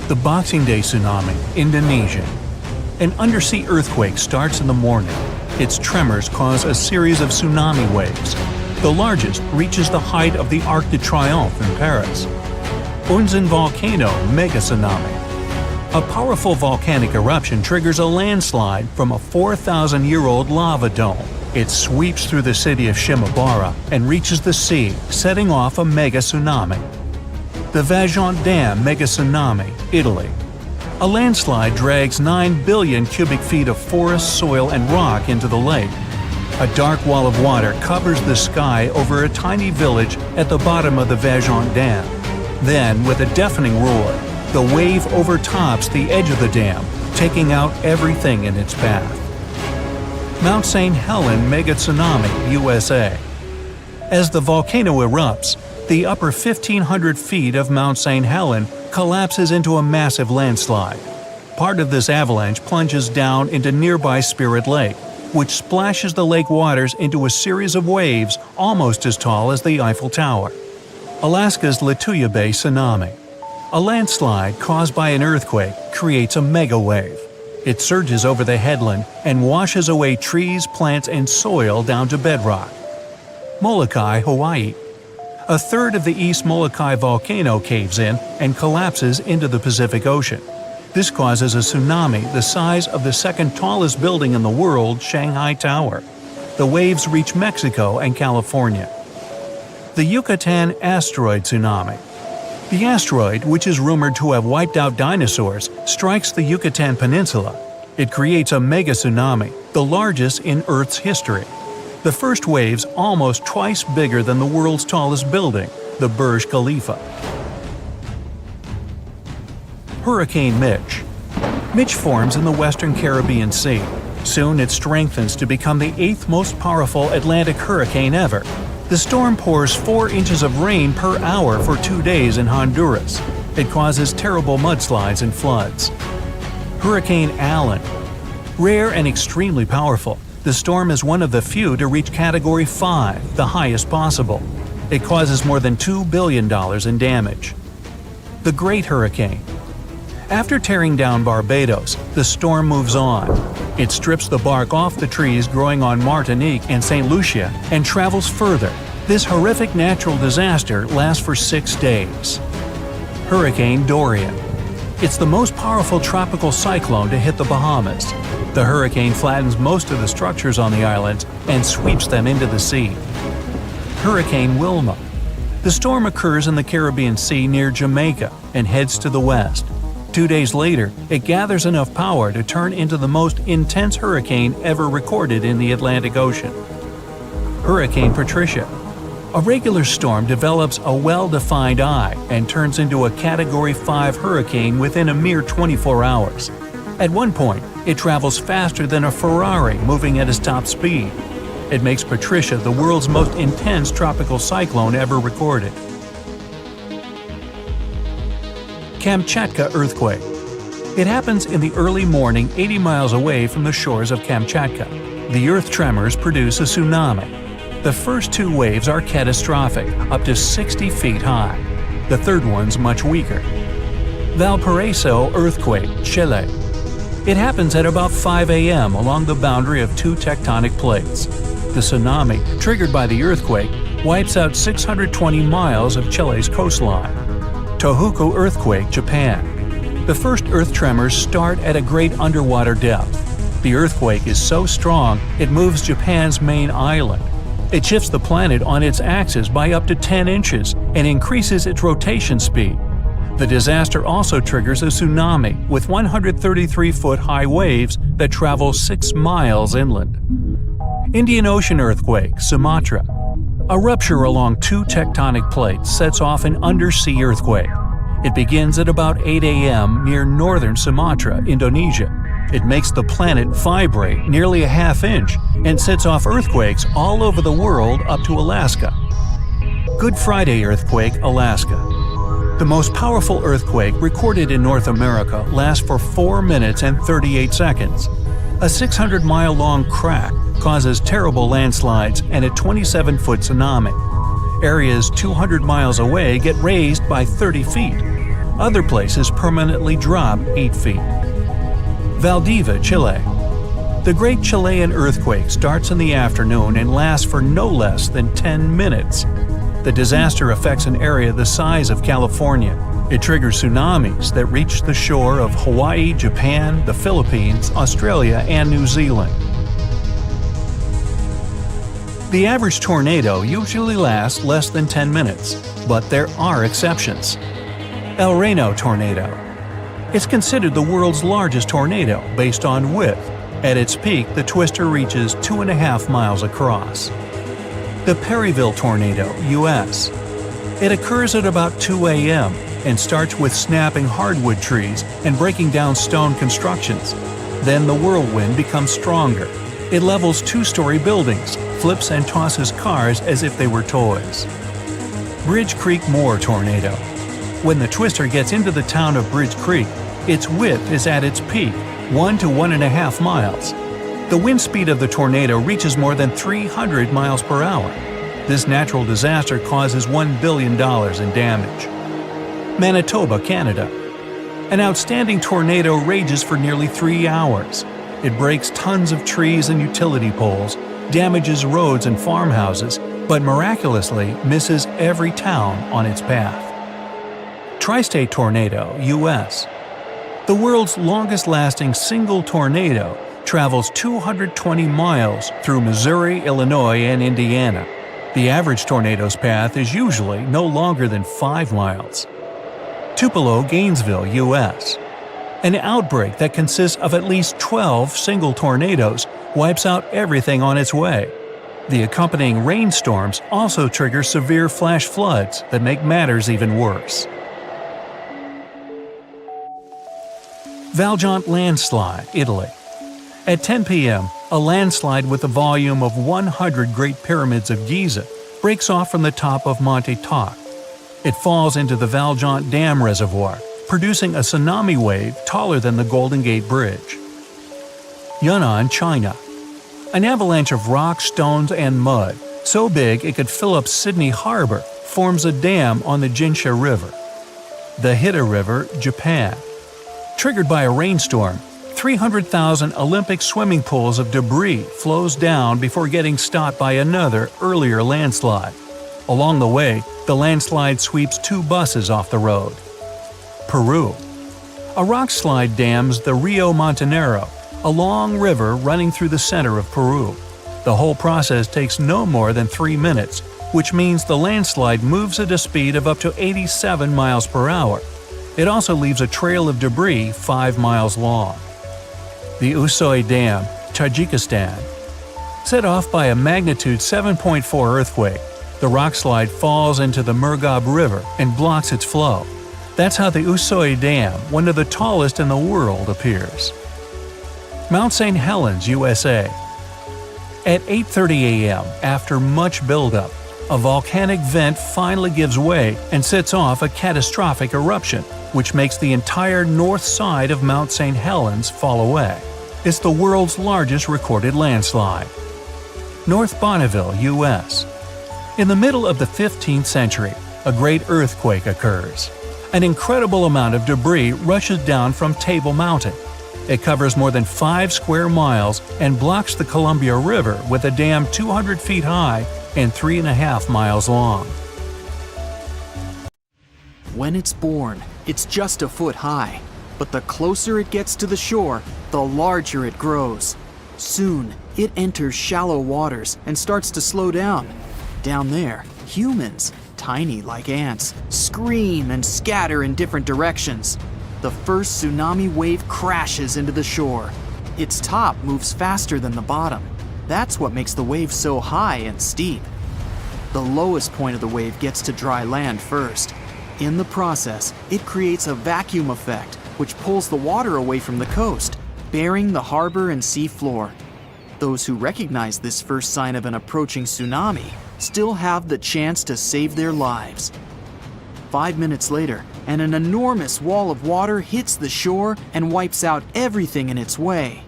The Boxing Day Tsunami, Indonesia. An undersea earthquake starts in the morning. Its tremors cause a series of tsunami waves. The largest reaches the height of the Arc de Triomphe in Paris. Unzen volcano mega tsunami. A powerful volcanic eruption triggers a landslide from a 4,000-year-old lava dome. It sweeps through the city of Shimabara and reaches the sea, setting off a mega tsunami. The Vajont Dam mega tsunami, Italy. A landslide drags 9 billion cubic feet of forest, soil, and rock into the lake. A dark wall of water covers the sky over a tiny village at the bottom of the Vajont Dam. Then, with a deafening roar, the wave overtops the edge of the dam, taking out everything in its path. Mount St. Helens mega tsunami, USA. As the volcano erupts, the upper 1,500 feet of Mount St. Helens collapses into a massive landslide. Part of this avalanche plunges down into nearby Spirit Lake, which splashes the lake waters into a series of waves almost as tall as the Eiffel Tower. Alaska's Lituya Bay tsunami. A landslide caused by an earthquake creates a mega wave. It surges over the headland and washes away trees, plants, and soil down to bedrock. Molokai, Hawaii. A third of the East Molokai volcano caves in and collapses into the Pacific Ocean. This causes a tsunami the size of the second tallest building in the world, Shanghai Tower. The waves reach Mexico and California. The Yucatan asteroid tsunami. The asteroid, which is rumored to have wiped out dinosaurs, strikes the Yucatan Peninsula. It creates a mega tsunami, the largest in Earth's history. The first waves almost twice bigger than the world's tallest building, the Burj Khalifa. Hurricane Mitch. Mitch forms in the western Caribbean Sea. Soon it strengthens to become the 8th most powerful Atlantic hurricane ever. The storm pours 4 inches of rain per hour for 2 days in Honduras. It causes terrible mudslides and floods. Hurricane Allen. Rare and extremely powerful, the storm is one of the few to reach Category 5, the highest possible. It causes more than $2 billion in damage. The Great Hurricane. After tearing down Barbados, the storm moves on. It strips the bark off the trees growing on Martinique and St. Lucia and travels further. This horrific natural disaster lasts for 6 days. Hurricane Dorian. It's the most powerful tropical cyclone to hit the Bahamas. The hurricane flattens most of the structures on the islands and sweeps them into the sea. Hurricane Wilma. The storm occurs in the Caribbean Sea near Jamaica and heads to the west. 2 days later, it gathers enough power to turn into the most intense hurricane ever recorded in the Atlantic Ocean. Hurricane Patricia. A regular storm develops a well-defined eye and turns into a Category 5 hurricane within a mere 24 hours. At one point, it travels faster than a Ferrari moving at its top speed. It makes Patricia the world's most intense tropical cyclone ever recorded. Kamchatka earthquake. It happens in the early morning 80 miles away from the shores of Kamchatka. The earth tremors produce a tsunami. The first 2 waves are catastrophic, up to 60 feet high. The third one's much weaker. Valparaiso earthquake, Chile. It happens at about 5 a.m. along the boundary of 2 tectonic plates. The tsunami, triggered by the earthquake, wipes out 620 miles of Chile's coastline. Tohoku earthquake, Japan. The first earth tremors start at a great underwater depth. The earthquake is so strong it moves Japan's main island. It shifts the planet on its axis by up to 10 inches and increases its rotation speed. The disaster also triggers a tsunami with 133-foot high waves that travel 6 miles inland. Indian Ocean earthquake, Sumatra. A rupture along 2 tectonic plates sets off an undersea earthquake. It begins at about 8 a.m. near northern Sumatra, Indonesia. It makes the planet vibrate nearly a half inch and sets off earthquakes all over the world up to Alaska. Good Friday earthquake, Alaska. The most powerful earthquake recorded in North America lasts for 4 minutes and 38 seconds. A 600-mile-long crack causes terrible landslides and a 27-foot tsunami. Areas 200 miles away get raised by 30 feet. Other places permanently drop 8 feet. Valdivia, Chile. The Great Chilean Earthquake starts in the afternoon and lasts for no less than 10 minutes. The disaster affects an area the size of California. It triggers tsunamis that reach the shore of Hawaii, Japan, the Philippines, Australia, and New Zealand. The average tornado usually lasts less than 10 minutes, but there are exceptions. El Reno tornado. It's considered the world's largest tornado based on width. At its peak, the twister reaches 2.5 miles across. The Perryville tornado, U.S. It occurs at about 2 a.m. and starts with snapping hardwood trees and breaking down stone constructions. Then the whirlwind becomes stronger. It levels 2-story buildings, flips and tosses cars as if they were toys. Bridge Creek Moor tornado. When the twister gets into the town of Bridge Creek, its width is at its peak, 1 to 1.5 miles. The wind speed of the tornado reaches more than 300 miles per hour. This natural disaster causes $1 billion in damage. Manitoba, Canada. An outstanding tornado rages for nearly 3 hours. It breaks tons of trees and utility poles, damages roads and farmhouses, but miraculously misses every town on its path. Tri-State tornado, U.S. The world's longest-lasting single tornado travels 220 miles through Missouri, Illinois, and Indiana. The average tornado's path is usually no longer than 5 miles. Tupelo, Gainesville, U.S. An outbreak that consists of at least 12 single tornadoes wipes out everything on its way. The accompanying rainstorms also trigger severe flash floods that make matters even worse. Valjean landslide, Italy. At 10 p.m., a landslide with a volume of 100 Great Pyramids of Giza breaks off from the top of Monte Toc. It falls into the Valjean Dam reservoir, producing a tsunami wave taller than the Golden Gate Bridge. Yunnan, China. An avalanche of rocks, stones, and mud, so big it could fill up Sydney Harbor, forms a dam on the Jinsha River. The Hida River, Japan. Triggered by a rainstorm, 300,000 Olympic swimming pools of debris flows down before getting stopped by another, earlier landslide. Along the way, the landslide sweeps 2 buses off the road. Peru. A rock slide dams the Rio Montanero, a long river running through the center of Peru. The whole process takes no more than 3 minutes, which means the landslide moves at a speed of up to 87 miles per hour. It also leaves a trail of debris 5 miles long. The Usoy Dam, Tajikistan. Set off by a magnitude 7.4 earthquake, the rockslide falls into the Murghab River and blocks its flow. That's how the Usoy Dam, one of the tallest in the world, appears. Mount St. Helens, USA. At 8:30 a.m., after much buildup, a volcanic vent finally gives way and sets off a catastrophic eruption, which makes the entire north side of Mount St. Helens fall away. It's the world's largest recorded landslide. North Bonneville, U.S. In the middle of the 15th century, a great earthquake occurs. An incredible amount of debris rushes down from Table Mountain. It covers more than 5 square miles and blocks the Columbia River with a dam 200 feet high and 3.5 miles long. When it's born, it's just a foot high, but the closer it gets to the shore, the larger it grows. Soon, it enters shallow waters and starts to slow down. Down there, humans, tiny like ants, scream and scatter in different directions. The first tsunami wave crashes into the shore. Its top moves faster than the bottom. That's what makes the wave so high and steep. The lowest point of the wave gets to dry land first. In the process, it creates a vacuum effect, which pulls the water away from the coast, burying the harbor and sea floor. Those who recognize this first sign of an approaching tsunami still have the chance to save their lives. 5 minutes later, and an enormous wall of water hits the shore and wipes out everything in its way.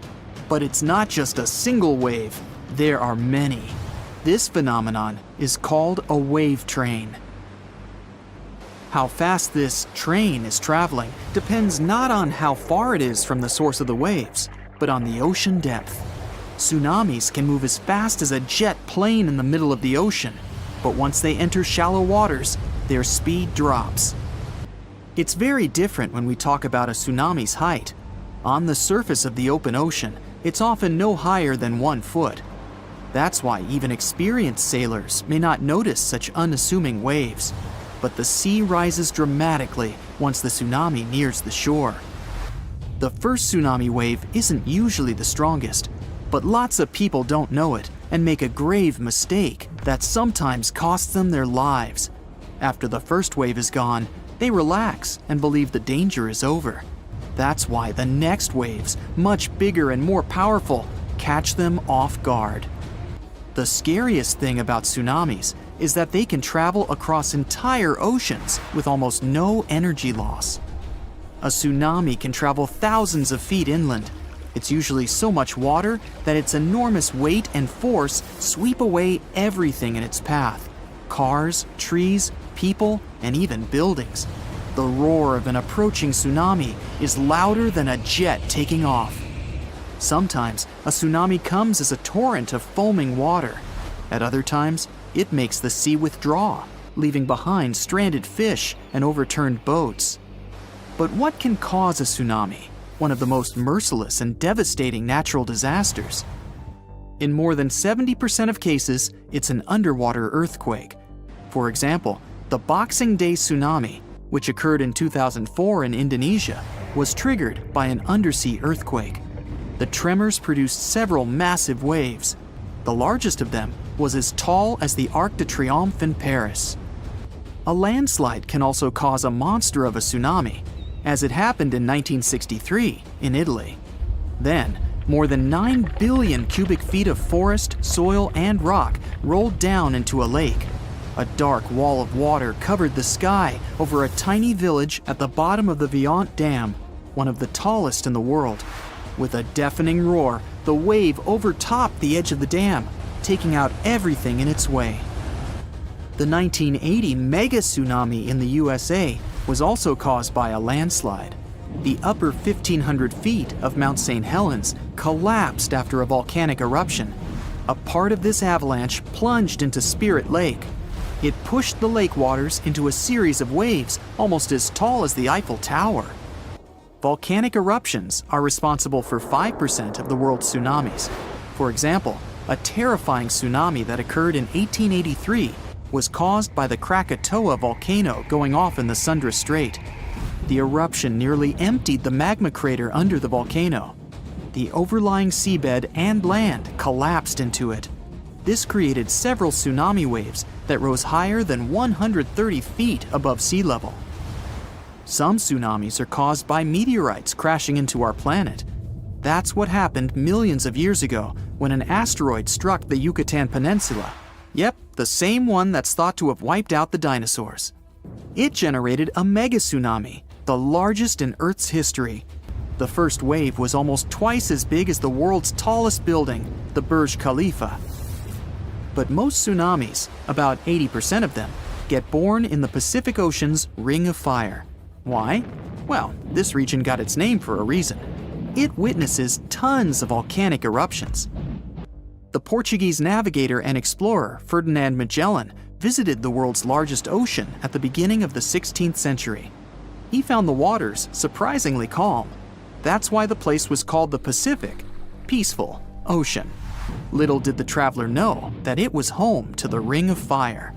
But it's not just a single wave, there are many. This phenomenon is called a wave train. How fast this train is traveling depends not on how far it is from the source of the waves, but on the ocean depth. Tsunamis can move as fast as a jet plane in the middle of the ocean, but once they enter shallow waters, their speed drops. It's very different when we talk about a tsunami's height. On the surface of the open ocean, it's often no higher than 1 foot. That's why even experienced sailors may not notice such unassuming waves. But the sea rises dramatically once the tsunami nears the shore. The first tsunami wave isn't usually the strongest, but lots of people don't know it and make a grave mistake that sometimes costs them their lives. After the first wave is gone, they relax and believe the danger is over. That's why the next waves, much bigger and more powerful, catch them off guard. The scariest thing about tsunamis is that they can travel across entire oceans with almost no energy loss. A tsunami can travel thousands of feet inland. It's usually so much water that its enormous weight and force sweep away everything in its path: cars, trees, people, and even buildings. The roar of an approaching tsunami is louder than a jet taking off. Sometimes a tsunami comes as a torrent of foaming water. At other times, it makes the sea withdraw, leaving behind stranded fish and overturned boats. But what can cause a tsunami, one of the most merciless and devastating natural disasters? In more than 70% of cases, it's an underwater earthquake. For example, the Boxing Day tsunami, which occurred in 2004 in Indonesia, was triggered by an undersea earthquake. The tremors produced several massive waves. The largest of them was as tall as the Arc de Triomphe in Paris. A landslide can also cause a monster of a tsunami, as it happened in 1963 in Italy. Then, more than 9 billion cubic feet of forest, soil, and rock rolled down into a lake. A dark wall of water covered the sky over a tiny village at the bottom of the Viant Dam, one of the tallest in the world. With a deafening roar, the wave overtopped the edge of the dam, taking out everything in its way. The 1980 mega tsunami in the USA was also caused by a landslide. The upper 1,500 feet of Mount St. Helens collapsed after a volcanic eruption. A part of this avalanche plunged into Spirit Lake. It pushed the lake waters into a series of waves almost as tall as the Eiffel Tower. Volcanic eruptions are responsible for 5% of the world's tsunamis. For example, a terrifying tsunami that occurred in 1883 was caused by the Krakatoa volcano going off in the Sunda Strait. The eruption nearly emptied the magma crater under the volcano. The overlying seabed and land collapsed into it. This created several tsunami waves that rose higher than 130 feet above sea level. Some tsunamis are caused by meteorites crashing into our planet. That's what happened millions of years ago when an asteroid struck the Yucatan Peninsula. Yep, the same one that's thought to have wiped out the dinosaurs. It generated a mega tsunami, the largest in Earth's history. The first wave was almost twice as big as the world's tallest building, the Burj Khalifa. But most tsunamis, about 80% of them, get born in the Pacific Ocean's Ring of Fire. Why? Well, this region got its name for a reason. It witnesses tons of volcanic eruptions. The Portuguese navigator and explorer Ferdinand Magellan visited the world's largest ocean at the beginning of the 16th century. He found the waters surprisingly calm. That's why the place was called the Pacific, peaceful ocean. Little did the traveler know that it was home to the Ring of Fire.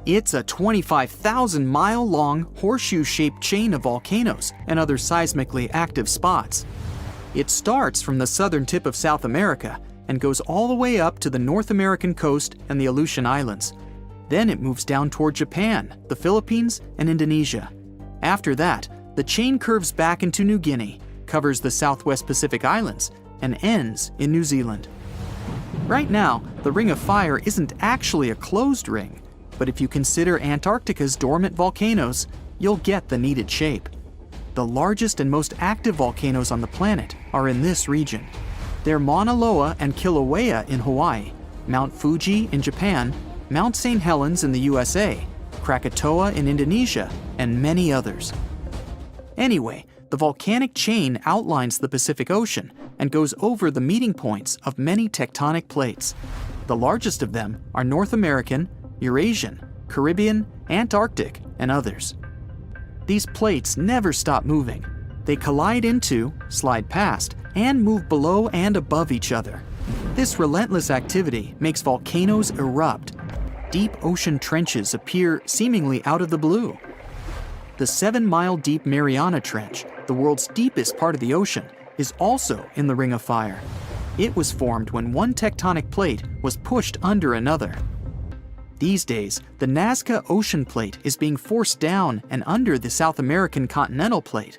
It's a 25,000-mile-long horseshoe-shaped chain of volcanoes and other seismically active spots. It starts from the southern tip of South America and goes all the way up to the North American coast and the Aleutian Islands. Then it moves down toward Japan, the Philippines, and Indonesia. After that, the chain curves back into New Guinea, covers the Southwest Pacific Islands, and ends in New Zealand. Right now, the Ring of Fire isn't actually a closed ring, but if you consider Antarctica's dormant volcanoes, you'll get the needed shape. The largest and most active volcanoes on the planet are in this region. They're Mauna Loa and Kilauea in Hawaii, Mount Fuji in Japan, Mount St. Helens in the USA, Krakatoa in Indonesia, and many others. Anyway, the volcanic chain outlines the Pacific Ocean and goes over the meeting points of many tectonic plates. The largest of them are North American, Eurasian, Caribbean, Antarctic, and others. These plates never stop moving. They collide into, slide past, and move below and above each other. This relentless activity makes volcanoes erupt. Deep ocean trenches appear seemingly out of the blue. The 7-mile deep Mariana Trench, the world's deepest part of the ocean, is also in the Ring of Fire. It was formed when one tectonic plate was pushed under another. These days, the Nazca Ocean Plate is being forced down and under the South American Continental Plate.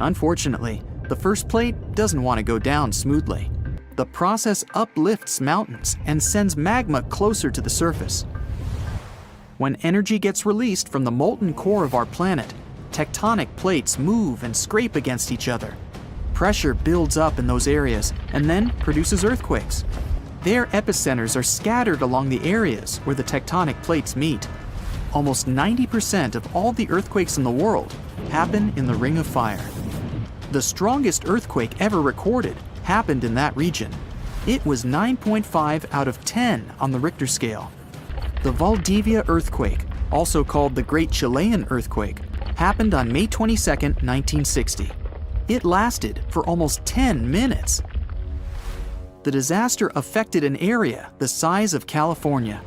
Unfortunately, the first plate doesn't want to go down smoothly. The process uplifts mountains and sends magma closer to the surface. When energy gets released from the molten core of our planet, tectonic plates move and scrape against each other. Pressure builds up in those areas and then produces earthquakes. Their epicenters are scattered along the areas where the tectonic plates meet. Almost 90% of all the earthquakes in the world happen in the Ring of Fire. The strongest earthquake ever recorded happened in that region. It was 9.5 out of 10 on the Richter scale. The Valdivia earthquake, also called the Great Chilean Earthquake, happened on May 22, 1960. It lasted for almost 10 minutes. The disaster affected an area the size of California.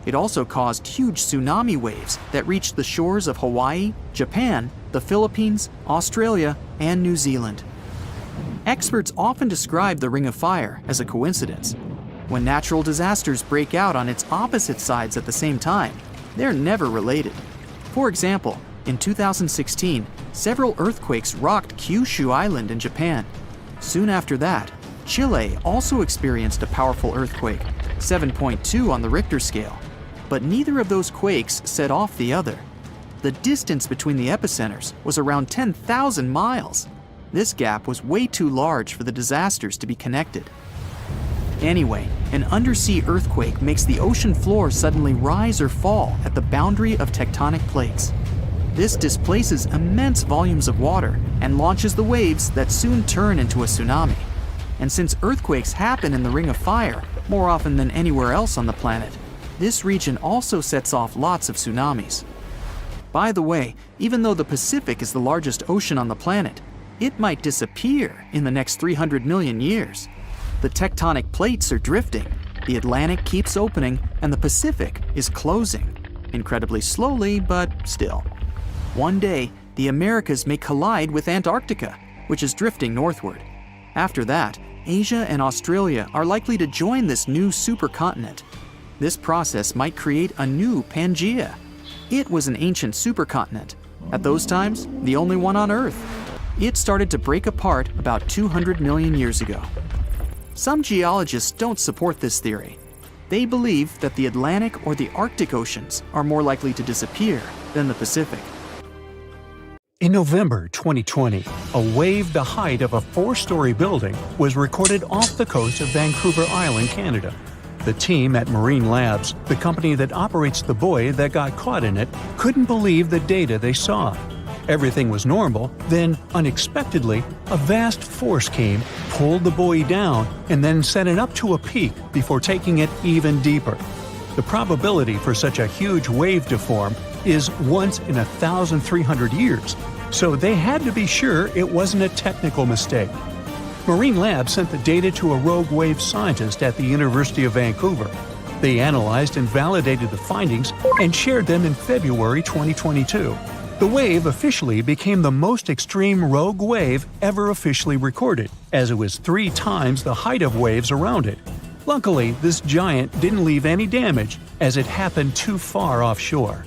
It also caused huge tsunami waves that reached the shores of Hawaii, Japan, the Philippines, Australia, and New Zealand. Experts often describe the Ring of Fire as a coincidence. When natural disasters break out on its opposite sides at the same time, they're never related. For example, in 2016, several earthquakes rocked Kyushu Island in Japan. Soon after that, Chile also experienced a powerful earthquake, 7.2 on the Richter scale. But neither of those quakes set off the other. The distance between the epicenters was around 10,000 miles. This gap was way too large for the disasters to be connected. Anyway, an undersea earthquake makes the ocean floor suddenly rise or fall at the boundary of tectonic plates. This displaces immense volumes of water and launches the waves that soon turn into a tsunami. And since earthquakes happen in the Ring of Fire more often than anywhere else on the planet, this region also sets off lots of tsunamis. By the way, even though the Pacific is the largest ocean on the planet, it might disappear in the next 300 million years. The tectonic plates are drifting, the Atlantic keeps opening, and the Pacific is closing. Incredibly slowly, but still. One day, the Americas may collide with Antarctica, which is drifting northward. After that, Asia and Australia are likely to join this new supercontinent. This process might create a new Pangaea. It was an ancient supercontinent, at those times, the only one on Earth. It started to break apart about 200 million years ago. Some geologists don't support this theory. They believe that the Atlantic or the Arctic oceans are more likely to disappear than the Pacific. In November 2020, a wave the height of a 4-story building was recorded off the coast of Vancouver Island, Canada. The team at Marine Labs, the company that operates the buoy that got caught in it, couldn't believe the data they saw. Everything was normal, then, unexpectedly, a vast force came, pulled the buoy down, and then sent it up to a peak before taking it even deeper. The probability for such a huge wave to form is once in 1,300 years, so they had to be sure it wasn't a technical mistake. Marine Labs sent the data to a rogue wave scientist at the University of Vancouver. They analyzed and validated the findings and shared them in February 2022. The wave officially became the most extreme rogue wave ever officially recorded, as it was 3 times the height of waves around it. Luckily, this giant didn't leave any damage, as it happened too far offshore.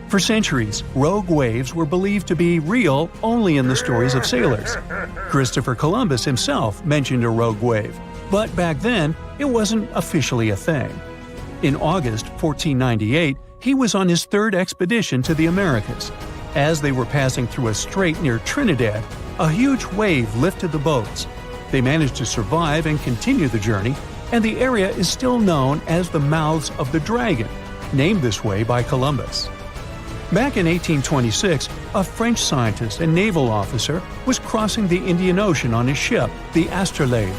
For centuries, rogue waves were believed to be real only in the stories of sailors. Christopher Columbus himself mentioned a rogue wave, but back then, it wasn't officially a thing. In August 1498, he was on his 3rd expedition to the Americas. As they were passing through a strait near Trinidad, a huge wave lifted the boats. They managed to survive and continue the journey, and the area is still known as the Mouths of the Dragon. named this way by Columbus. Back in 1826, a French scientist and naval officer was crossing the Indian Ocean on his ship, the Asteroid.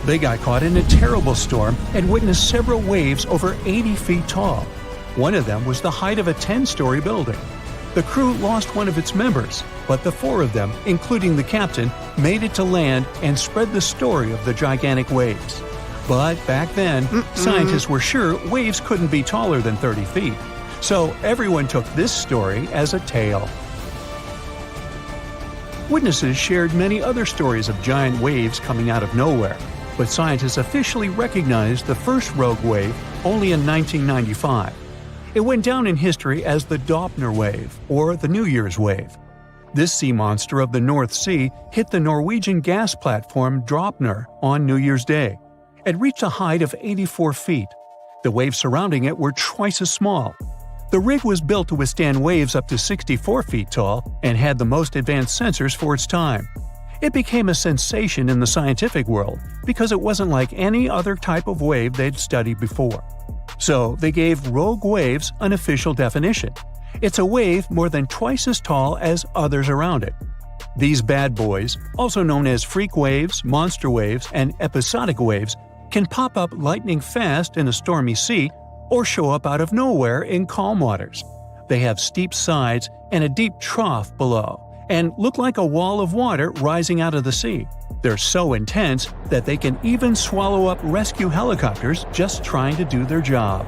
They got caught in a terrible storm and witnessed several waves over 80 feet tall. One of them was the height of a 10-story building. The crew lost one of its members, but the four of them, including the captain, made it to land and spread the story of the gigantic waves. But back then, scientists were sure waves couldn't be taller than 30 feet. So everyone took this story as a tale. Witnesses shared many other stories of giant waves coming out of nowhere, but scientists officially recognized the first rogue wave only in 1995. It went down in history as the Doppler wave, or the New Year's wave. This sea monster of the North Sea hit the Norwegian gas platform Draupner on New Year's Day. It reached a height of 84 feet. The waves surrounding it were twice as small. The rig was built to withstand waves up to 64 feet tall and had the most advanced sensors for its time. It became a sensation in the scientific world because it wasn't like any other type of wave they'd studied before. So they gave rogue waves an official definition. It's a wave more than twice as tall as others around it. These bad boys, also known as freak waves, monster waves, and episodic waves, can pop up lightning fast in a stormy sea or show up out of nowhere in calm waters. They have steep sides and a deep trough below, and look like a wall of water rising out of the sea. They're so intense that they can even swallow up rescue helicopters just trying to do their job.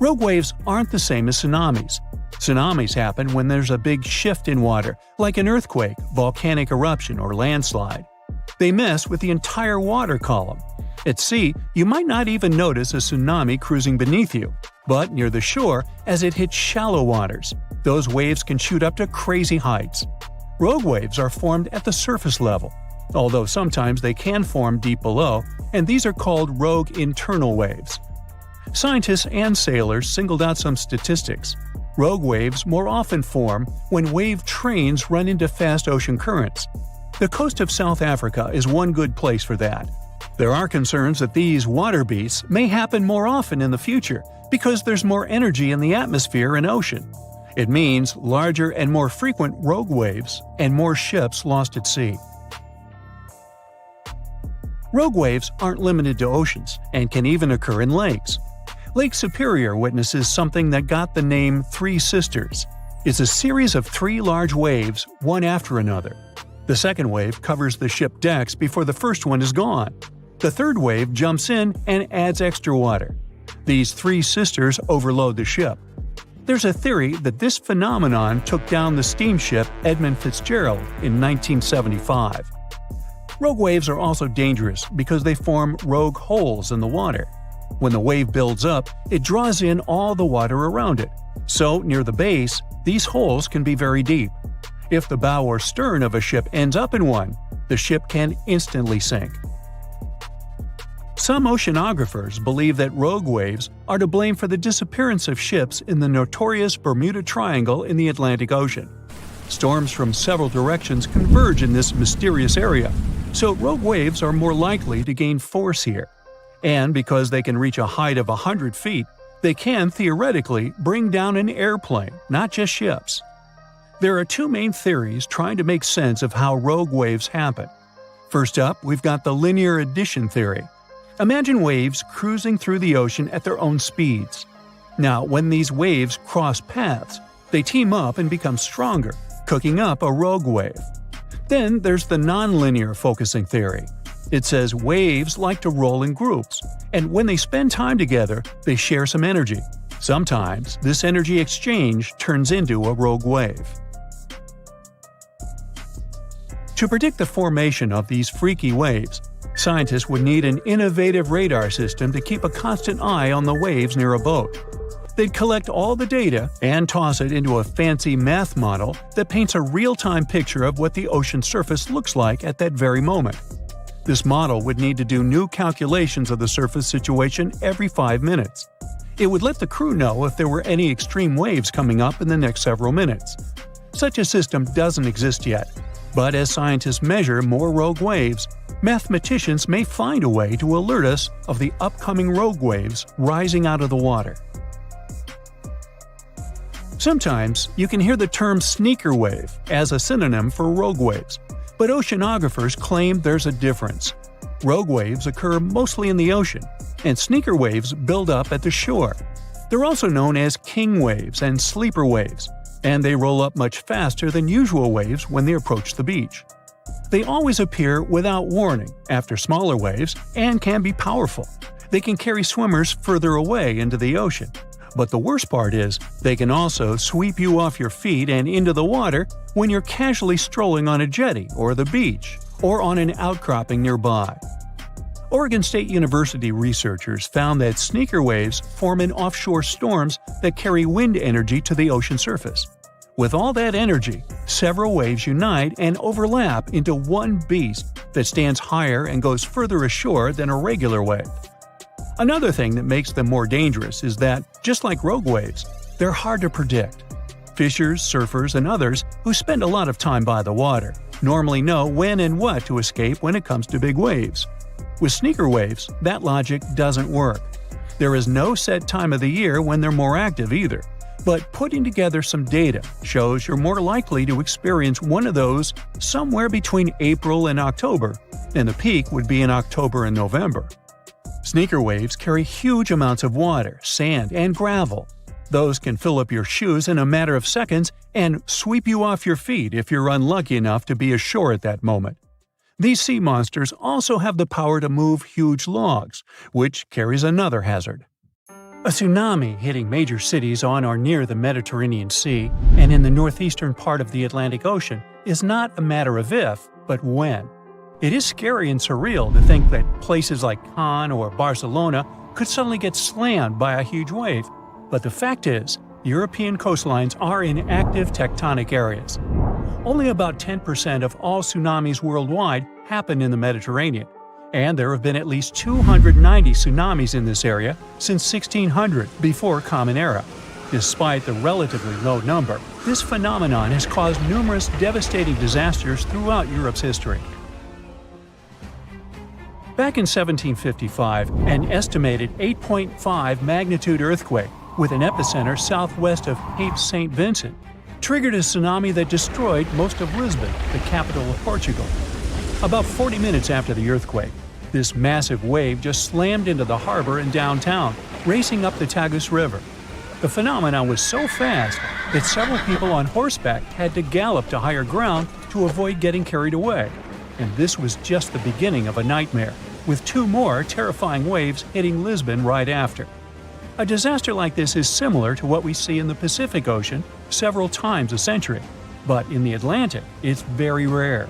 Rogue waves aren't the same as tsunamis. Tsunamis happen when there's a big shift in water, like an earthquake, volcanic eruption, or landslide. They mess with the entire water column. At sea, you might not even notice a tsunami cruising beneath you, but near the shore, as it hits shallow waters, those waves can shoot up to crazy heights. Rogue waves are formed at the surface level, although sometimes they can form deep below, and these are called rogue internal waves. Scientists and sailors singled out some statistics. Rogue waves more often form when wave trains run into fast ocean currents. The coast of South Africa is one good place for that. There are concerns that these water beasts may happen more often in the future because there's more energy in the atmosphere and ocean. It means larger and more frequent rogue waves and more ships lost at sea. Rogue waves aren't limited to oceans and can even occur in lakes. Lake Superior witnesses something that got the name Three Sisters. It's a series of three large waves, one after another. The second wave covers the ship decks before the first one is gone. The third wave jumps in and adds extra water. These three sisters overload the ship. There's a theory that this phenomenon took down the steamship Edmund Fitzgerald in 1975. Rogue waves are also dangerous because they form rogue holes in the water. When the wave builds up, it draws in all the water around it. So, near the base, these holes can be very deep. If the bow or stern of a ship ends up in one, the ship can instantly sink. Some oceanographers believe that rogue waves are to blame for the disappearance of ships in the notorious Bermuda Triangle in the Atlantic Ocean. Storms from several directions converge in this mysterious area, so rogue waves are more likely to gain force here. And because they can reach a height of 100 feet, they can theoretically bring down an airplane, not just ships. There are two main theories trying to make sense of how rogue waves happen. First up, we've got the linear addition theory. Imagine waves cruising through the ocean at their own speeds. Now, when these waves cross paths, they team up and become stronger, cooking up a rogue wave. Then there's the nonlinear focusing theory. It says waves like to roll in groups, and when they spend time together, they share some energy. Sometimes, this energy exchange turns into a rogue wave. To predict the formation of these freaky waves, scientists would need an innovative radar system to keep a constant eye on the waves near a boat. They'd collect all the data and toss it into a fancy math model that paints a real-time picture of what the ocean surface looks like at that very moment. This model would need to do new calculations of the surface situation every 5 minutes. It would let the crew know if there were any extreme waves coming up in the next several minutes. Such a system doesn't exist yet, but as scientists measure more rogue waves, mathematicians may find a way to alert us of the upcoming rogue waves rising out of the water. Sometimes you can hear the term sneaker wave as a synonym for rogue waves, but oceanographers claim there's a difference. Rogue waves occur mostly in the ocean, and sneaker waves build up at the shore. They're also known as king waves and sleeper waves, and they roll up much faster than usual waves when they approach the beach. They always appear without warning after smaller waves and can be powerful. They can carry swimmers further away into the ocean. But the worst part is, they can also sweep you off your feet and into the water when you're casually strolling on a jetty or the beach, or on an outcropping nearby. Oregon State University researchers found that sneaker waves form in offshore storms that carry wind energy to the ocean surface. With all that energy, several waves unite and overlap into one beast that stands higher and goes further ashore than a regular wave. Another thing that makes them more dangerous is that, just like rogue waves, they're hard to predict. Fishers, surfers, and others who spend a lot of time by the water normally know when and what to escape when it comes to big waves. With sneaker waves, that logic doesn't work. There is no set time of the year when they're more active either, but putting together some data shows you're more likely to experience one of those somewhere between April and October, and the peak would be in October and November. Sneaker waves carry huge amounts of water, sand, and gravel. Those can fill up your shoes in a matter of seconds and sweep you off your feet if you're unlucky enough to be ashore at that moment. These sea monsters also have the power to move huge logs, which carries another hazard. A tsunami hitting major cities on or near the Mediterranean Sea and in the northeastern part of the Atlantic Ocean is not a matter of if, but when. It is scary and surreal to think that places like Cannes or Barcelona could suddenly get slammed by a huge wave, but the fact is, European coastlines are in active tectonic areas. Only about 10% of all tsunamis worldwide happen in the Mediterranean, and there have been at least 290 tsunamis in this area since 1600 before Common Era. Despite the relatively low number, this phenomenon has caused numerous devastating disasters throughout Europe's history. Back in 1755, an estimated 8.5 magnitude earthquake with an epicenter southwest of Cape St. Vincent triggered a tsunami that destroyed most of Lisbon, the capital of Portugal. About 40 minutes after the earthquake, this massive wave just slammed into the harbor in downtown, racing up the Tagus River. The phenomenon was so fast that several people on horseback had to gallop to higher ground to avoid getting carried away. And this was just the beginning of a nightmare, with two more terrifying waves hitting Lisbon right after. A disaster like this is similar to what we see in the Pacific Ocean several times a century, but in the Atlantic, it's very rare.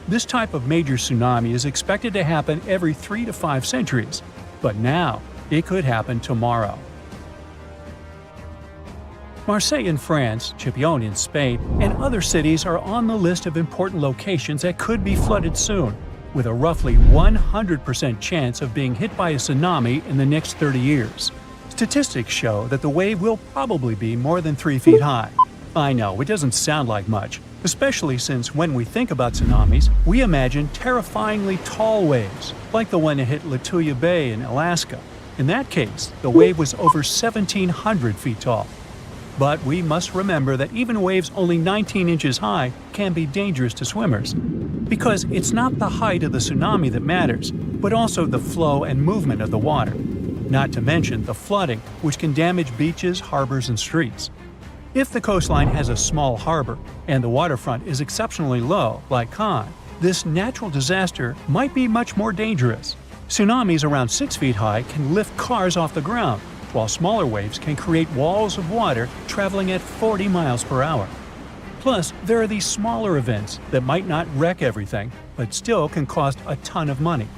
This type of major tsunami is expected to happen every 3 to 5 centuries, but now it could happen tomorrow. Marseille in France, Chipion in Spain, and other cities are on the list of important locations that could be flooded soon, with a roughly 100% chance of being hit by a tsunami in the next 30 years. Statistics show that the wave will probably be more than 3 feet high. I know, it doesn't sound like much, especially since when we think about tsunamis, we imagine terrifyingly tall waves, like the one that hit Lituya Bay in Alaska. In that case, the wave was over 1,700 feet tall. But we must remember that even waves only 19 inches high can be dangerous to swimmers. Because it's not the height of the tsunami that matters, but also the flow and movement of the water. Not to mention the flooding, which can damage beaches, harbors, and streets. If the coastline has a small harbor and the waterfront is exceptionally low, like Cannes, this natural disaster might be much more dangerous. Tsunamis around 6 feet high can lift cars off the ground, while smaller waves can create walls of water traveling at 40 miles per hour. Plus, there are these smaller events that might not wreck everything, but still can cost a ton of money.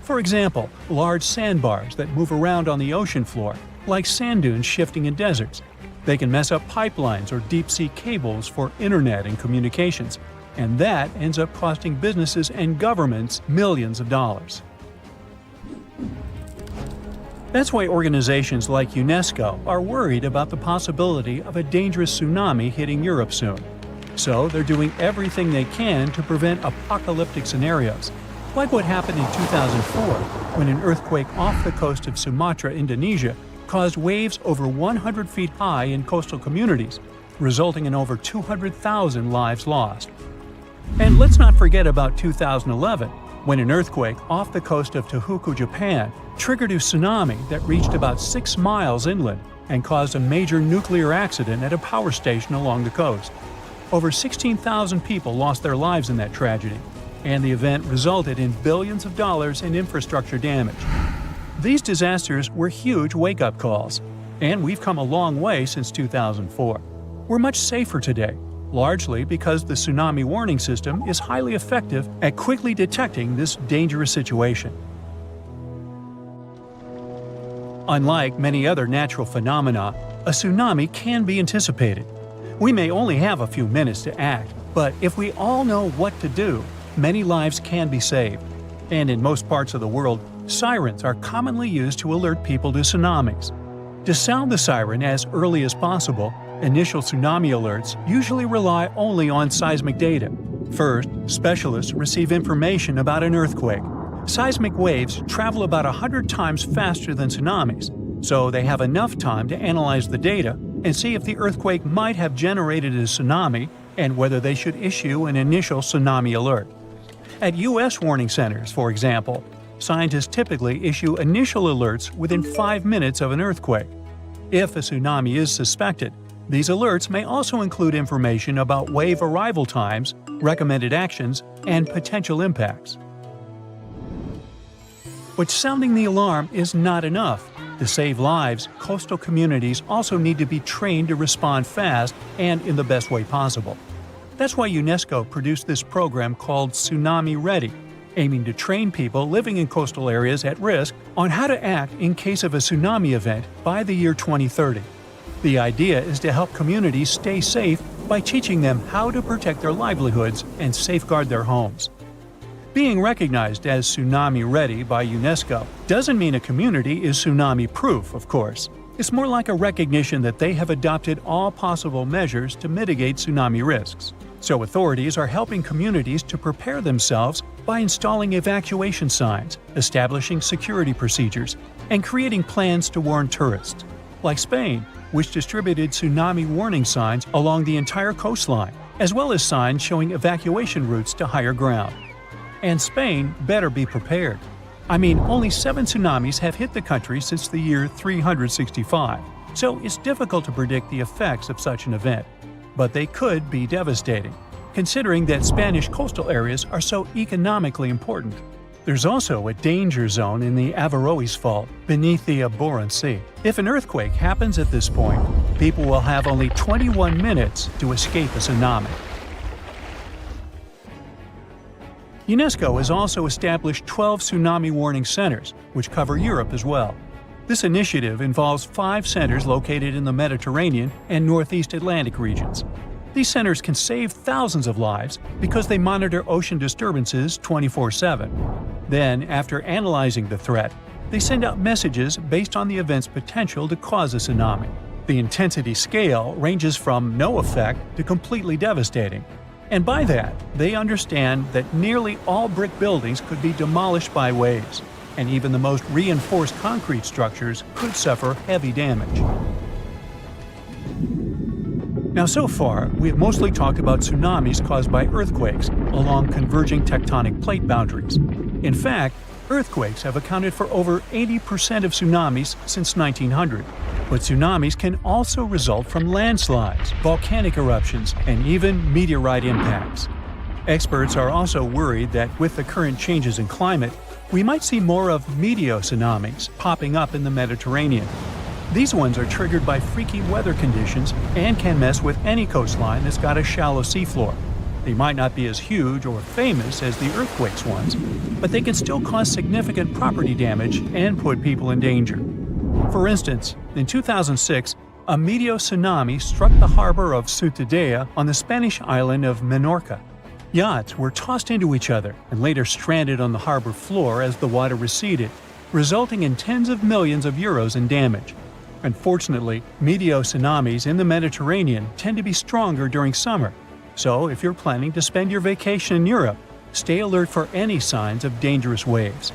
For example, large sandbars that move around on the ocean floor, like sand dunes shifting in deserts. They can mess up pipelines or deep-sea cables for internet and communications, and that ends up costing businesses and governments millions of dollars. That's why organizations like UNESCO are worried about the possibility of a dangerous tsunami hitting Europe soon. So they're doing everything they can to prevent apocalyptic scenarios, like what happened in 2004 when an earthquake off the coast of Sumatra, Indonesia, caused waves over 100 feet high in coastal communities, resulting in over 200,000 lives lost. And let's not forget about 2011, when an earthquake off the coast of Tohoku, Japan, triggered a tsunami that reached about 6 miles inland and caused a major nuclear accident at a power station along the coast. Over 16,000 people lost their lives in that tragedy, and the event resulted in billions of dollars in infrastructure damage. These disasters were huge wake-up calls, and we've come a long way since 2004. We're much safer today, largely because the tsunami warning system is highly effective at quickly detecting this dangerous situation. Unlike many other natural phenomena, a tsunami can be anticipated. We may only have a few minutes to act, but if we all know what to do, many lives can be saved. And in most parts of the world, sirens are commonly used to alert people to tsunamis. To sound the siren as early as possible, initial tsunami alerts usually rely only on seismic data. First, specialists receive information about an earthquake. Seismic waves travel about 100 times faster than tsunamis, so they have enough time to analyze the data and see if the earthquake might have generated a tsunami and whether they should issue an initial tsunami alert. At U.S. warning centers, for example, scientists typically issue initial alerts within 5 minutes of an earthquake. If a tsunami is suspected, these alerts may also include information about wave arrival times, recommended actions, and potential impacts. But sounding the alarm is not enough. To save lives, coastal communities also need to be trained to respond fast and in the best way possible. That's why UNESCO produced this program called Tsunami Ready, aiming to train people living in coastal areas at risk on how to act in case of a tsunami event by the year 2030. The idea is to help communities stay safe by teaching them how to protect their livelihoods and safeguard their homes. Being recognized as tsunami ready by UNESCO doesn't mean a community is tsunami-proof, of course. It's more like a recognition that they have adopted all possible measures to mitigate tsunami risks. So authorities are helping communities to prepare themselves by installing evacuation signs, establishing security procedures, and creating plans to warn tourists. Like Spain, which distributed tsunami warning signs along the entire coastline, as well as signs showing evacuation routes to higher ground. And Spain better be prepared. I mean, only 7 tsunamis have hit the country since the year 365, so it's difficult to predict the effects of such an event. But they could be devastating, considering that Spanish coastal areas are so economically important. There's also a danger zone in the Averroes Fault beneath the Barents Sea. If an earthquake happens at this point, people will have only 21 minutes to escape a tsunami. UNESCO has also established 12 tsunami warning centers, which cover Europe as well. This initiative involves 5 centers located in the Mediterranean and Northeast Atlantic regions. These centers can save thousands of lives because they monitor ocean disturbances 24/7. Then, after analyzing the threat, they send out messages based on the event's potential to cause a tsunami. The intensity scale ranges from no effect to completely devastating. And by that, they understand that nearly all brick buildings could be demolished by waves, and even the most reinforced concrete structures could suffer heavy damage. Now, so far, we have mostly talked about tsunamis caused by earthquakes along converging tectonic plate boundaries. In fact, earthquakes have accounted for over 80% of tsunamis since 1900. But tsunamis can also result from landslides, volcanic eruptions, and even meteorite impacts. Experts are also worried that with the current changes in climate, we might see more of meteotsunamis popping up in the Mediterranean. These ones are triggered by freaky weather conditions and can mess with any coastline that's got a shallow seafloor. They might not be as huge or famous as the earthquakes ones, but they can still cause significant property damage and put people in danger. For instance, in 2006, a meteotsunami struck the harbor of Ciutadella on the Spanish island of Menorca. Yachts were tossed into each other and later stranded on the harbor floor as the water receded, resulting in tens of millions of euros in damage. Unfortunately, meteotsunamis in the Mediterranean tend to be stronger during summer, So if you're planning to spend your vacation in Europe, stay alert for any signs of dangerous waves.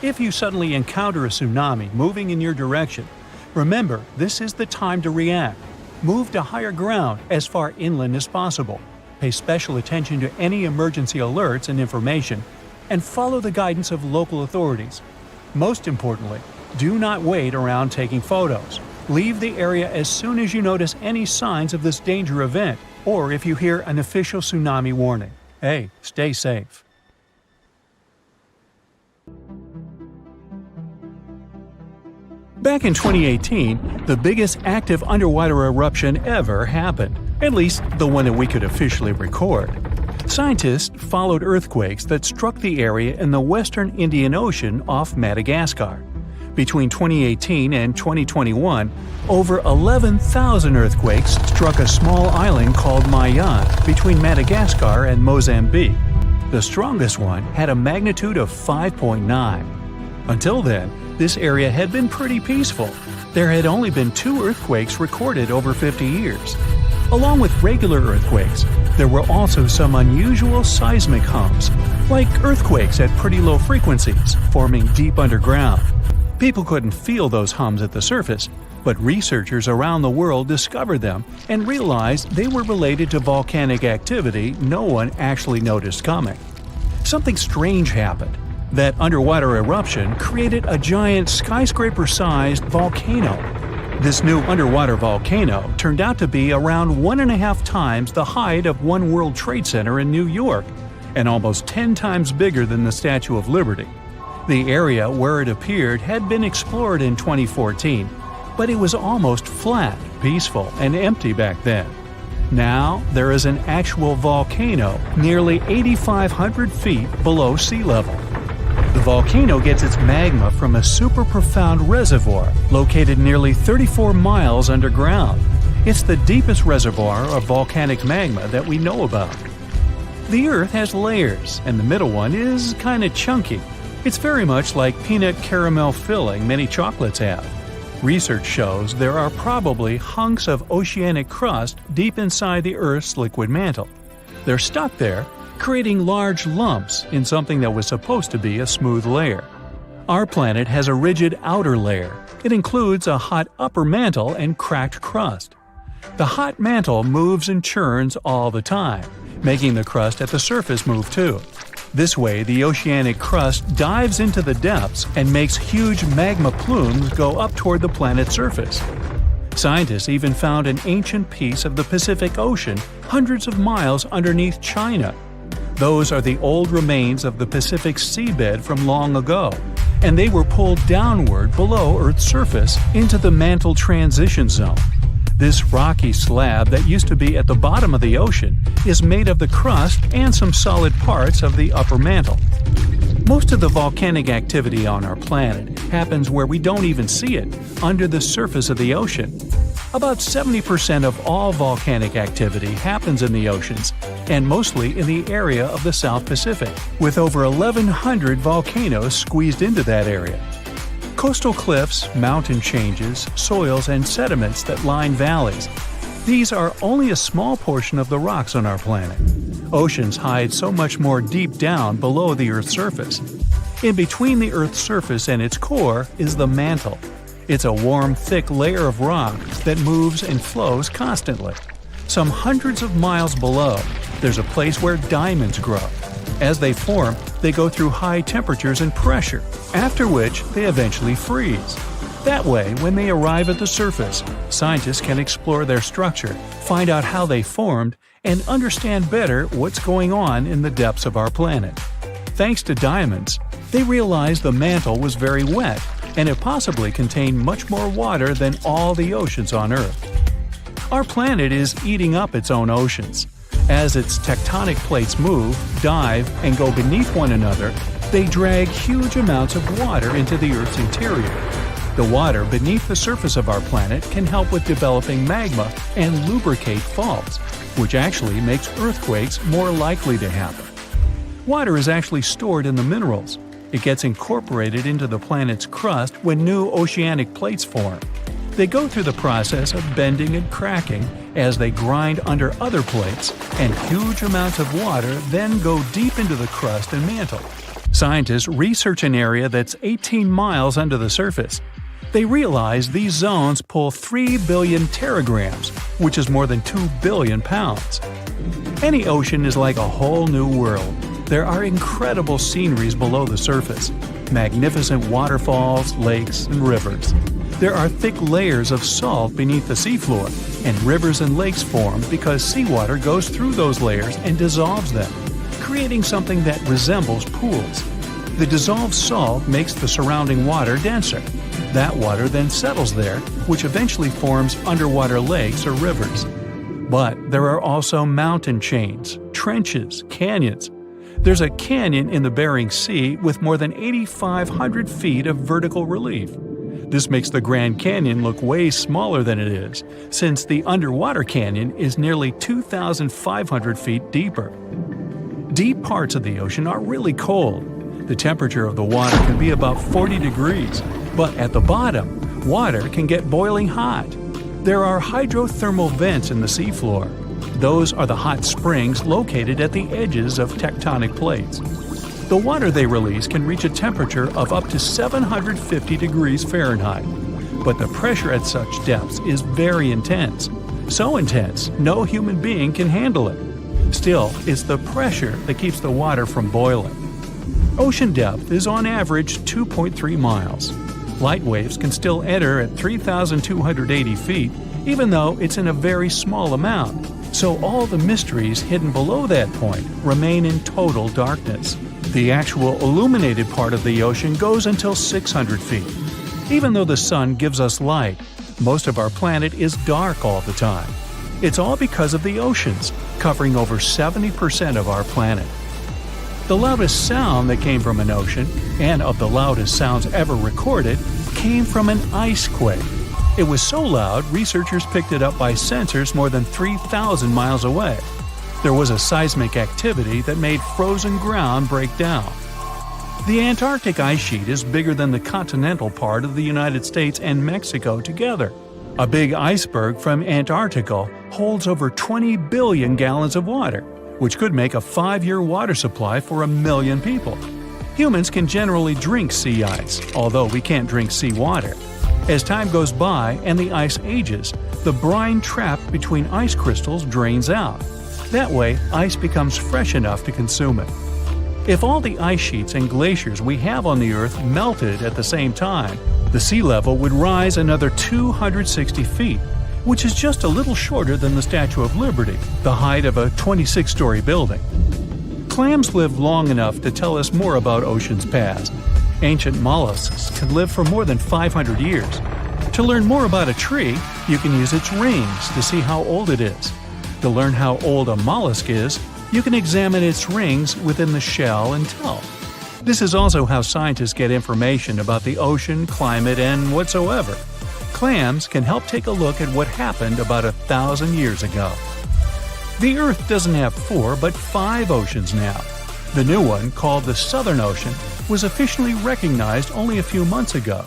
If you suddenly encounter a tsunami moving in your direction, remember this is the time to react. Move to higher ground as far inland as possible. Pay special attention to any emergency alerts and information, and follow the guidance of local authorities. Most importantly, do not wait around taking photos. Leave the area as soon as you notice any signs of this danger event, or if you hear an official tsunami warning. Hey, stay safe. Back in 2018, the biggest active underwater eruption ever happened, at least the one that we could officially record. Scientists followed earthquakes that struck the area in the western Indian Ocean off Madagascar. Between 2018 and 2021, over 11,000 earthquakes struck a small island called Mayan between Madagascar and Mozambique. The strongest one had a magnitude of 5.9. Until then, this area had been pretty peaceful. There had only been 2 earthquakes recorded over 50 years. Along with regular earthquakes, there were also some unusual seismic hums, like earthquakes at pretty low frequencies, forming deep underground. People couldn't feel those hums at the surface, but researchers around the world discovered them and realized they were related to volcanic activity no one actually noticed coming. Something strange happened. That underwater eruption created a giant skyscraper-sized volcano. This new underwater volcano turned out to be around 1.5 times the height of One World Trade Center in New York, and almost 10 times bigger than the Statue of Liberty. The area where it appeared had been explored in 2014, but it was almost flat, peaceful, and empty back then. Now, there is an actual volcano nearly 8,500 feet below sea level. The volcano gets its magma from a super profound reservoir located nearly 34 miles underground. It's the deepest reservoir of volcanic magma that we know about. The Earth has layers, and the middle one is kinda chunky. It's very much like peanut caramel filling many chocolates have. Research shows there are probably hunks of oceanic crust deep inside the Earth's liquid mantle. They're stuck there, creating large lumps in something that was supposed to be a smooth layer. Our planet has a rigid outer layer. It includes a hot upper mantle and cracked crust. The hot mantle moves and churns all the time, making the crust at the surface move too. This way, the oceanic crust dives into the depths and makes huge magma plumes go up toward the planet's surface. Scientists even found an ancient piece of the Pacific Ocean hundreds of miles underneath China. Those are the old remains of the Pacific seabed from long ago, and they were pulled downward below Earth's surface into the mantle transition zone. This rocky slab that used to be at the bottom of the ocean is made of the crust and some solid parts of the upper mantle. Most of the volcanic activity on our planet happens where we don't even see it, under the surface of the ocean. About 70% of all volcanic activity happens in the oceans, and mostly in the area of the South Pacific, with over 1,100 volcanoes squeezed into that area. Coastal cliffs, mountain changes, soils, and sediments that line valleys. These are only a small portion of the rocks on our planet. Oceans hide so much more deep down below the Earth's surface. In between the Earth's surface and its core is the mantle. It's a warm, thick layer of rock that moves and flows constantly. Some hundreds of miles below, there's a place where diamonds grow. As they form, they go through high temperatures and pressure, after which they eventually freeze. That way, when they arrive at the surface, scientists can explore their structure, find out how they formed, and understand better what's going on in the depths of our planet. Thanks to diamonds, they realized the mantle was very wet, and it possibly contained much more water than all the oceans on Earth. Our planet is eating up its own oceans. As its tectonic plates move, dive, and go beneath one another, they drag huge amounts of water into the Earth's interior. The water beneath the surface of our planet can help with developing magma and lubricate faults, which actually makes earthquakes more likely to happen. Water is actually stored in the minerals. It gets incorporated into the planet's crust when new oceanic plates form. They go through the process of bending and cracking as they grind under other plates, and huge amounts of water then go deep into the crust and mantle. Scientists research an area that's 18 miles under the surface. They realize these zones pull 3 billion teragrams, which is more than 2 billion pounds. Any ocean is like a whole new world. There are incredible sceneries below the surface, magnificent waterfalls, lakes, and rivers. There are thick layers of salt beneath the seafloor, and rivers and lakes form because seawater goes through those layers and dissolves them, creating something that resembles pools. The dissolved salt makes the surrounding water denser. That water then settles there, which eventually forms underwater lakes or rivers. But there are also mountain chains, trenches, canyons. There's a canyon in the Bering Sea with more than 8,500 feet of vertical relief. This makes the Grand Canyon look way smaller than it is, since the underwater canyon is nearly 2,500 feet deeper. Deep parts of the ocean are really cold. The temperature of the water can be about 40 degrees, but at the bottom, water can get boiling hot. There are hydrothermal vents in the seafloor. Those are the hot springs located at the edges of tectonic plates. The water they release can reach a temperature of up to 750 degrees Fahrenheit, but the pressure at such depths is very intense. So intense, no human being can handle it. Still, it's the pressure that keeps the water from boiling. Ocean depth is on average 2.3 miles. Light waves can still enter at 3,280 feet, even though it's in a very small amount. So all the mysteries hidden below that point remain in total darkness. The actual illuminated part of the ocean goes until 600 feet. Even though the sun gives us light, most of our planet is dark all the time. It's all because of the oceans, covering over 70% of our planet. The loudest sound that came from an ocean, and of the loudest sounds ever recorded, came from an ice quake. It was so loud, researchers picked it up by sensors more than 3,000 miles away. There was a seismic activity that made frozen ground break down. The Antarctic ice sheet is bigger than the continental part of the United States and Mexico together. A big iceberg from Antarctica holds over 20 billion gallons of water, which could make a 5-year water supply for 1 million people. Humans can generally drink sea ice, although we can't drink seawater. As time goes by and the ice ages, the brine trapped between ice crystals drains out. That way, ice becomes fresh enough to consume it. If all the ice sheets and glaciers we have on the Earth melted at the same time, the sea level would rise another 260 feet, which is just a little shorter than the Statue of Liberty, the height of a 26-story building. Clams live long enough to tell us more about ocean's past. Ancient mollusks can live for more than 500 years. To learn more about a tree, you can use its rings to see how old it is. To learn how old a mollusk is, you can examine its rings within the shell and tell. This is also how scientists get information about the ocean, climate, and whatsoever. Clams can help take a look at what happened about 1,000 years ago. The Earth doesn't have 4 but 5 oceans now. The new one, called the Southern Ocean, was officially recognized only a few months ago.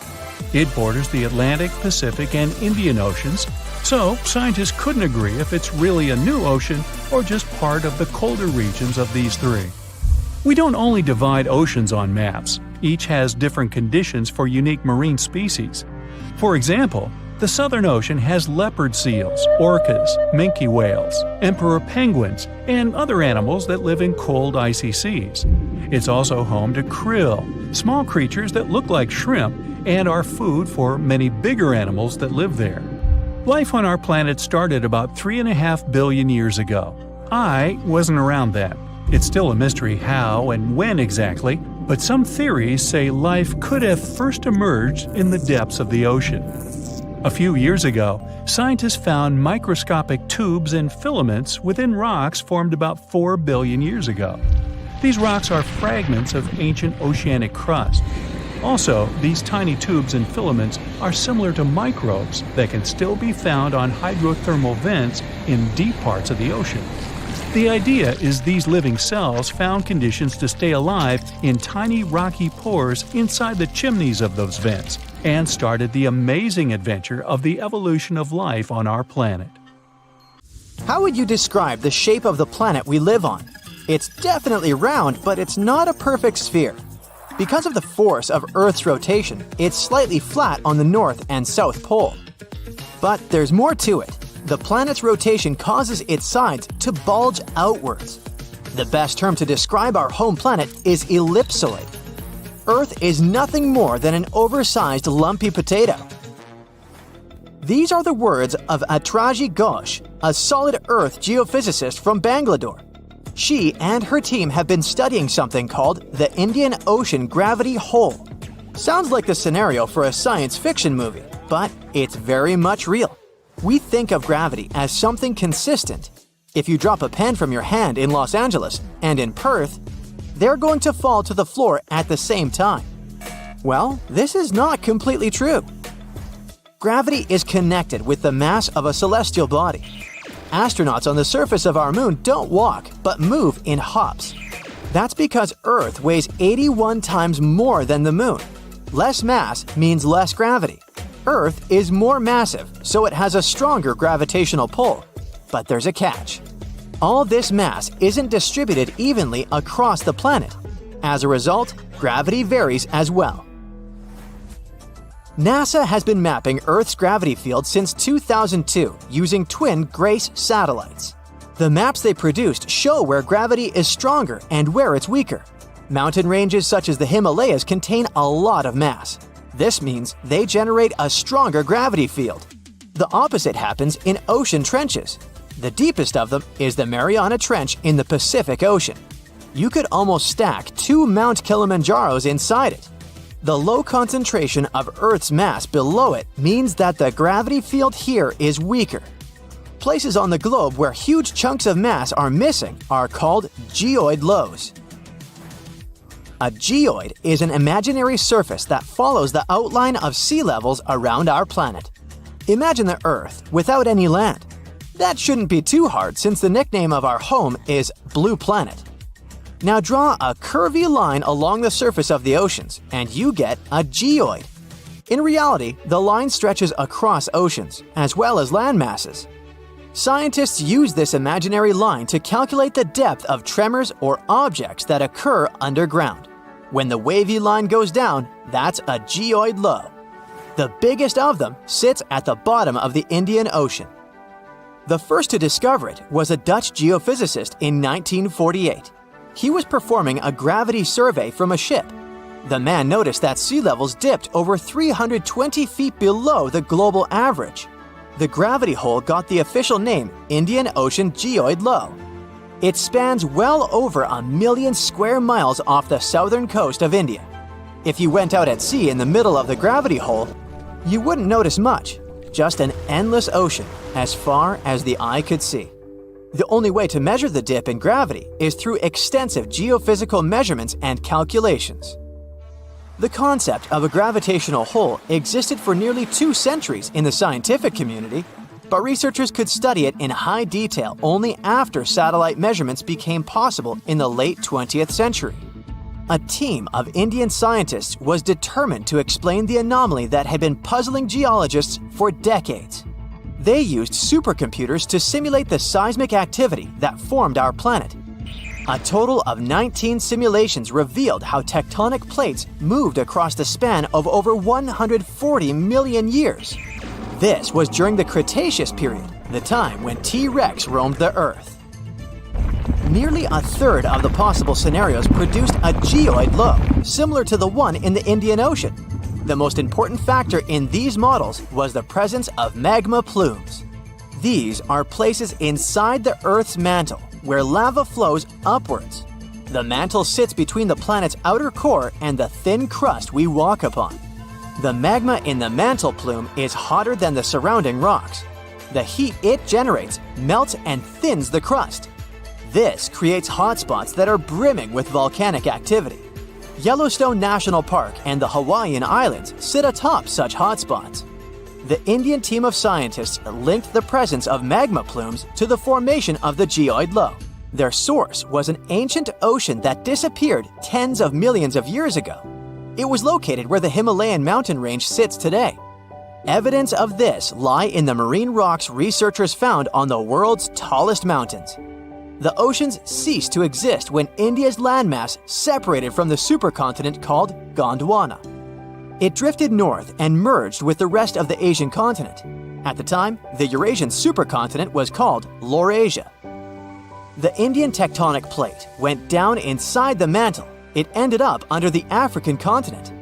It borders the Atlantic, Pacific, and Indian Oceans, so scientists couldn't agree if it's really a new ocean or just part of the colder regions of these 3. We don't only divide oceans on maps. Each has different conditions for unique marine species. For example, the Southern Ocean has leopard seals, orcas, minke whales, emperor penguins, and other animals that live in cold, icy seas. It's also home to krill, small creatures that look like shrimp and are food for many bigger animals that live there. Life on our planet started about 3.5 billion years ago. I wasn't around then. It's still a mystery how and when exactly, but some theories say life could have first emerged in the depths of the ocean. A few years ago, scientists found microscopic tubes and filaments within rocks formed about 4 billion years ago. These rocks are fragments of ancient oceanic crust. Also, these tiny tubes and filaments are similar to microbes that can still be found on hydrothermal vents in deep parts of the ocean. The idea is these living cells found conditions to stay alive in tiny rocky pores inside the chimneys of those vents, and started the amazing adventure of the evolution of life on our planet. How would you describe the shape of the planet we live on? It's definitely round, but it's not a perfect sphere. Because of the force of Earth's rotation, it's slightly flat on the north and south pole. But there's more to it. The planet's rotation causes its sides to bulge outwards. The best term to describe our home planet is ellipsoid. Earth is nothing more than an oversized lumpy potato. These are the words of Atraji Ghosh, a solid Earth geophysicist from Bangalore. She and her team have been studying something called the Indian Ocean Gravity Hole. Sounds like the scenario for a science fiction movie, but it's very much real. We think of gravity as something consistent. If you drop a pen from your hand in Los Angeles and in Perth, they're going to fall to the floor at the same time. Well, this is not completely true. Gravity is connected with the mass of a celestial body. Astronauts on the surface of our moon don't walk, but move in hops. That's because Earth weighs 81 times more than the moon. Less mass means less gravity. Earth is more massive, so it has a stronger gravitational pull. But there's a catch. All this mass isn't distributed evenly across the planet. As a result, gravity varies as well. NASA has been mapping Earth's gravity field since 2002 using twin GRACE satellites. The maps they produced show where gravity is stronger and where it's weaker. Mountain ranges such as the Himalayas contain a lot of mass. This means they generate a stronger gravity field. The opposite happens in ocean trenches. The deepest of them is the Mariana Trench in the Pacific Ocean. You could almost stack 2 Mount Kilimanjaros inside it. The low concentration of Earth's mass below it means that the gravity field here is weaker. Places on the globe where huge chunks of mass are missing are called geoid lows. A geoid is an imaginary surface that follows the outline of sea levels around our planet. Imagine the Earth without any land. That shouldn't be too hard since the nickname of our home is Blue Planet. Now draw a curvy line along the surface of the oceans, and you get a geoid. In reality, the line stretches across oceans, as well as land masses. Scientists use this imaginary line to calculate the depth of tremors or objects that occur underground. When the wavy line goes down, that's a geoid low. The biggest of them sits at the bottom of the Indian Ocean. The first to discover it was a Dutch geophysicist in 1948. He was performing a gravity survey from a ship. The man noticed that sea levels dipped over 320 feet below the global average. The gravity hole got the official name Indian Ocean Geoid Low. It spans well over 1 million square miles off the southern coast of India. If you went out at sea in the middle of the gravity hole, you wouldn't notice much, just an endless ocean as far as the eye could see. The only way to measure the dip in gravity is through extensive geophysical measurements and calculations. The concept of a gravitational hole existed for nearly 2 centuries in the scientific community, but researchers could study it in high detail only after satellite measurements became possible in the late 20th century. A team of Indian scientists was determined to explain the anomaly that had been puzzling geologists for decades. They used supercomputers to simulate the seismic activity that formed our planet. A total of 19 simulations revealed how tectonic plates moved across the span of over 140 million years. This was during the Cretaceous period, the time when T-Rex roamed the Earth. Nearly a third of the possible scenarios produced a geoid low, similar to the one in the Indian Ocean. The most important factor in these models was the presence of magma plumes. These are places inside the Earth's mantle where lava flows upwards. The mantle sits between the planet's outer core and the thin crust we walk upon. The magma in the mantle plume is hotter than the surrounding rocks. The heat it generates melts and thins the crust. This creates hotspots that are brimming with volcanic activity. Yellowstone National Park and the Hawaiian Islands sit atop such hotspots. The Indian team of scientists linked the presence of magma plumes to the formation of the geoid low. Their source was an ancient ocean that disappeared tens of millions of years ago. It was located where the Himalayan mountain range sits today. Evidence of this lie in the marine rocks researchers found on the world's tallest mountains. The oceans ceased to exist when India's landmass separated from the supercontinent called Gondwana. It drifted north and merged with the rest of the Asian continent. At the time, the Eurasian supercontinent was called Laurasia. The Indian tectonic plate went down inside the mantle. It ended up under the African continent.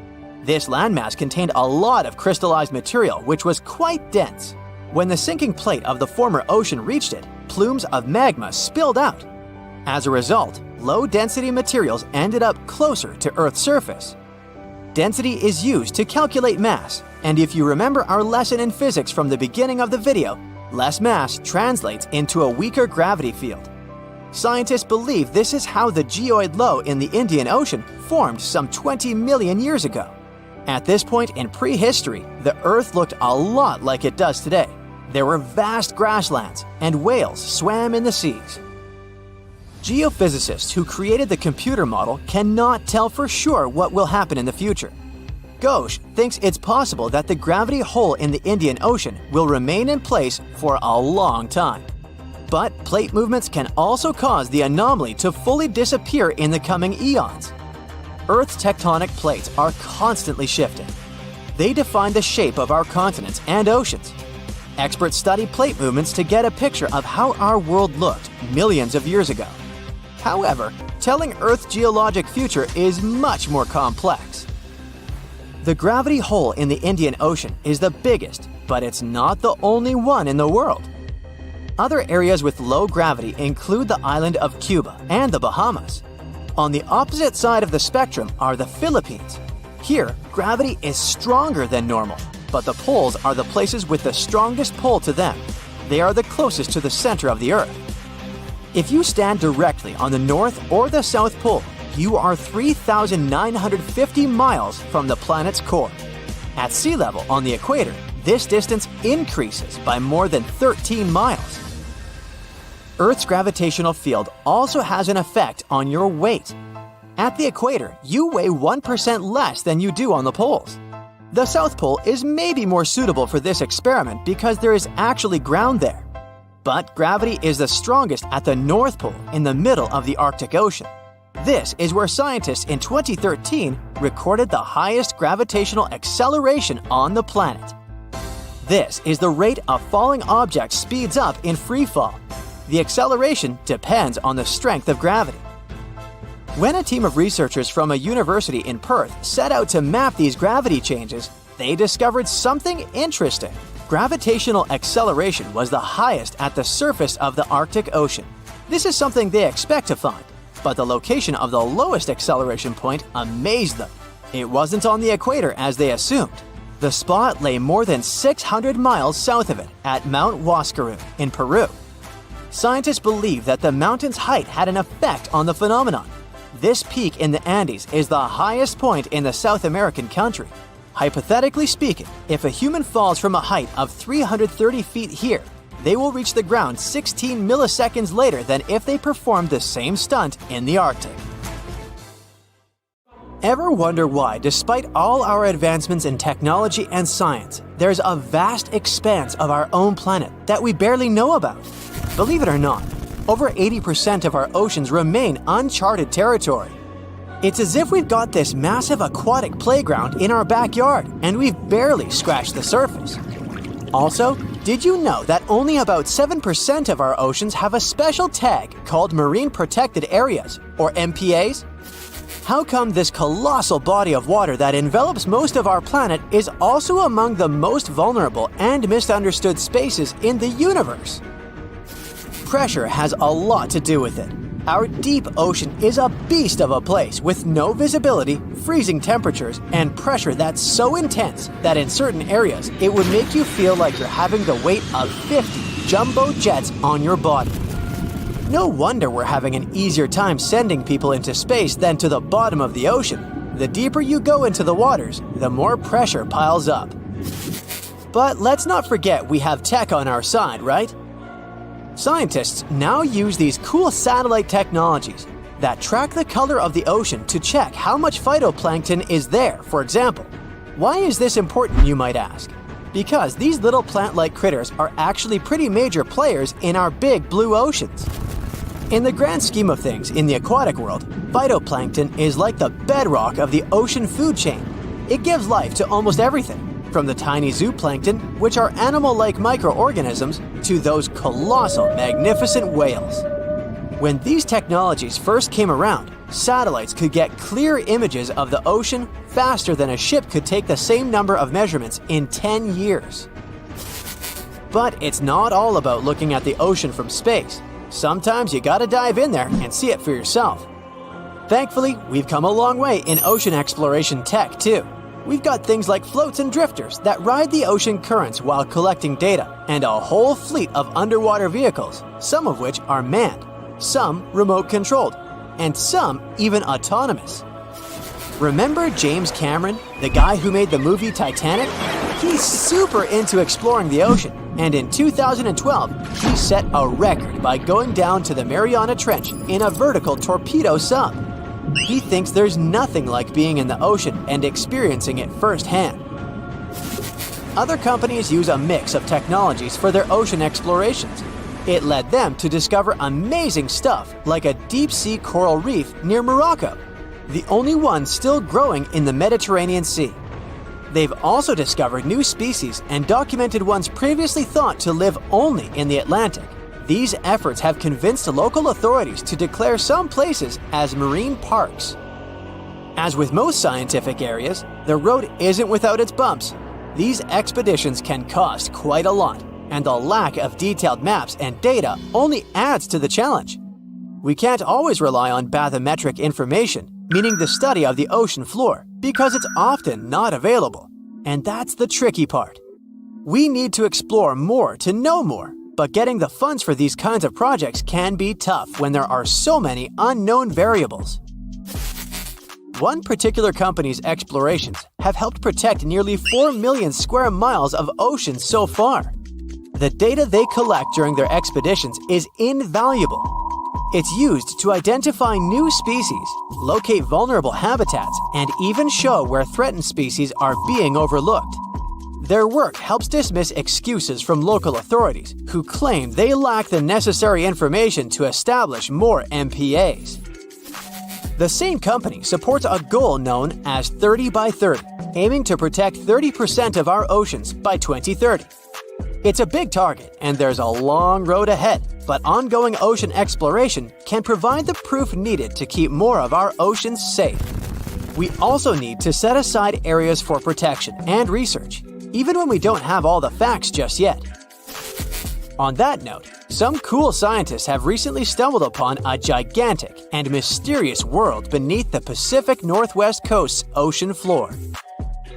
This landmass contained a lot of crystallized material which was quite dense. When the sinking plate of the former ocean reached it, plumes of magma spilled out. As a result, low-density materials ended up closer to Earth's surface. Density is used to calculate mass, and if you remember our lesson in physics from the beginning of the video, less mass translates into a weaker gravity field. Scientists believe this is how the geoid low in the Indian Ocean formed some 20 million years ago. At this point in prehistory, the Earth looked a lot like it does today. There were vast grasslands, and whales swam in the seas. Geophysicists who created the computer model cannot tell for sure what will happen in the future. Ghosh thinks it's possible that the gravity hole in the Indian Ocean will remain in place for a long time. But plate movements can also cause the anomaly to fully disappear in the coming eons. Earth's tectonic plates are constantly shifting. They define the shape of our continents and oceans. Experts study plate movements to get a picture of how our world looked millions of years ago. However, telling Earth's geologic future is much more complex. The gravity hole in the Indian Ocean is the biggest, but it's not the only one in the world. Other areas with low gravity include the island of Cuba and the Bahamas. On the opposite side of the spectrum are the Philippines. Here, gravity is stronger than normal, but the poles are the places with the strongest pull to them. They are the closest to the center of the Earth. If you stand directly on the North or the South Pole, you are 3,950 miles from the planet's core. At sea level on the equator, this distance increases by more than 13 miles. Earth's gravitational field also has an effect on your weight. At the equator, you weigh 1% less than you do on the poles. The South Pole is maybe more suitable for this experiment because there is actually ground there. But gravity is the strongest at the North Pole in the middle of the Arctic Ocean. This is where scientists in 2013 recorded the highest gravitational acceleration on the planet. This is the rate a falling object speeds up in free fall. The acceleration depends on the strength of gravity. When a team of researchers from a university in Perth set out to map these gravity changes, they discovered something interesting. Gravitational acceleration was the highest at the surface of the Arctic Ocean. This is something they expect to find, but the location of the lowest acceleration point amazed them. It wasn't on the equator as they assumed. The spot lay more than 600 miles south of it at Mount Huascarán in Peru. Scientists believe that the mountain's height had an effect on the phenomenon. This peak in the Andes is the highest point in the South American country. Hypothetically speaking, if a human falls from a height of 330 feet here, they will reach the ground 16 milliseconds later than if they performed the same stunt in the Arctic. Ever wonder why, despite all our advancements in technology and science, there's a vast expanse of our own planet that we barely know about? Believe it or not, over 80% of our oceans remain uncharted territory. It's as if we've got this massive aquatic playground in our backyard, and we've barely scratched the surface. Also, did you know that only about 7% of our oceans have a special tag called Marine Protected Areas, or MPAs? How come this colossal body of water that envelops most of our planet is also among the most vulnerable and misunderstood spaces in the universe? Pressure has a lot to do with it. Our deep ocean is a beast of a place with no visibility, freezing temperatures, and pressure that's so intense that in certain areas it would make you feel like you're having the weight of 50 jumbo jets on your body. No wonder we're having an easier time sending people into space than to the bottom of the ocean. The deeper you go into the waters, the more pressure piles up. But let's not forget we have tech on our side, right? Scientists now use these cool satellite technologies that track the color of the ocean to check how much phytoplankton is there, for example. Why is this important, you might ask? because these little plant-like critters are actually pretty major players in our big blue oceans. In the grand scheme of things in the aquatic world, phytoplankton is like the bedrock of the ocean food chain. It gives life to almost everything, from the tiny zooplankton, which are animal-like microorganisms, to those colossal, magnificent whales. When these technologies first came around, satellites could get clear images of the ocean faster than a ship could take the same number of measurements in 10 years. But it's not all about looking at the ocean from space. Sometimes you gotta dive in there and see it for yourself. Thankfully, we've come a long way in ocean exploration tech too. We've got things like floats and drifters that ride the ocean currents while collecting data, and a whole fleet of underwater vehicles, some of which are manned, some remote-controlled, and some even autonomous. Remember James Cameron, the guy who made the movie Titanic? He's super into exploring the ocean, and in 2012, he set a record by going down to the Mariana Trench in a vertical torpedo sub. He thinks there's nothing like being in the ocean and experiencing it firsthand. Other companies use a mix of technologies for their ocean explorations. It led them to discover amazing stuff like a deep-sea coral reef near Morocco, the only one still growing in the Mediterranean Sea. They've also discovered new species and documented ones previously thought to live only in the Atlantic. These efforts have convinced local authorities to declare some places as marine parks. As with most scientific areas, the road isn't without its bumps. These expeditions can cost quite a lot, and the lack of detailed maps and data only adds to the challenge. We can't always rely on bathymetric information, meaning the study of the ocean floor, because it's often not available. And that's the tricky part. We need to explore more to know more, but getting the funds for these kinds of projects can be tough when there are so many unknown variables. One particular company's explorations have helped protect nearly 4 million square miles of ocean so far. The data they collect during their expeditions is invaluable. It's used to identify new species, locate vulnerable habitats, and even show where threatened species are being overlooked. Their work helps dismiss excuses from local authorities who claim they lack the necessary information to establish more MPAs. The same company supports a goal known as 30 by 30, aiming to protect 30% of our oceans by 2030. It's a big target, and there's a long road ahead, but ongoing ocean exploration can provide the proof needed to keep more of our oceans safe. We also need to set aside areas for protection and research, even when we don't have all the facts just yet. On that note, some cool scientists have recently stumbled upon a gigantic and mysterious world beneath the Pacific Northwest coast's ocean floor.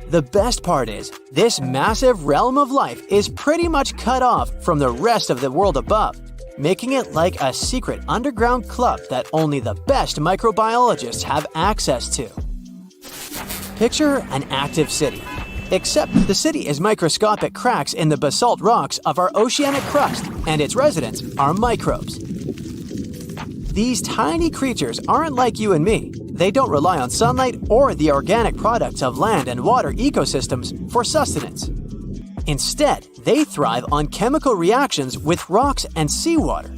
The best part is, this massive realm of life is pretty much cut off from the rest of the world above, making it like a secret underground club that only the best microbiologists have access to. Picture an active city. Except the city is microscopic cracks in the basalt rocks of our oceanic crust, and its residents are microbes. These tiny creatures aren't like you and me. They don't rely on sunlight or the organic products of land and water ecosystems for sustenance. Instead, they thrive on chemical reactions with rocks and seawater.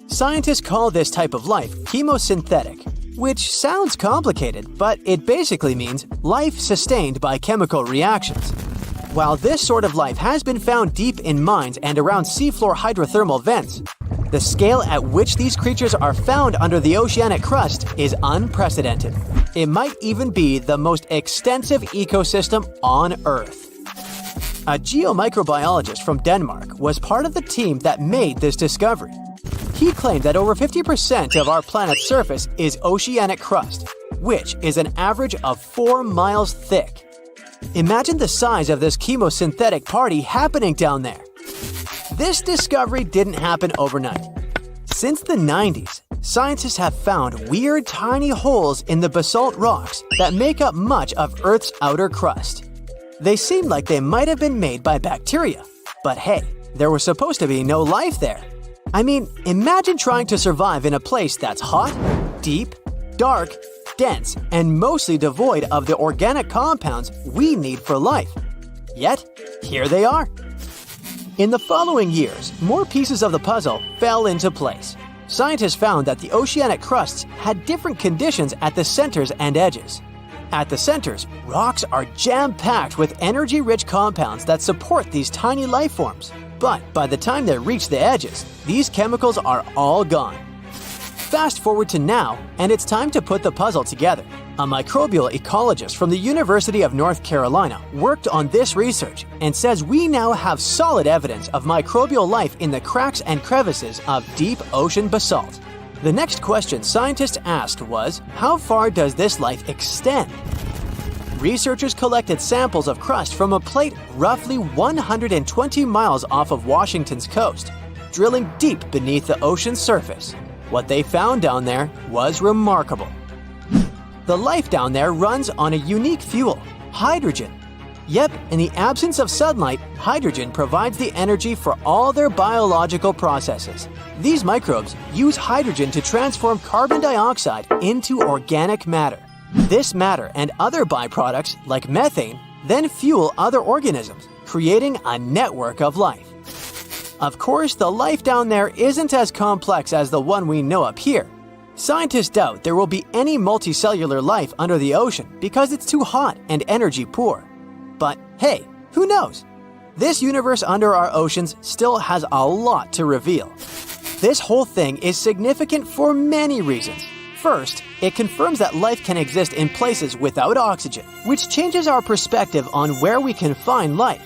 Scientists call this type of life chemosynthetic, which sounds complicated, but it basically means life sustained by chemical reactions. While this sort of life has been found deep in mines and around seafloor hydrothermal vents, the scale at which these creatures are found under the oceanic crust is unprecedented. It might even be the most extensive ecosystem on Earth. A geomicrobiologist from Denmark was part of the team that made this discovery. He claimed that over 50% of our planet's surface is oceanic crust, which is an average of 4 miles thick. Imagine the size of this chemosynthetic party happening down there. This discovery didn't happen overnight. Since the 90s, scientists have found weird tiny holes in the basalt rocks that make up much of Earth's outer crust. They seem like they might have been made by bacteria, but hey, there was supposed to be no life there. I mean, imagine trying to survive in a place that's hot, deep, dark, dense, and mostly devoid of the organic compounds we need for life. Yet, here they are. In the following years, more pieces of the puzzle fell into place. Scientists found that the oceanic crusts had different conditions at the centers and edges. At the centers, rocks are jam-packed with energy-rich compounds that support these tiny life forms. But by the time they reach the edges, these chemicals are all gone. Fast forward to now, and it's time to put the puzzle together. A microbial ecologist from the University of North Carolina worked on this research and says we now have solid evidence of microbial life in the cracks and crevices of deep ocean basalt. The next question scientists asked was, how far does this life extend? Researchers collected samples of crust from a plate roughly 120 miles off of Washington's coast, drilling deep beneath the ocean's surface. What they found down there was remarkable. The life down there runs on a unique fuel, hydrogen. Yep, in the absence of sunlight, hydrogen provides the energy for all their biological processes. These microbes use hydrogen to transform carbon dioxide into organic matter. This matter and other byproducts, like methane, then fuel other organisms, creating a network of life. Of course, the life down there isn't as complex as the one we know up here. Scientists doubt there will be any multicellular life under the ocean because it's too hot and energy poor. But hey, who knows? This universe under our oceans still has a lot to reveal. This whole thing is significant for many reasons. First, it confirms that life can exist in places without oxygen, which changes our perspective on where we can find life.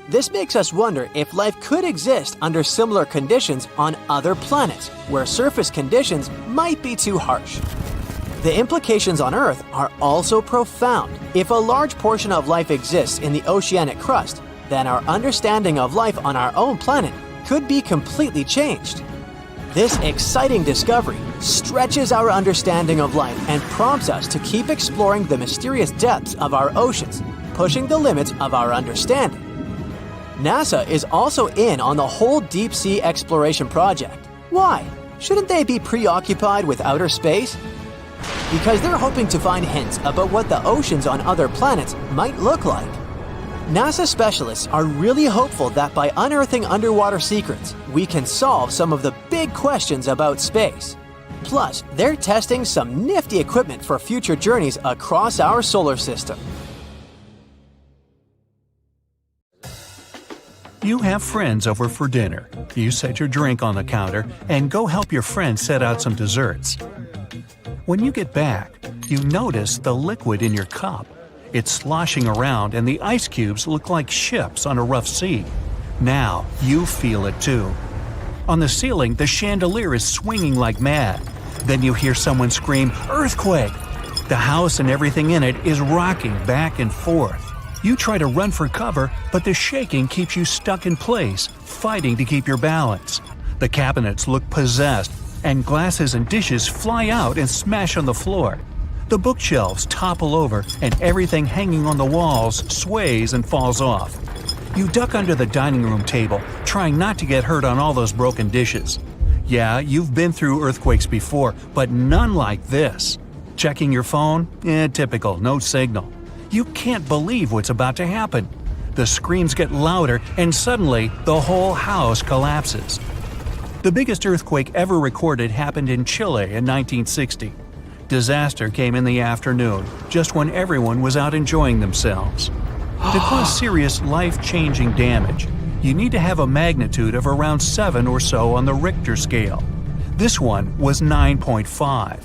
This makes us wonder if life could exist under similar conditions on other planets, where surface conditions might be too harsh. The implications on Earth are also profound. If a large portion of life exists in the oceanic crust, then our understanding of life on our own planet could be completely changed. This exciting discovery stretches our understanding of life and prompts us to keep exploring the mysterious depths of our oceans, pushing the limits of our understanding. NASA is also in on the whole deep sea exploration project. Why? Shouldn't they be preoccupied with outer space? Because they're hoping to find hints about what the oceans on other planets might look like. NASA specialists are really hopeful that by unearthing underwater secrets, we can solve some of the big questions about space. Plus, they're testing some nifty equipment for future journeys across our solar system. You have friends over for dinner. You set your drink on the counter and go help your friend set out some desserts. When you get back, you notice the liquid in your cup. It's sloshing around and the ice cubes look like ships on a rough sea. Now you feel it too. On the ceiling, the chandelier is swinging like mad. Then you hear someone scream, "Earthquake!" The house and everything in it is rocking back and forth. You try to run for cover, but the shaking keeps you stuck in place, fighting to keep your balance. The cabinets look possessed, and glasses and dishes fly out and smash on the floor. The bookshelves topple over, and everything hanging on the walls sways and falls off. You duck under the dining room table, trying not to get hurt on all those broken dishes. Yeah, you've been through earthquakes before, but none like this. Checking your phone? Typical, no signal. You can't believe what's about to happen. The screams get louder, and suddenly the whole house collapses. The biggest earthquake ever recorded happened in Chile in 1960. Disaster came in the afternoon, just when everyone was out enjoying themselves. To cause serious, life-changing damage, you need to have a magnitude of around 7 or so on the Richter scale. This one was 9.5.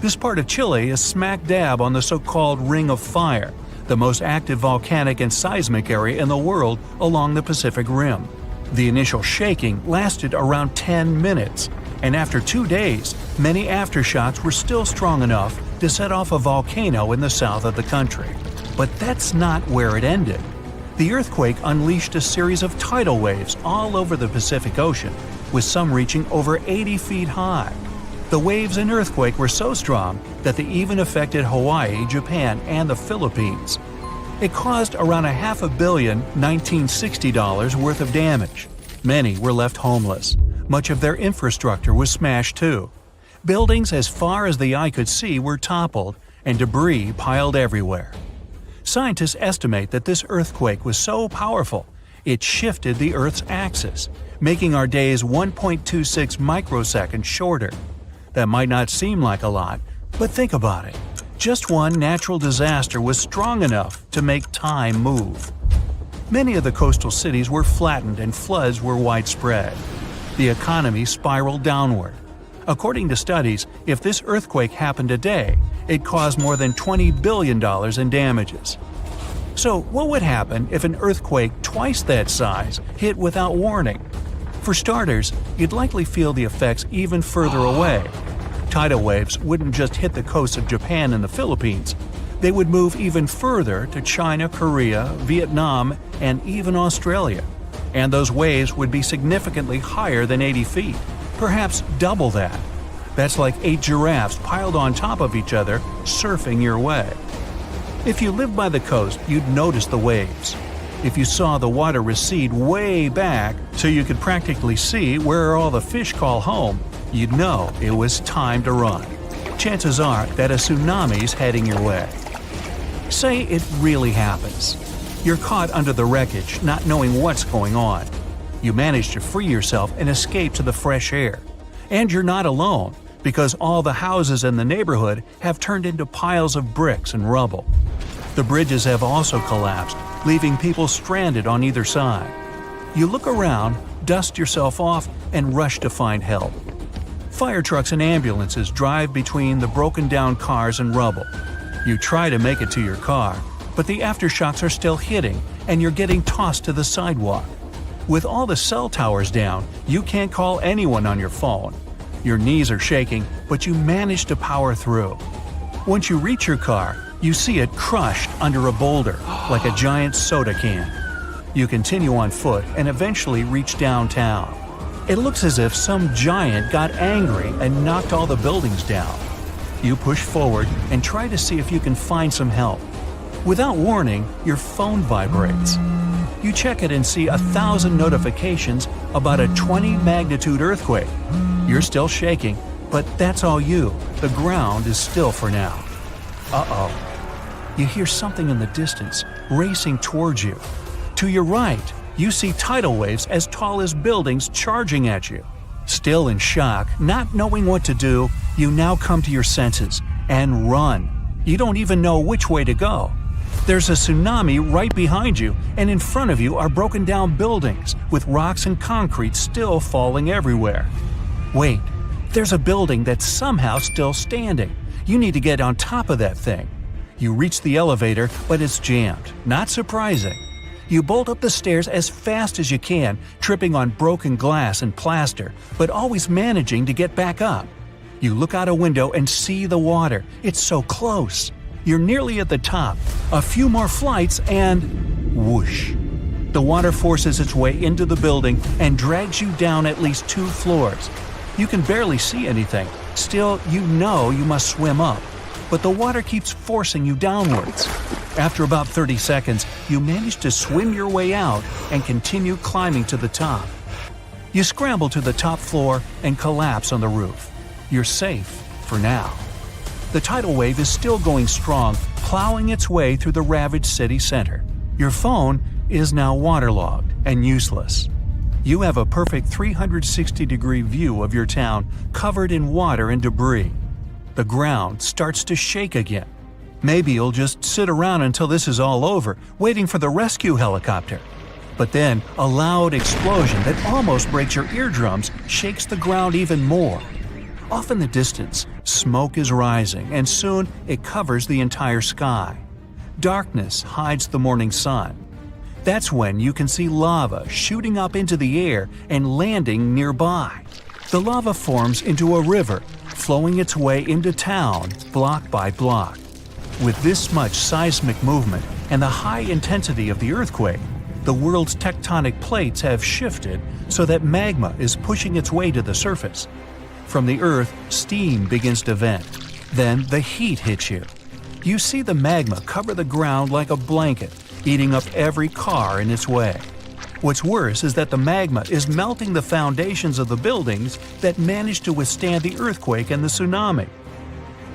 This part of Chile is smack dab on the so-called Ring of Fire, the most active volcanic and seismic area in the world along the Pacific Rim. The initial shaking lasted around 10 minutes, and after 2 days, many aftershocks were still strong enough to set off a volcano in the south of the country. But that's not where it ended. The earthquake unleashed a series of tidal waves all over the Pacific Ocean, with some reaching over 80 feet high. The waves and earthquake were so strong that they even affected Hawaii, Japan, and the Philippines. It caused around $500 million $1960 worth of damage. Many were left homeless. Much of their infrastructure was smashed too. Buildings as far as the eye could see were toppled, and debris piled everywhere. Scientists estimate that this earthquake was so powerful, it shifted the Earth's axis, making our days 1.26 microseconds shorter. That might not seem like a lot, but think about it. Just one natural disaster was strong enough to make time move. Many of the coastal cities were flattened and floods were widespread. The economy spiraled downward. According to studies, if this earthquake happened today, it caused more than $20 billion in damages. So, what would happen if an earthquake twice that size hit without warning? For starters, you'd likely feel the effects even further away. Tidal waves wouldn't just hit the coasts of Japan and the Philippines. They would move even further to China, Korea, Vietnam, and even Australia. And those waves would be significantly higher than 80 feet, perhaps double that. That's like 8 giraffes piled on top of each other, surfing your way. If you lived by the coast, you'd notice the waves. If you saw the water recede way back so you could practically see where all the fish call home, you'd know it was time to run. Chances are that a tsunami's heading your way. Say it really happens. You're caught under the wreckage, not knowing what's going on. You manage to free yourself and escape to the fresh air. And you're not alone, because all the houses in the neighborhood have turned into piles of bricks and rubble. The bridges have also collapsed, leaving people stranded on either side. You look around, dust yourself off, and rush to find help. Fire trucks and ambulances drive between the broken-down cars and rubble. You try to make it to your car, but the aftershocks are still hitting, and you're getting tossed to the sidewalk. With all the cell towers down, you can't call anyone on your phone. Your knees are shaking, but you manage to power through. Once you reach your car, you see it crushed under a boulder, like a giant soda can. You continue on foot and eventually reach downtown. It looks as if some giant got angry and knocked all the buildings down. You push forward and try to see if you can find some help. Without warning, your phone vibrates. You check it and see 1,000 notifications about a 20-magnitude earthquake. You're still shaking, but that's all you. The ground is still for now. Uh-oh. You hear something in the distance, racing towards you. To your right, you see tidal waves as tall as buildings charging at you. Still in shock, not knowing what to do, you now come to your senses and run. You don't even know which way to go. There's a tsunami right behind you, and in front of you are broken down buildings with rocks and concrete still falling everywhere. Wait, there's a building that's somehow still standing. You need to get on top of that thing. You reach the elevator, but it's jammed. Not surprising. You bolt up the stairs as fast as you can, tripping on broken glass and plaster, but always managing to get back up. You look out a window and see the water. It's so close. You're nearly at the top. A few more flights and whoosh. The water forces its way into the building and drags you down at least 2 floors. You can barely see anything. Still, you know you must swim up. But the water keeps forcing you downwards. After about 30 seconds, you manage to swim your way out and continue climbing to the top. You scramble to the top floor and collapse on the roof. You're safe for now. The tidal wave is still going strong, plowing its way through the ravaged city center. Your phone is now waterlogged and useless. You have a perfect 360-degree view of your town covered in water and debris. The ground starts to shake again. Maybe you'll just sit around until this is all over, waiting for the rescue helicopter. But then, a loud explosion that almost breaks your eardrums shakes the ground even more. Off in the distance, smoke is rising, and soon it covers the entire sky. Darkness hides the morning sun. That's when you can see lava shooting up into the air and landing nearby. The lava forms into a river, flowing its way into town block by block. With this much seismic movement and the high intensity of the earthquake, the world's tectonic plates have shifted so that magma is pushing its way to the surface. From the earth, steam begins to vent. Then the heat hits you. You see the magma cover the ground like a blanket, eating up every car in its way. What's worse is that the magma is melting the foundations of the buildings that managed to withstand the earthquake and the tsunami.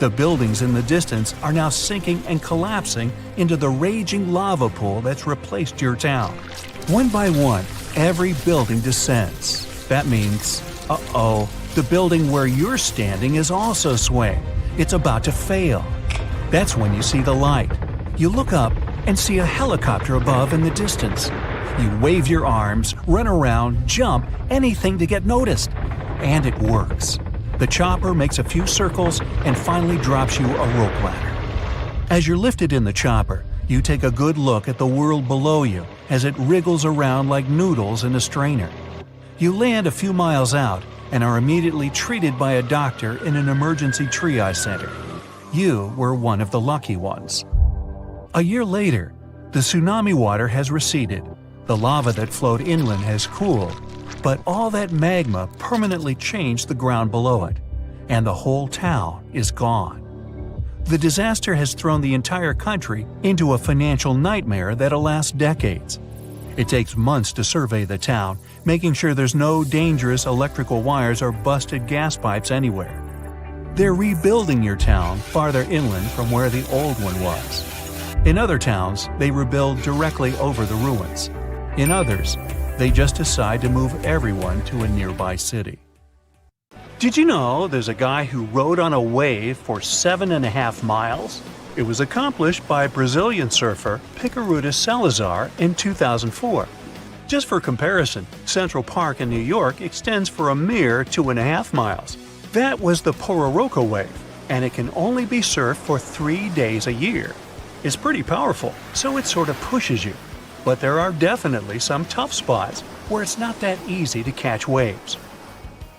The buildings in the distance are now sinking and collapsing into the raging lava pool that's replaced your town. One by one, every building descends. That means, the building where you're standing is also swaying. It's about to fail. That's when you see the light. You look up and see a helicopter above in the distance. You wave your arms, run around, jump, anything to get noticed. And it works. The chopper makes a few circles and finally drops you a rope ladder. As you're lifted in the chopper, you take a good look at the world below you as it wriggles around like noodles in a strainer. You land a few miles out and are immediately treated by a doctor in an emergency triage center. You were one of the lucky ones. A year later, the tsunami water has receded. The lava that flowed inland has cooled, but all that magma permanently changed the ground below it, and the whole town is gone. The disaster has thrown the entire country into a financial nightmare that'll last decades. It takes months to survey the town, making sure there's no dangerous electrical wires or busted gas pipes anywhere. They're rebuilding your town farther inland from where the old one was. In other towns, they rebuild directly over the ruins. In others, they just decide to move everyone to a nearby city. Did you know there's a guy who rode on a wave for 7.5 miles? It was accomplished by Brazilian surfer Picarutas Salazar in 2004. Just for comparison, Central Park in New York extends for a mere 2.5 miles. That was the Pororoca wave, and it can only be surfed for 3 days a year. It's pretty powerful, so it sort of pushes you. But there are definitely some tough spots where it's not that easy to catch waves.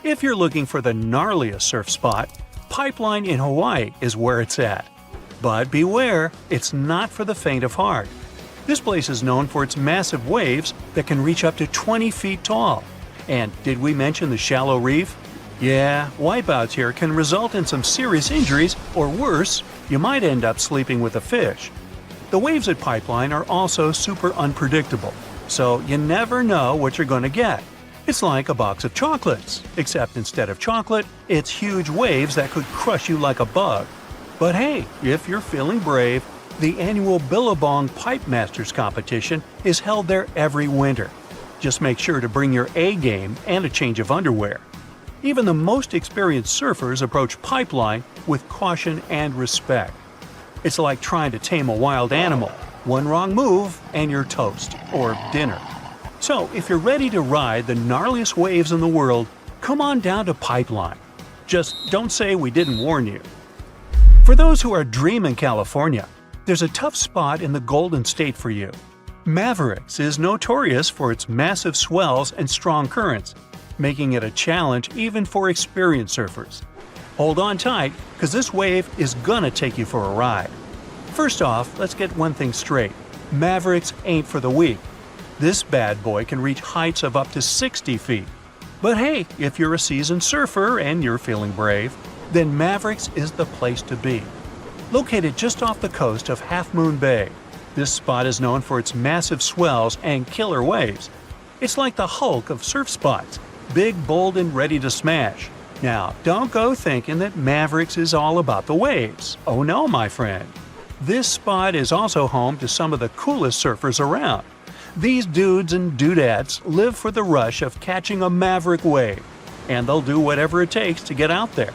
If you're looking for the gnarliest surf spot, Pipeline in Hawaii is where it's at. But beware, it's not for the faint of heart. This place is known for its massive waves that can reach up to 20 feet tall. And did we mention the shallow reef? Yeah, wipeouts here can result in some serious injuries, or worse, you might end up sleeping with a fish. The waves at Pipeline are also super unpredictable, so you never know what you're going to get. It's like a box of chocolates, except instead of chocolate, it's huge waves that could crush you like a bug. But hey, if you're feeling brave, the annual Billabong Pipe Masters competition is held there every winter. Just make sure to bring your A game and a change of underwear. Even the most experienced surfers approach Pipeline with caution and respect. It's like trying to tame a wild animal. One wrong move and you're toast, or dinner. So if you're ready to ride the gnarliest waves in the world, come on down to Pipeline. Just don't say we didn't warn you. For those who are dreaming California, there's a tough spot in the Golden State for you. Mavericks is notorious for its massive swells and strong currents, making it a challenge even for experienced surfers. Hold on tight, because this wave is gonna take you for a ride. First off, let's get one thing straight. Mavericks ain't for the weak. This bad boy can reach heights of up to 60 feet. But hey, if you're a seasoned surfer and you're feeling brave, then Mavericks is the place to be. Located just off the coast of Half Moon Bay, this spot is known for its massive swells and killer waves. It's like the Hulk of surf spots, big, bold, and ready to smash. Now, don't go thinking that Mavericks is all about the waves. Oh no, my friend. This spot is also home to some of the coolest surfers around. These dudes and dudettes live for the rush of catching a maverick wave, and they'll do whatever it takes to get out there.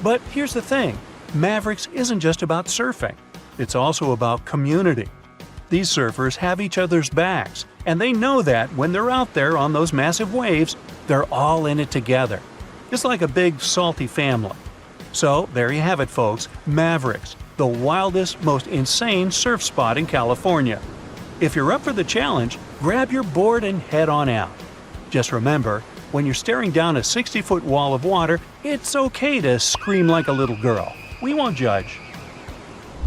But here's the thing, Mavericks isn't just about surfing. It's also about community. These surfers have each other's backs, and they know that when they're out there on those massive waves, they're all in it together. It's like a big, salty family. So there you have it, folks, Mavericks, the wildest, most insane surf spot in California. If you're up for the challenge, grab your board and head on out. Just remember, when you're staring down a 60-foot wall of water, it's okay to scream like a little girl. We won't judge.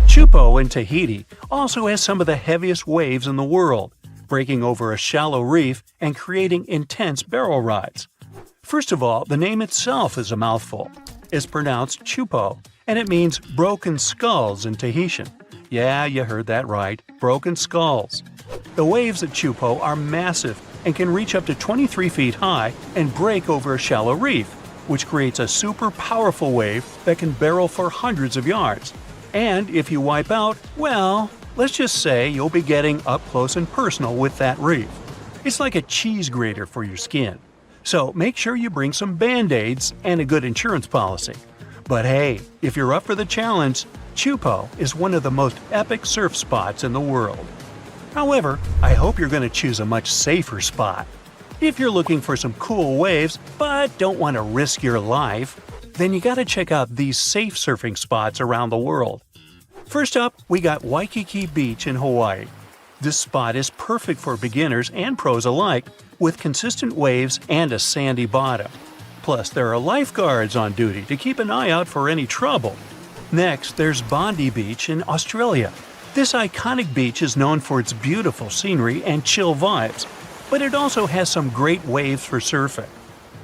Chupo in Tahiti also has some of the heaviest waves in the world, breaking over a shallow reef and creating intense barrel rides. First of all, the name itself is a mouthful. It's pronounced Chupo, and it means broken skulls in Tahitian. Yeah, you heard that right, broken skulls. The waves at Chupo are massive and can reach up to 23 feet high and break over a shallow reef. which creates a super powerful wave that can barrel for hundreds of yards. And if you wipe out, well, let's just say you'll be getting up close and personal with that reef. It's like a cheese grater for your skin. So make sure you bring some Band-Aids and a good insurance policy. But hey, if you're up for the challenge, Chupo is one of the most epic surf spots in the world. However, I hope you're going to choose a much safer spot. If you're looking for some cool waves but don't want to risk your life, then you gotta check out these safe surfing spots around the world. First up, we got Waikiki Beach in Hawaii. This spot is perfect for beginners and pros alike, with consistent waves and a sandy bottom. Plus, there are lifeguards on duty to keep an eye out for any trouble. Next, there's Bondi Beach in Australia. This iconic beach is known for its beautiful scenery and chill vibes, but it also has some great waves for surfing.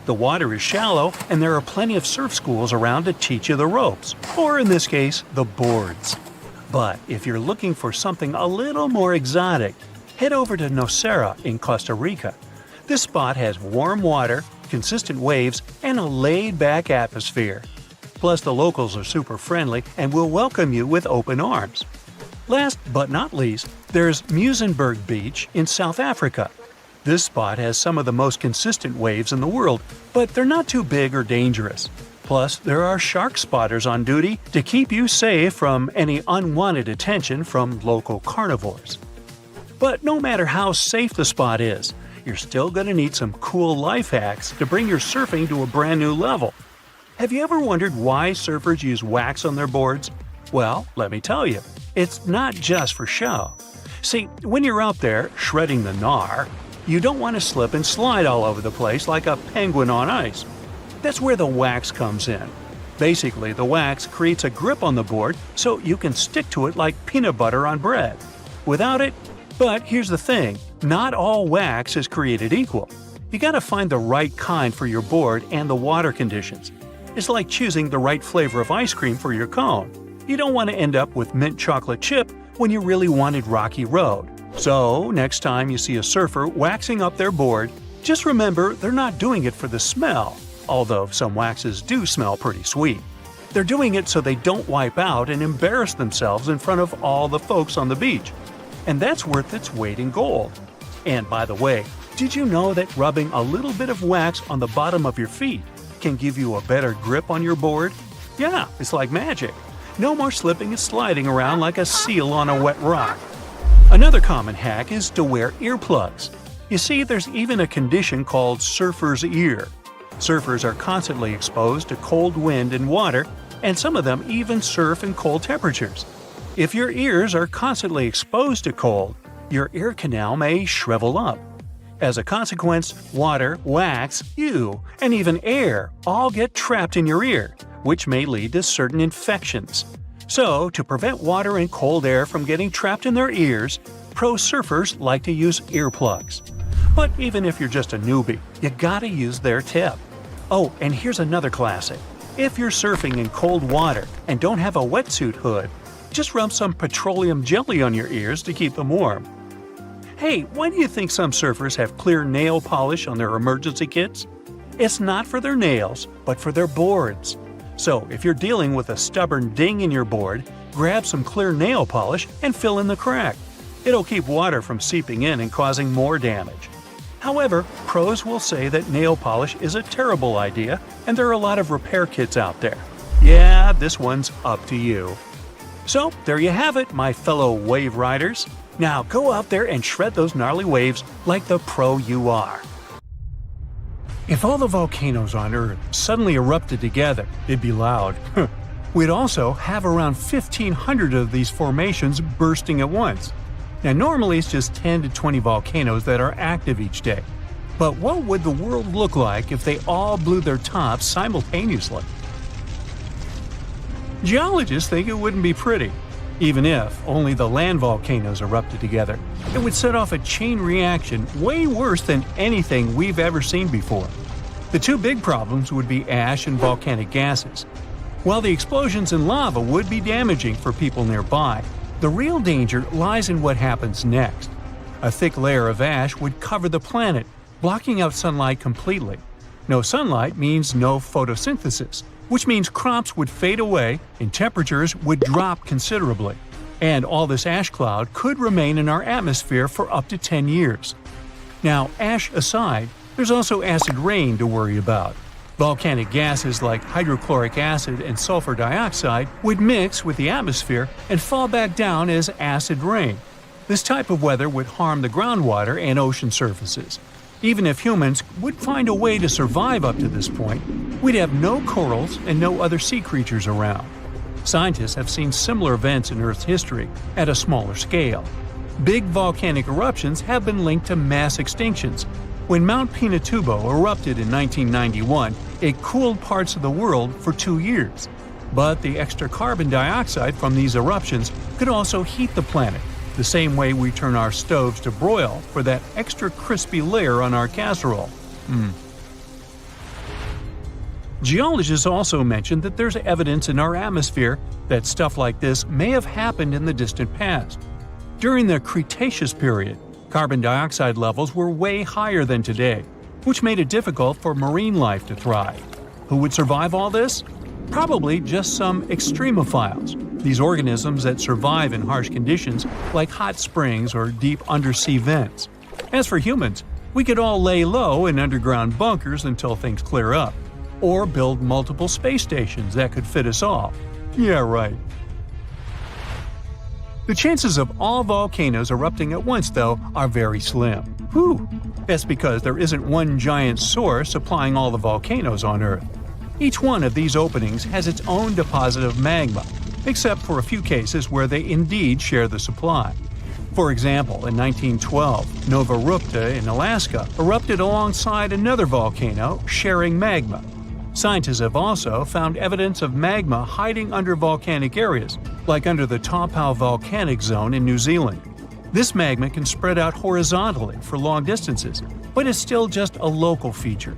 The water is shallow, and there are plenty of surf schools around to teach you the ropes, or in this case, the boards. But if you're looking for something a little more exotic, head over to Nocera in Costa Rica. This spot has warm water, consistent waves, and a laid-back atmosphere. Plus, the locals are super friendly and will welcome you with open arms. Last but not least, there's Muizenberg Beach in South Africa. This spot has some of the most consistent waves in the world, but they're not too big or dangerous. Plus, there are shark spotters on duty to keep you safe from any unwanted attention from local carnivores. But no matter how safe the spot is, you're still going to need some cool life hacks to bring your surfing to a brand new level. Have you ever wondered why surfers use wax on their boards? Well, let me tell you, it's not just for show. See, when you're out there shredding the gnar, you don't want to slip and slide all over the place like a penguin on ice. That's where the wax comes in. Basically, the wax creates a grip on the board so you can stick to it like peanut butter on bread. Without it, but here's the thing, not all wax is created equal. You gotta find the right kind for your board and the water conditions. It's like choosing the right flavor of ice cream for your cone. You don't want to end up with mint chocolate chip when you really wanted Rocky Road. So, next time you see a surfer waxing up their board, just remember they're not doing it for the smell, although some waxes do smell pretty sweet. They're doing it so they don't wipe out and embarrass themselves in front of all the folks on the beach. And that's worth its weight in gold. And by the way, did you know that rubbing a little bit of wax on the bottom of your feet can give you a better grip on your board? Yeah, it's like magic. No more slipping and sliding around like a seal on a wet rock. Another common hack is to wear earplugs. You see, there's even a condition called surfer's ear. Surfers are constantly exposed to cold wind and water, and some of them even surf in cold temperatures. If your ears are constantly exposed to cold, your ear canal may shrivel up. As a consequence, water, wax, you, and even air all get trapped in your ear, which may lead to certain infections. So, to prevent water and cold air from getting trapped in their ears, pro surfers like to use earplugs. But even if you're just a newbie, you gotta use their tip. Oh, and here's another classic. If you're surfing in cold water and don't have a wetsuit hood, just rub some petroleum jelly on your ears to keep them warm. Hey, why do you think some surfers have clear nail polish on their emergency kits? It's not for their nails, but for their boards. So, if you're dealing with a stubborn ding in your board, grab some clear nail polish and fill in the crack. It'll keep water from seeping in and causing more damage. However, pros will say that nail polish is a terrible idea, and there are a lot of repair kits out there. Yeah, this one's up to you. So, there you have it, my fellow wave riders. Now go out there and shred those gnarly waves like the pro you are. If all the volcanoes on Earth suddenly erupted together, it'd be loud. We'd also have around 1,500 of these formations bursting at once. Now normally it's just 10 to 20 volcanoes that are active each day. But what would the world look like if they all blew their tops simultaneously? Geologists think it wouldn't be pretty. Even if only the land volcanoes erupted together, it would set off a chain reaction way worse than anything we've ever seen before. The two big problems would be ash and volcanic gases. While the explosions in lava would be damaging for people nearby, the real danger lies in what happens next. A thick layer of ash would cover the planet, blocking out sunlight completely. No sunlight means no photosynthesis, which means crops would fade away and temperatures would drop considerably. And all this ash cloud could remain in our atmosphere for up to 10 years. Now, ash aside, there's also acid rain to worry about. Volcanic gases like hydrochloric acid and sulfur dioxide would mix with the atmosphere and fall back down as acid rain. This type of weather would harm the groundwater and ocean surfaces. Even if humans would find a way to survive up to this point, we'd have no corals and no other sea creatures around. Scientists have seen similar events in Earth's history at a smaller scale. Big volcanic eruptions have been linked to mass extinctions. When Mount Pinatubo erupted in 1991, it cooled parts of the world for 2 years. But the extra carbon dioxide from these eruptions could also heat the planet, the same way we turn our stoves to broil for that extra crispy layer on our casserole. Geologists also mentioned that there's evidence in our atmosphere that stuff like this may have happened in the distant past. During the Cretaceous period, carbon dioxide levels were way higher than today, which made it difficult for marine life to thrive. Who would survive all this? Probably just some extremophiles, these organisms that survive in harsh conditions like hot springs or deep undersea vents. As for humans, we could all lay low in underground bunkers until things clear up, or build multiple space stations that could fit us all. Yeah, right. The chances of all volcanoes erupting at once, though, are very slim. Whew! That's because there isn't one giant source supplying all the volcanoes on Earth. Each one of these openings has its own deposit of magma, except for a few cases where they indeed share the supply. For example, in 1912, Nova Rupta in Alaska erupted alongside another volcano sharing magma. Scientists have also found evidence of magma hiding under volcanic areas, like under the Taupau Volcanic Zone in New Zealand. This magma can spread out horizontally for long distances, but is still just a local feature.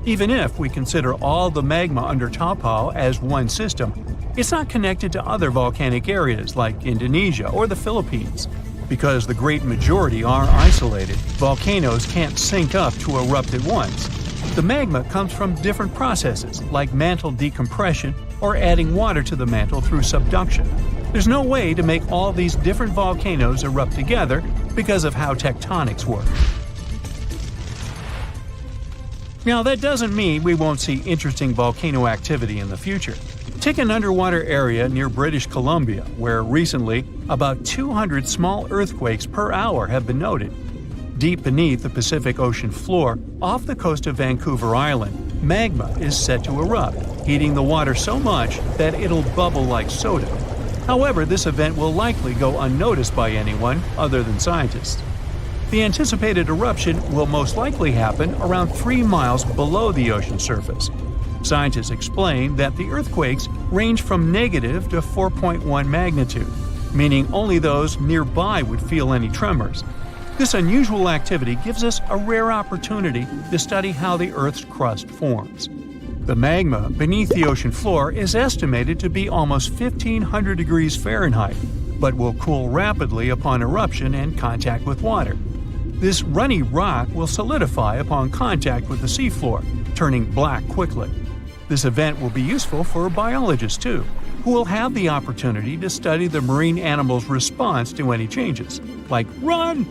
Even if we consider all the magma under Taupau as one system, it's not connected to other volcanic areas like Indonesia or the Philippines. Because the great majority are isolated, volcanoes can't sync up to erupt at once. The magma comes from different processes, like mantle decompression or adding water to the mantle through subduction. There's no way to make all these different volcanoes erupt together because of how tectonics work. Now, that doesn't mean we won't see interesting volcano activity in the future. Take an underwater area near British Columbia, where recently about 200 small earthquakes per hour have been noted. Deep beneath the Pacific Ocean floor, off the coast of Vancouver Island, magma is set to erupt, heating the water so much that it'll bubble like soda. However, this event will likely go unnoticed by anyone other than scientists. The anticipated eruption will most likely happen around 3 miles below the ocean surface. Scientists explain that the earthquakes range from negative to 4.1 magnitude, meaning only those nearby would feel any tremors. This unusual activity gives us a rare opportunity to study how the Earth's crust forms. The magma beneath the ocean floor is estimated to be almost 1,500 degrees Fahrenheit, but will cool rapidly upon eruption and contact with water. This runny rock will solidify upon contact with the seafloor, turning black quickly. This event will be useful for biologists too, who will have the opportunity to study the marine animals' response to any changes, like run!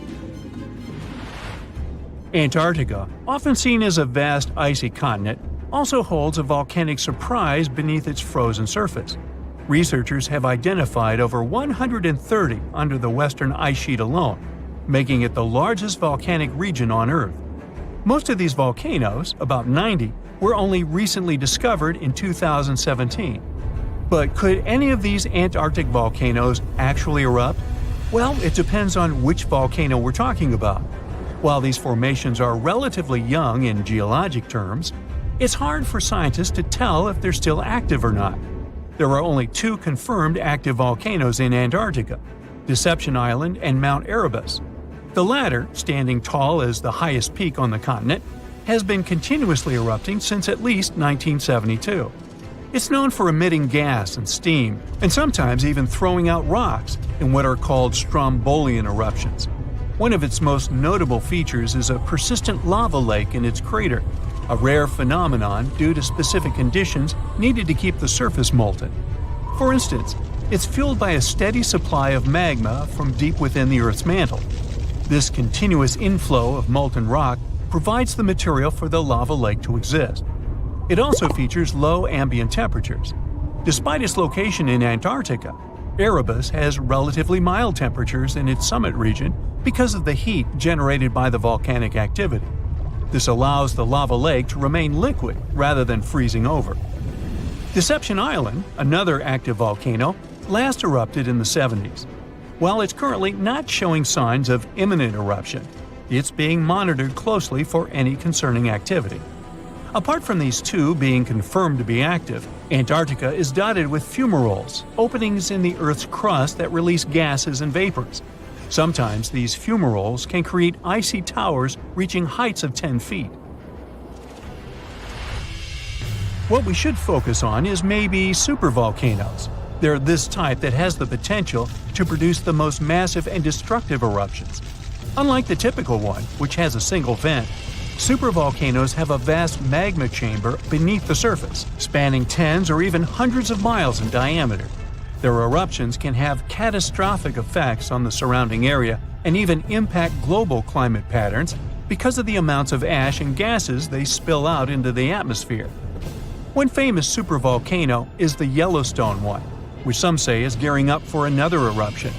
Antarctica, often seen as a vast icy continent, also holds a volcanic surprise beneath its frozen surface. Researchers have identified over 130 under the western ice sheet alone, making it the largest volcanic region on Earth. Most of these volcanoes, about 90, were only recently discovered in 2017. But could any of these Antarctic volcanoes actually erupt? Well, it depends on which volcano we're talking about. While these formations are relatively young in geologic terms, it's hard for scientists to tell if they're still active or not. There are only 2 confirmed active volcanoes in Antarctica, Deception Island and Mount Erebus. The latter, standing tall as the highest peak on the continent, has been continuously erupting since at least 1972. It's known for emitting gas and steam, and sometimes even throwing out rocks in what are called strombolian eruptions. One of its most notable features is a persistent lava lake in its crater. a rare phenomenon due to specific conditions needed to keep the surface molten. For instance, it's fueled by a steady supply of magma from deep within the Earth's mantle. This continuous inflow of molten rock provides the material for the lava lake to exist. It also features low ambient temperatures. Despite its location in Antarctica, Erebus has relatively mild temperatures in its summit region because of the heat generated by the volcanic activity. This allows the lava lake to remain liquid rather than freezing over. Deception Island, another active volcano, last erupted in the 70s. While it's currently not showing signs of imminent eruption, it's being monitored closely for any concerning activity. Apart from these two being confirmed to be active, Antarctica is dotted with fumaroles, openings in the Earth's crust that release gases and vapors. Sometimes these fumaroles can create icy towers reaching heights of 10 feet. What we should focus on is maybe supervolcanoes. They're this type that has the potential to produce the most massive and destructive eruptions. Unlike the typical one, which has a single vent, supervolcanoes have a vast magma chamber beneath the surface, spanning tens or even hundreds of miles in diameter. Their eruptions can have catastrophic effects on the surrounding area and even impact global climate patterns because of the amounts of ash and gases they spill out into the atmosphere. One famous supervolcano is the Yellowstone one, which some say is gearing up for another eruption.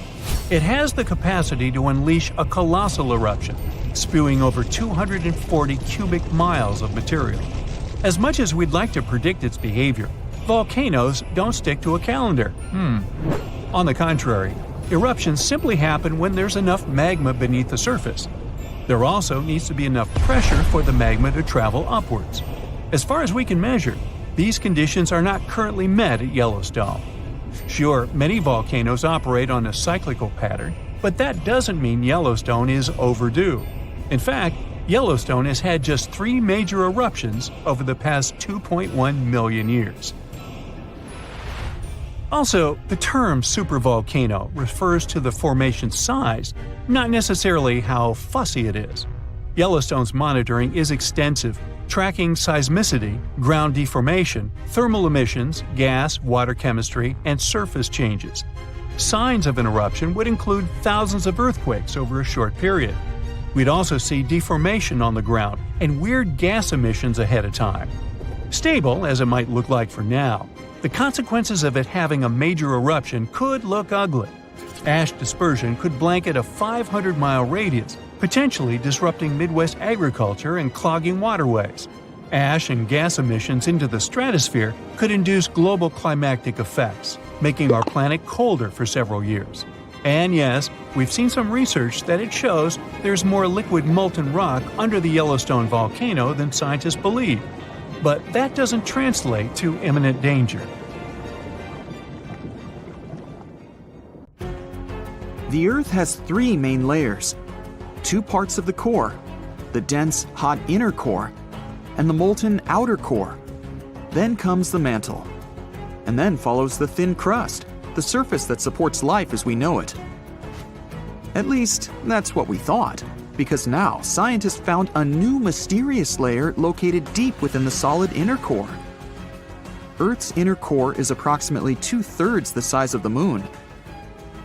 It has the capacity to unleash a colossal eruption, spewing over 240 cubic miles of material. As much as we'd like to predict its behavior, volcanoes don't stick to a calendar. On the contrary, eruptions simply happen when there's enough magma beneath the surface. There also needs to be enough pressure for the magma to travel upwards. As far as we can measure, these conditions are not currently met at Yellowstone. Sure, many volcanoes operate on a cyclical pattern, but that doesn't mean Yellowstone is overdue. In fact, Yellowstone has had just 3 major eruptions over the past 2.1 million years. Also, the term supervolcano refers to the formation's size, not necessarily how fussy it is. Yellowstone's monitoring is extensive, tracking seismicity, ground deformation, thermal emissions, gas, water chemistry, and surface changes. Signs of an eruption would include thousands of earthquakes over a short period. We'd also see deformation on the ground and weird gas emissions ahead of time. Stable, as it might look like for now, the consequences of it having a major eruption could look ugly. Ash dispersion could blanket a 500-mile radius, potentially disrupting Midwest agriculture and clogging waterways. Ash and gas emissions into the stratosphere could induce global climatic effects, making our planet colder for several years. And yes, we've seen some research that it shows there's more liquid molten rock under the Yellowstone volcano than scientists believe. But that doesn't translate to imminent danger. The Earth has 3 main layers. 2 parts of the core, the dense, hot inner core, and the molten outer core. Then comes the mantle. And then follows the thin crust, the surface that supports life as we know it. At least, that's what we thought, because now scientists found a new mysterious layer located deep within the solid inner core. Earth's inner core is approximately 2/3 the size of the Moon,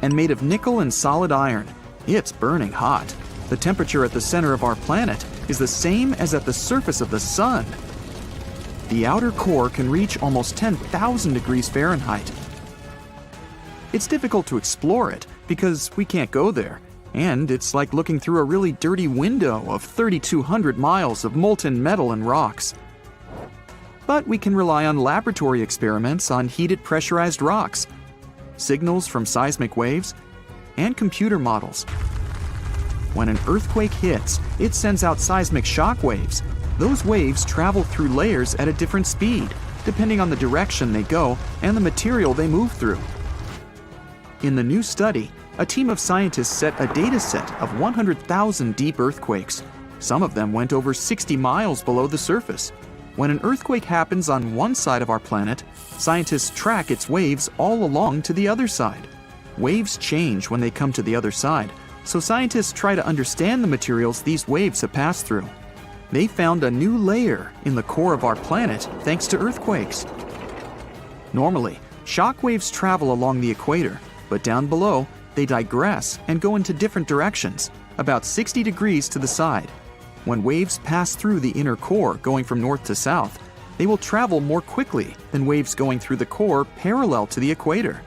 and made of nickel and solid iron. It's burning hot. The temperature at the center of our planet is the same as at the surface of the Sun. The outer core can reach almost 10,000 degrees Fahrenheit. It's difficult to explore it because we can't go there, and it's like looking through a really dirty window of 3,200 miles of molten metal and rocks. But we can rely on laboratory experiments on heated pressurized rocks, signals from seismic waves, and computer models. When an earthquake hits, it sends out seismic shock waves. Those waves travel through layers at a different speed, depending on the direction they go and the material they move through. In the new study, a team of scientists set a data set of 100,000 deep earthquakes. Some of them went over 60 miles below the surface. When an earthquake happens on one side of our planet, scientists track its waves all along to the other side. Waves change when they come to the other side, so scientists try to understand the materials these waves have passed through. They found a new layer in the core of our planet thanks to earthquakes. Normally, shock waves travel along the equator, but down below, they digress and go into different directions, about 60 degrees to the side. When waves pass through the inner core going from north to south, they will travel more quickly than waves going through the core parallel to the equator.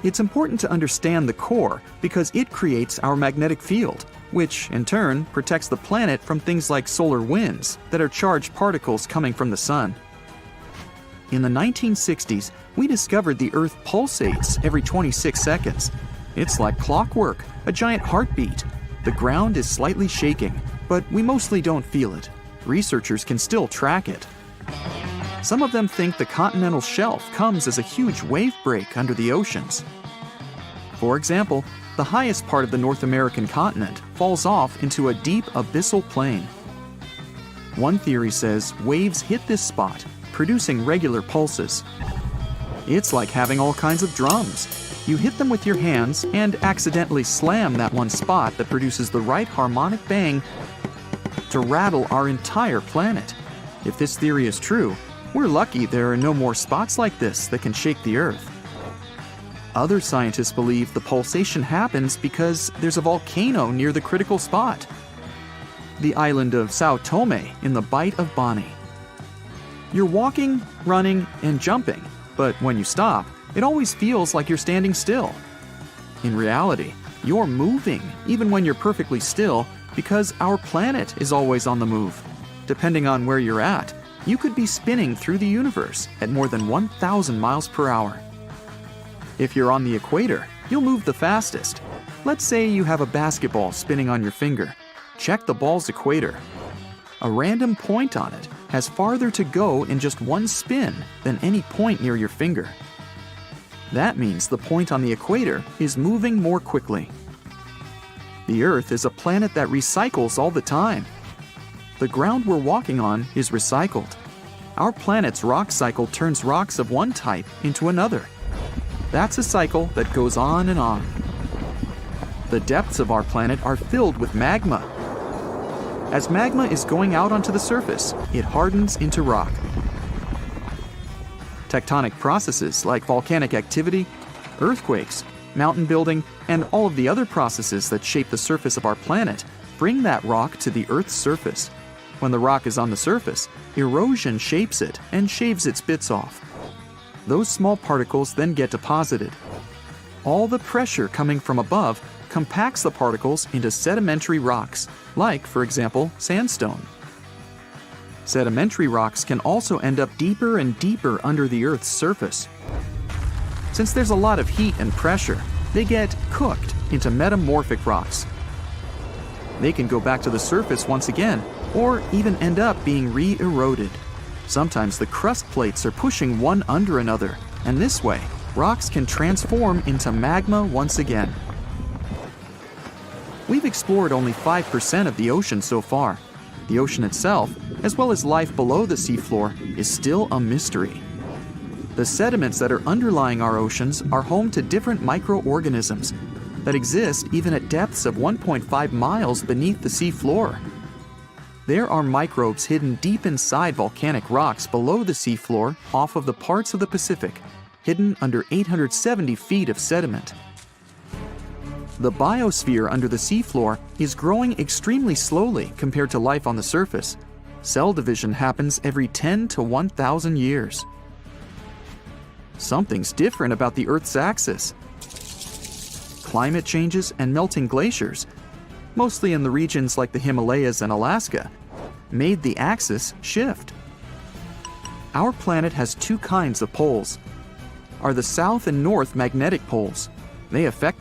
It's important to understand the core because it creates our magnetic field, which in turn protects the planet from things like solar winds that are charged particles coming from the sun. In the 1960s, we discovered the Earth pulsates every 26 seconds. It's like clockwork, a giant heartbeat. The ground is slightly shaking, but we mostly don't feel it. Researchers can still track it. Some of them think the continental shelf comes as a huge wave break under the oceans. For example, the highest part of the North American continent falls off into a deep abyssal plain. One theory says waves hit this spot, producing regular pulses. It's like having all kinds of drums. You hit them with your hands and accidentally slam that one spot that produces the right harmonic bang to rattle our entire planet. If this theory is true, we're lucky there are no more spots like this that can shake the Earth. Other scientists believe the pulsation happens because there's a volcano near the critical spot. The island of Sao Tome in the Bight of Boni. You're walking, running, and jumping, but when you stop, it always feels like you're standing still. In reality, you're moving even when you're perfectly still because our planet is always on the move. Depending on where you're at, you could be spinning through the universe at more than 1,000 miles per hour. If you're on the equator, you'll move the fastest. Let's say you have a basketball spinning on your finger. Check the ball's equator. A random point on it has farther to go in just one spin than any point near your finger. That means the point on the equator is moving more quickly. The Earth is a planet that recycles all the time. The ground we're walking on is recycled. Our planet's rock cycle turns rocks of one type into another. That's a cycle that goes on and on. The depths of our planet are filled with magma. As magma is going out onto the surface, it hardens into rock. Tectonic processes like volcanic activity, earthquakes, mountain building, and all of the other processes that shape the surface of our planet bring that rock to the Earth's surface. When the rock is on the surface, erosion shapes it and shaves its bits off. Those small particles then get deposited. All the pressure coming from above compacts the particles into sedimentary rocks, like, for example, sandstone. Sedimentary rocks can also end up deeper and deeper under the Earth's surface. Since there's a lot of heat and pressure, they get cooked into metamorphic rocks. They can go back to the surface once again, or even end up being re-eroded. Sometimes the crust plates are pushing one under another, and this way, rocks can transform into magma once again. We've explored only 5% of the ocean so far. The ocean itself, as well as life below the seafloor, is still a mystery. The sediments that are underlying our oceans are home to different microorganisms that exist even at depths of 1.5 miles beneath the seafloor. There are microbes hidden deep inside volcanic rocks below the seafloor off of the parts of the Pacific, hidden under 870 feet of sediment. The biosphere under the seafloor is growing extremely slowly compared to life on the surface. Cell division happens every 10 to 1,000 years. Something's different about the Earth's axis. Climate changes and melting glaciers, mostly in the regions like the Himalayas and Alaska, made the axis shift. Our planet has two kinds of poles. Are the south and north magnetic poles. They affect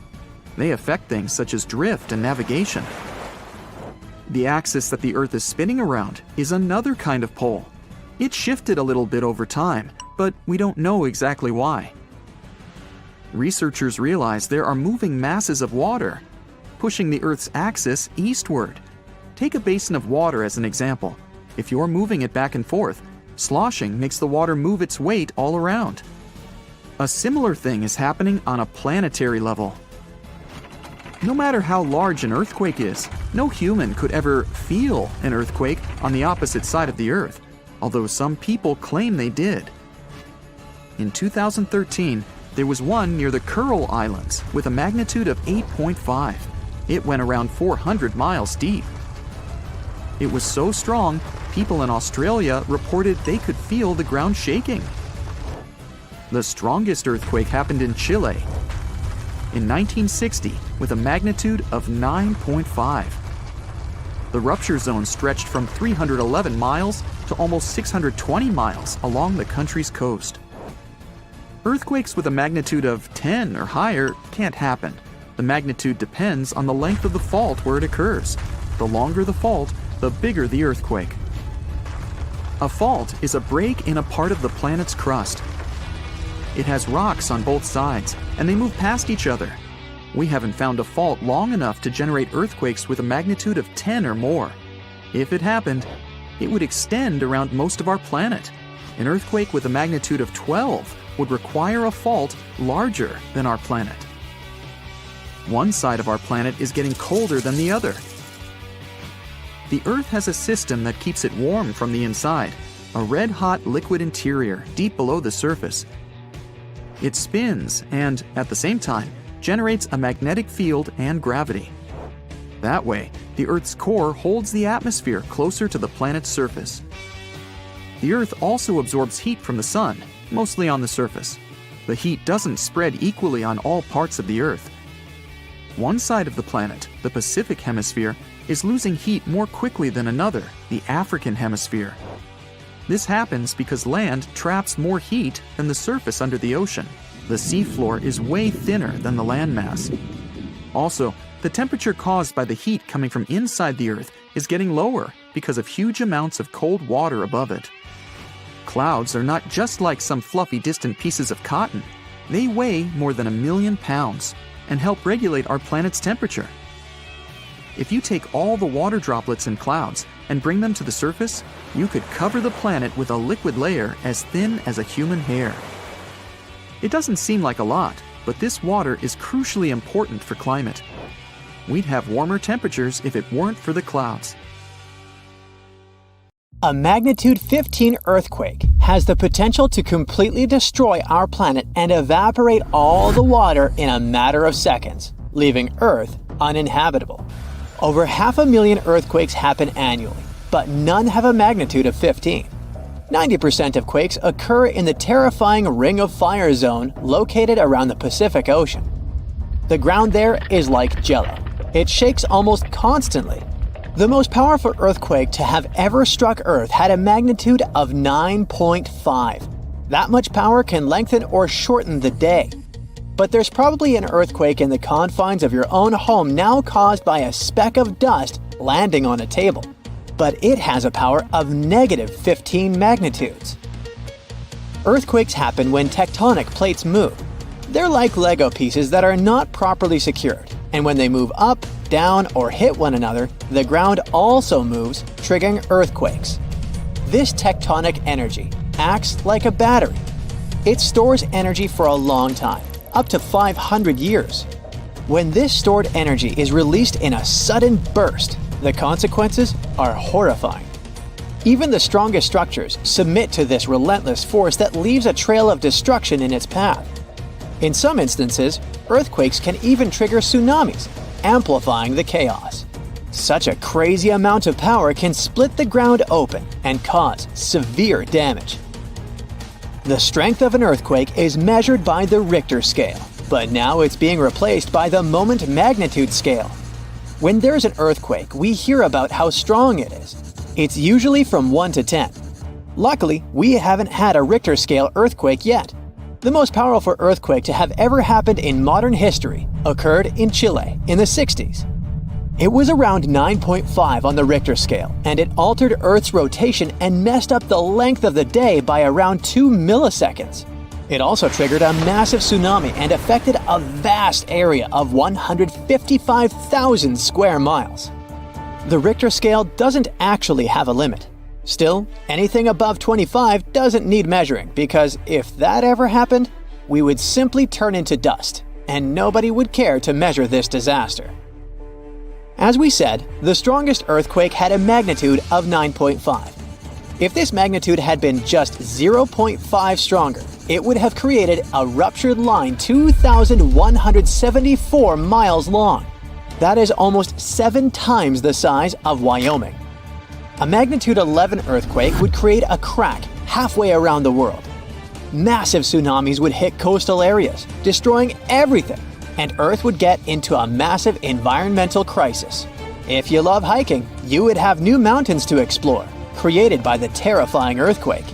things such as drift and navigation. The axis that the Earth is spinning around is another kind of pole. It shifted a little bit over time, but we don't know exactly why. Researchers realize there are moving masses of water, pushing the Earth's axis eastward. Take a basin of water as an example. If you're moving it back and forth, sloshing makes the water move its weight all around. A similar thing is happening on a planetary level. No matter how large an earthquake is, no human could ever feel an earthquake on the opposite side of the Earth, although some people claim they did. In 2013, there was one near the Kuril Islands with a magnitude of 8.5. It went around 400 miles deep. It was so strong, people in Australia reported they could feel the ground shaking. The strongest earthquake happened in Chile in 1960 with a magnitude of 9.5. The rupture zone stretched from 311 miles to almost 620 miles along the country's coast. Earthquakes with a magnitude of 10 or higher can't happen. The magnitude depends on the length of the fault where it occurs. The longer the fault, the bigger the earthquake. A fault is a break in a part of the planet's crust. It has rocks on both sides, and they move past each other. We haven't found a fault long enough to generate earthquakes with a magnitude of 10 or more. If it happened, it would extend around most of our planet. An earthquake with a magnitude of 12 would require a fault larger than our planet. One side of our planet is getting colder than the other. The Earth has a system that keeps it warm from the inside, a red-hot liquid interior deep below the surface. It spins and, at the same time, generates a magnetic field and gravity. That way, the Earth's core holds the atmosphere closer to the planet's surface. The Earth also absorbs heat from the Sun, mostly on the surface. The heat doesn't spread equally on all parts of the Earth. One side of the planet, the Pacific Hemisphere, is losing heat more quickly than another, the African Hemisphere. This happens because land traps more heat than the surface under the ocean. The seafloor is way thinner than the landmass. Also, the temperature caused by the heat coming from inside the Earth is getting lower because of huge amounts of cold water above it. Clouds are not just like some fluffy distant pieces of cotton. They weigh more than 1 million pounds and help regulate our planet's temperature. If you take all the water droplets in clouds and bring them to the surface, you could cover the planet with a liquid layer as thin as a human hair. It doesn't seem like a lot, but this water is crucially important for climate. We'd have warmer temperatures if it weren't for the clouds. A magnitude 15 earthquake has the potential to completely destroy our planet and evaporate all the water in a matter of seconds, leaving Earth uninhabitable. Over 500,000 earthquakes happen annually, but none have a magnitude of 15. 90% of quakes occur in the terrifying Ring of Fire zone located around the Pacific Ocean. The ground there is like jello. It shakes almost constantly. The most powerful earthquake to have ever struck Earth had a magnitude of 9.5. That much power can lengthen or shorten the day. But there's probably an earthquake in the confines of your own home now caused by a speck of dust landing on a table. But it has a power of negative 15 magnitudes. Earthquakes happen when tectonic plates move. They're like Lego pieces that are not properly secured, and when they move up, down, or hit one another, the ground also moves, triggering earthquakes. This tectonic energy acts like a battery. It stores energy for a long time, up to 500 years. When this stored energy is released in a sudden burst, the consequences are horrifying. Even the strongest structures submit to this relentless force that leaves a trail of destruction in its path. In some instances, earthquakes can even trigger tsunamis, amplifying the chaos. Such a crazy amount of power can split the ground open and cause severe damage. The strength of an earthquake is measured by the Richter scale, but now it's being replaced by the moment magnitude scale. When there's an earthquake, we hear about how strong it is. It's usually from 1 to 10. Luckily, we haven't had a Richter scale earthquake yet. The most powerful earthquake to have ever happened in modern history occurred in Chile in the 60s. It was around 9.5 on the Richter scale, and it altered Earth's rotation and messed up the length of the day by around 2 milliseconds. It also triggered a massive tsunami and affected a vast area of 155,000 square miles. The Richter scale doesn't actually have a limit. Still, anything above 25 doesn't need measuring because if that ever happened, we would simply turn into dust and nobody would care to measure this disaster. As we said, the strongest earthquake had a magnitude of 9.5. If this magnitude had been just 0.5 stronger, it would have created a ruptured line 2,174 miles long. That is almost 7 times the size of Wyoming. A magnitude 11 earthquake would create a crack halfway around the world. Massive tsunamis would hit coastal areas, destroying everything, and Earth would get into a massive environmental crisis. If you love hiking, you would have new mountains to explore, created by the terrifying earthquake.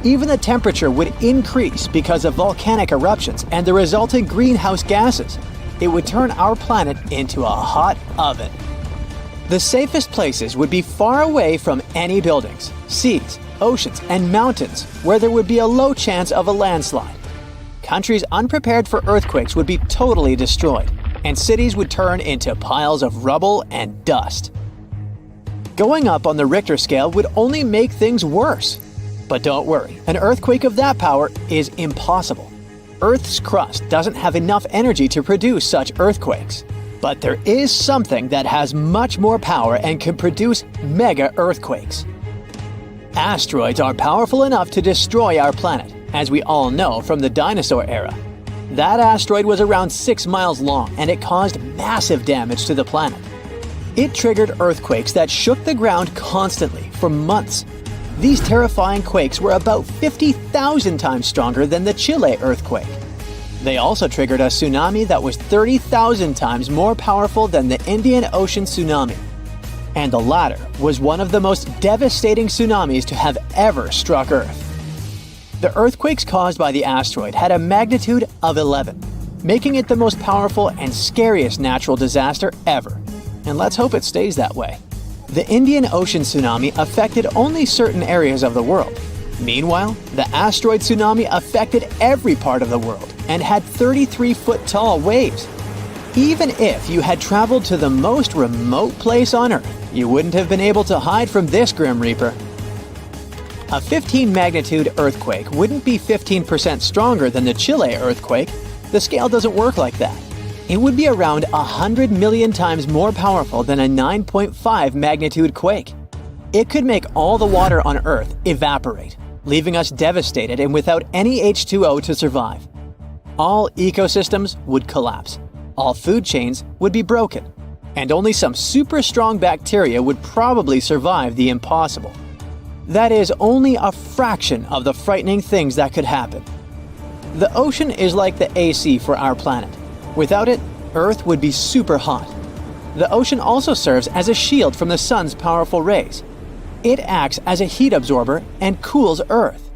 Even the temperature would increase because of volcanic eruptions and the resulting greenhouse gases. It would turn our planet into a hot oven. The safest places would be far away from any buildings, seas, oceans, and mountains where there would be a low chance of a landslide. Countries unprepared for earthquakes would be totally destroyed, and cities would turn into piles of rubble and dust. Going up on the Richter scale would only make things worse. But don't worry, an earthquake of that power is impossible. Earth's crust doesn't have enough energy to produce such earthquakes. But there is something that has much more power and can produce mega earthquakes. Asteroids are powerful enough to destroy our planet, as we all know from the dinosaur era. That asteroid was around 6 miles long and it caused massive damage to the planet. It triggered earthquakes that shook the ground constantly for months. These terrifying quakes were about 50,000 times stronger than the Chile earthquake. They also triggered a tsunami that was 30,000 times more powerful than the Indian Ocean tsunami. And the latter was one of the most devastating tsunamis to have ever struck Earth. The earthquakes caused by the asteroid had a magnitude of 11, making it the most powerful and scariest natural disaster ever. And let's hope it stays that way. The Indian Ocean tsunami affected only certain areas of the world. Meanwhile, the asteroid tsunami affected every part of the world and had 33-foot-tall waves. Even if you had traveled to the most remote place on Earth, you wouldn't have been able to hide from this Grim Reaper. A 15-magnitude earthquake wouldn't be 15% stronger than the Chile earthquake. The scale doesn't work like that. It would be around 100 million times more powerful than a 9.5 magnitude quake. It could make all the water on Earth evaporate, leaving us devastated and without any H2O to survive. All ecosystems would collapse. All food chains would be broken. And only some super strong bacteria would probably survive the impossible. That is only a fraction of the frightening things that could happen. The ocean is like the AC for our planet. Without it, Earth would be super hot. The ocean also serves as a shield from the sun's powerful rays. It acts as a heat absorber and cools Earth.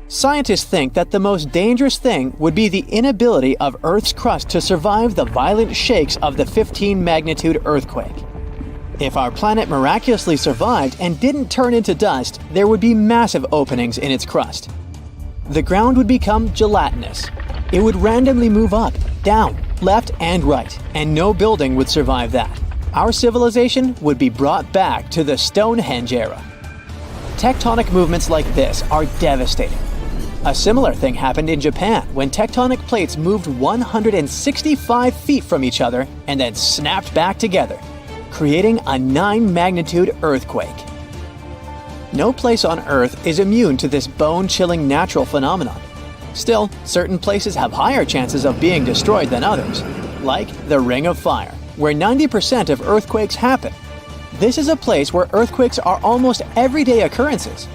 Scientists think that the most dangerous thing would be the inability of Earth's crust to survive the violent shakes of the 15-magnitude earthquake. If our planet miraculously survived and didn't turn into dust, there would be massive openings in its crust. The ground would become gelatinous. It would randomly move up, down, left, and right, and no building would survive that. Our civilization would be brought back to the Stonehenge era. Tectonic movements like this are devastating. A similar thing happened in Japan when tectonic plates moved 165 feet from each other and then snapped back together, creating a 9-magnitude earthquake. No place on Earth is immune to this bone-chilling natural phenomenon. Still, certain places have higher chances of being destroyed than others, like the Ring of Fire, where 90% of earthquakes happen. This is a place where earthquakes are almost everyday occurrences.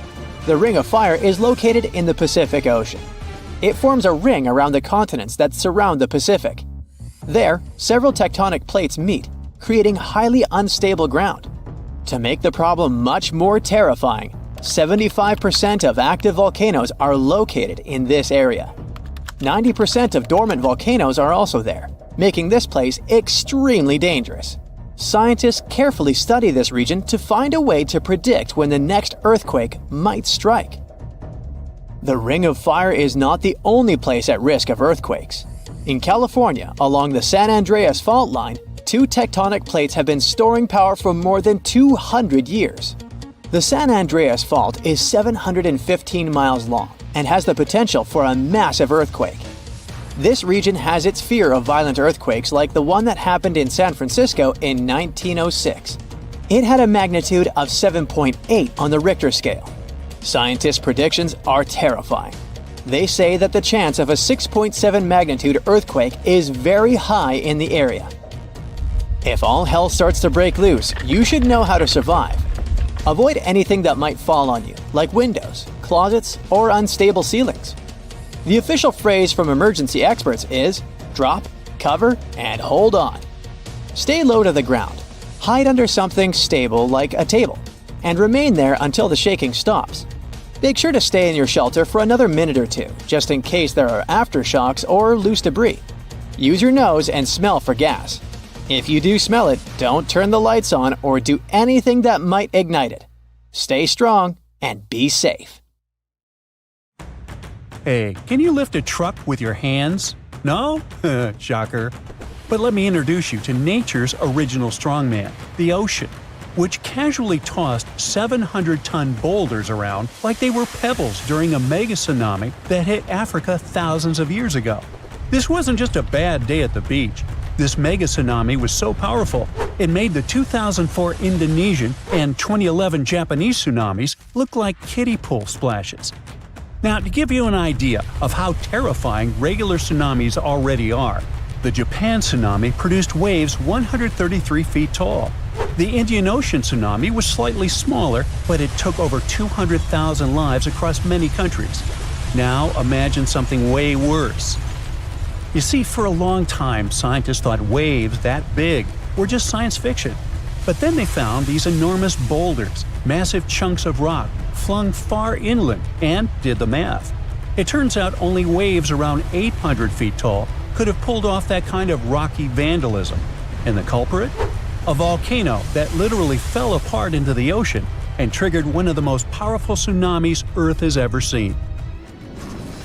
The Ring of Fire is located in the Pacific Ocean. It forms a ring around the continents that surround the Pacific. There, several tectonic plates meet, creating highly unstable ground. To make the problem much more terrifying, 75% of active volcanoes are located in this area. 90% of dormant volcanoes are also there, making this place extremely dangerous. Scientists carefully study this region to find a way to predict when the next earthquake might strike. The Ring of Fire is not the only place at risk of earthquakes. In California, along the San Andreas fault line, 2 tectonic plates have been storing power for more than 200 years. The San Andreas Fault is 715 miles long and has the potential for a massive earthquake. This region has its fear of violent earthquakes like the one that happened in San Francisco in 1906. It had a magnitude of 7.8 on the Richter scale. Scientists' predictions are terrifying. They say that the chance of a 6.7 magnitude earthquake is very high in the area. If all hell starts to break loose, you should know how to survive. Avoid anything that might fall on you, like windows, closets, or unstable ceilings. The official phrase from emergency experts is drop, cover, and hold on. Stay low to the ground. Hide under something stable like a table, and remain there until the shaking stops. Make sure to stay in your shelter for another minute or two, just in case there are aftershocks or loose debris. Use your nose and smell for gas. If you do smell it, don't turn the lights on or do anything that might ignite it. Stay strong and be safe. Hey, can you lift a truck with your hands? No? Shocker. But let me introduce you to nature's original strongman, the ocean, which casually tossed 700-ton boulders around like they were pebbles during a mega tsunami that hit Africa thousands of years ago. This wasn't just a bad day at the beach. This mega tsunami was so powerful, it made the 2004 Indonesian and 2011 Japanese tsunamis look like kiddie pool splashes. Now, to give you an idea of how terrifying regular tsunamis already are, the Japan tsunami produced waves 133 feet tall. The Indian Ocean tsunami was slightly smaller, but it took over 200,000 lives across many countries. Now imagine something way worse. You see, for a long time, scientists thought waves that big were just science fiction. But then they found these enormous boulders, massive chunks of rock, flung far inland, and did the math. It turns out only waves around 800 feet tall could have pulled off that kind of rocky vandalism. And the culprit? A volcano that literally fell apart into the ocean and triggered one of the most powerful tsunamis Earth has ever seen.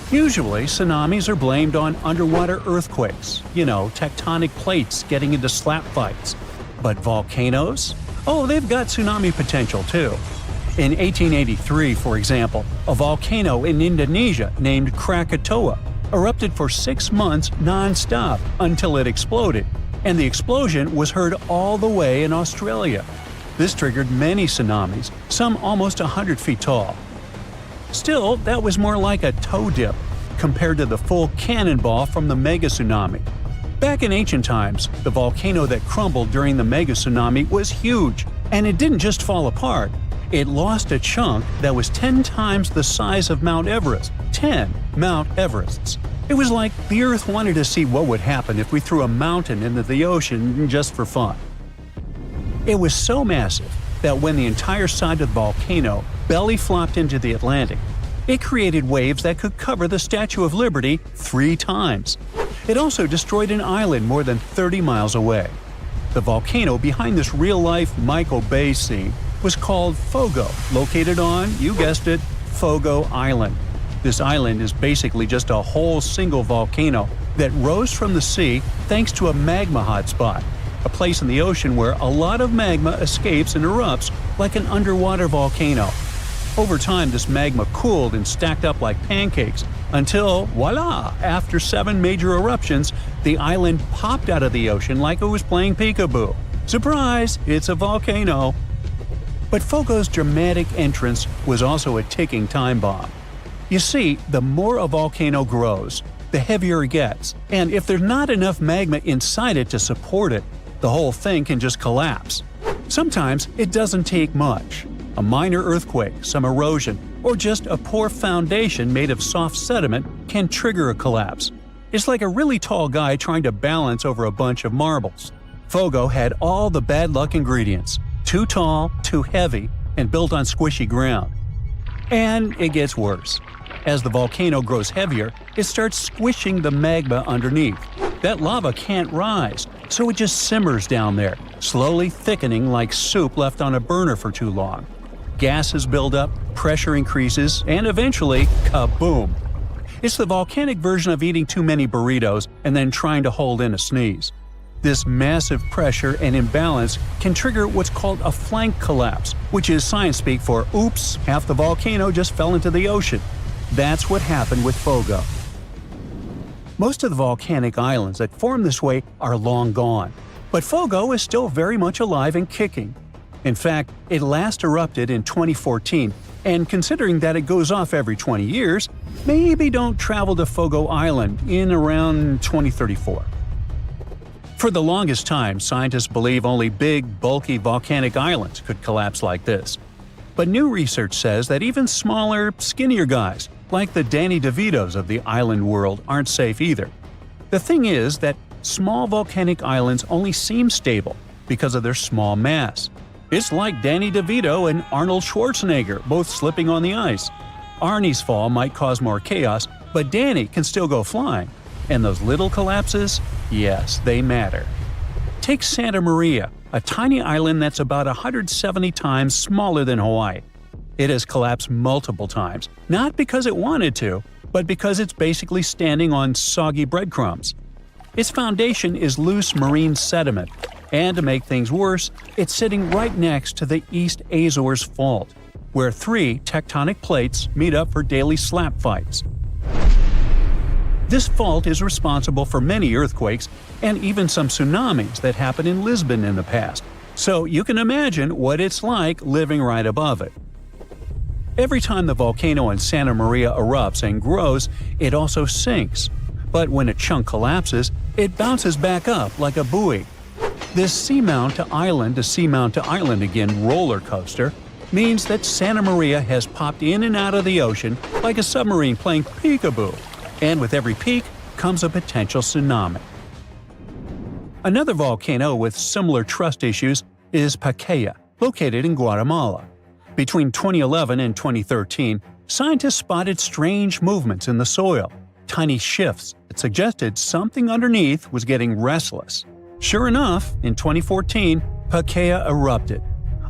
Usually, tsunamis are blamed on underwater earthquakes, tectonic plates getting into slap fights. But volcanoes? Oh, they've got tsunami potential too. In 1883, for example, a volcano in Indonesia named Krakatoa erupted for 6 months non-stop until it exploded, and the explosion was heard all the way in Australia. This triggered many tsunamis, some almost 100 feet tall. Still, that was more like a toe dip compared to the full cannonball from the mega tsunami. Back in ancient times, the volcano that crumbled during the mega tsunami was huge, and it didn't just fall apart. It lost a chunk that was 10 times the size of Mount Everest. 10 Mount Everests. It was like the Earth wanted to see what would happen if we threw a mountain into the ocean just for fun. It was so massive that when the entire side of the volcano belly flopped into the Atlantic, it created waves that could cover the Statue of Liberty 3 times. It also destroyed an island more than 30 miles away. The volcano behind this real-life Michael Bay scene was called Fogo, located on, you guessed it, Fogo Island. This island is basically just a whole single volcano that rose from the sea thanks to a magma hotspot, a place in the ocean where a lot of magma escapes and erupts like an underwater volcano. Over time, this magma cooled and stacked up like pancakes until, voila, after 7 major eruptions, the island popped out of the ocean like it was playing peekaboo. Surprise, it's a volcano. But Fogo's dramatic entrance was also a ticking time bomb. You see, the more a volcano grows, the heavier it gets, and if there's not enough magma inside it to support it, the whole thing can just collapse. Sometimes it doesn't take much. A minor earthquake, some erosion, or just a poor foundation made of soft sediment can trigger a collapse. It's like a really tall guy trying to balance over a bunch of marbles. Fogo had all the bad luck ingredients: too tall, too heavy, and built on squishy ground. And it gets worse. As the volcano grows heavier, it starts squishing the magma underneath. That lava can't rise, so it just simmers down there, slowly thickening like soup left on a burner for too long. Gases build up, pressure increases, and eventually, kaboom! It's the volcanic version of eating too many burritos and then trying to hold in a sneeze. This massive pressure and imbalance can trigger what's called a flank collapse, which is science speak for oops, half the volcano just fell into the ocean. That's what happened with Fogo. Most of the volcanic islands that form this way are long gone, but Fogo is still very much alive and kicking. In fact, it last erupted in 2014, and considering that it goes off every 20 years, maybe don't travel to Fogo Island in around 2034. For the longest time, scientists believe only big, bulky volcanic islands could collapse like this. But new research says that even smaller, skinnier guys, like the Danny DeVitos of the island world, aren't safe either. The thing is that small volcanic islands only seem stable because of their small mass. It's like Danny DeVito and Arnold Schwarzenegger both slipping on the ice. Arnie's fall might cause more chaos, but Danny can still go flying. And those little collapses? Yes, they matter. Take Santa Maria, a tiny island that's about 170 times smaller than Hawaii. It has collapsed multiple times, not because it wanted to, but because it's basically standing on soggy breadcrumbs. Its foundation is loose marine sediment, and to make things worse, it's sitting right next to the East Azores Fault, where 3 tectonic plates meet up for daily slap fights. This fault is responsible for many earthquakes and even some tsunamis that happened in Lisbon in the past, so you can imagine what it's like living right above it. Every time the volcano in Santa Maria erupts and grows, it also sinks. But when a chunk collapses, it bounces back up like a buoy. This seamount to island again roller coaster means that Santa Maria has popped in and out of the ocean like a submarine playing peekaboo. And with every peak comes a potential tsunami. Another volcano with similar trust issues is Pacaya, located in Guatemala. Between 2011 and 2013, scientists spotted strange movements in the soil, tiny shifts that suggested something underneath was getting restless. Sure enough, in 2014, Pacaya erupted.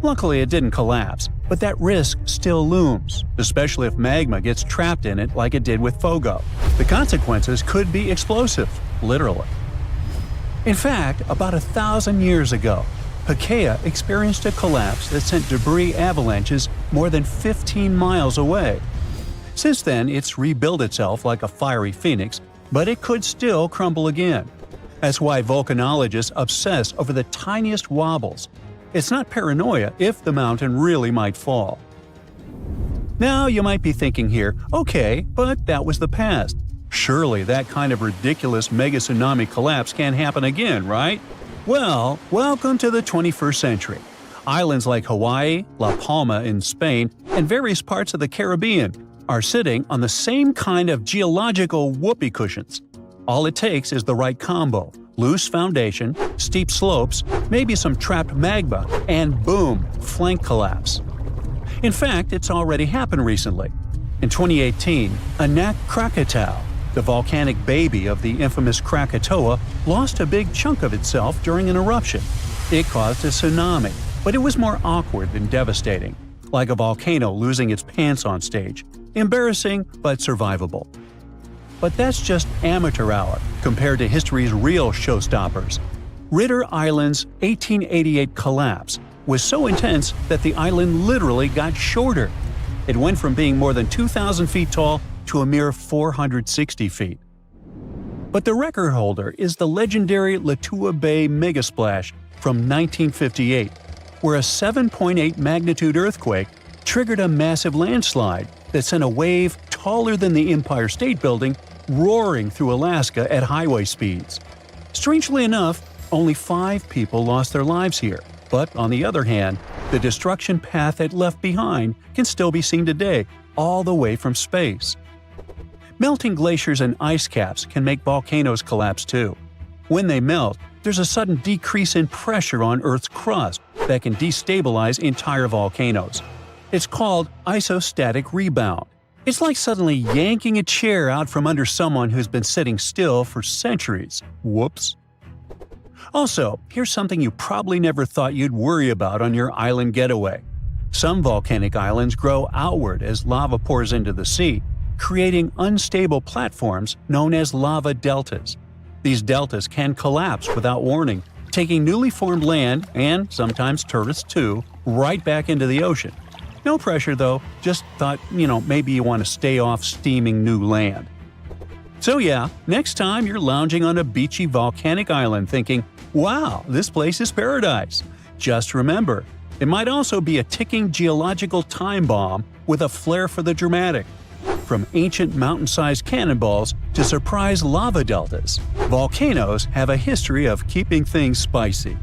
Luckily, it didn't collapse, but that risk still looms, especially if magma gets trapped in it like it did with Fogo. The consequences could be explosive, literally. In fact, about 1,000 years ago, Pacaya experienced a collapse that sent debris avalanches more than 15 miles away. Since then, it's rebuilt itself like a fiery phoenix, but it could still crumble again. That's why volcanologists obsess over the tiniest wobbles. It's not paranoia if the mountain really might fall. Now you might be thinking here, okay, but that was the past. Surely that kind of ridiculous mega tsunami collapse can't happen again, right? Well, welcome to the 21st century. Islands like Hawaii, La Palma in Spain, and various parts of the Caribbean are sitting on the same kind of geological whoopee cushions. All it takes is the right combo: loose foundation, steep slopes, maybe some trapped magma, and boom, flank collapse. In fact, it's already happened recently. In 2018, Anak Krakatau, the volcanic baby of the infamous Krakatoa, lost a big chunk of itself during an eruption. It caused a tsunami, but it was more awkward than devastating, like a volcano losing its pants on stage. Embarrassing, but survivable. But that's just amateur hour compared to history's real showstoppers. Ritter Island's 1888 collapse was so intense that the island literally got shorter. It went from being more than 2,000 feet tall to a mere 460 feet. But the record holder is the legendary Latua Bay megasplash from 1958, where a 7.8 magnitude earthquake triggered a massive landslide that sent a wave taller than the Empire State Building roaring through Alaska at highway speeds. Strangely enough, only 5 people lost their lives here, but on the other hand, the destruction path it left behind can still be seen today, all the way from space. Melting glaciers and ice caps can make volcanoes collapse too. When they melt, there's a sudden decrease in pressure on Earth's crust that can destabilize entire volcanoes. It's called isostatic rebound. It's like suddenly yanking a chair out from under someone who's been sitting still for centuries. Whoops. Also, here's something you probably never thought you'd worry about on your island getaway. Some volcanic islands grow outward as lava pours into the sea, creating unstable platforms known as lava deltas. These deltas can collapse without warning, taking newly formed land, and sometimes tourists too, right back into the ocean. No pressure though, just thought, maybe you want to stay off steaming new land. So yeah, next time you're lounging on a beachy volcanic island thinking, wow, this place is paradise, just remember, it might also be a ticking geological time bomb with a flair for the dramatic. From ancient mountain-sized cannonballs to surprise lava deltas, volcanoes have a history of keeping things spicy.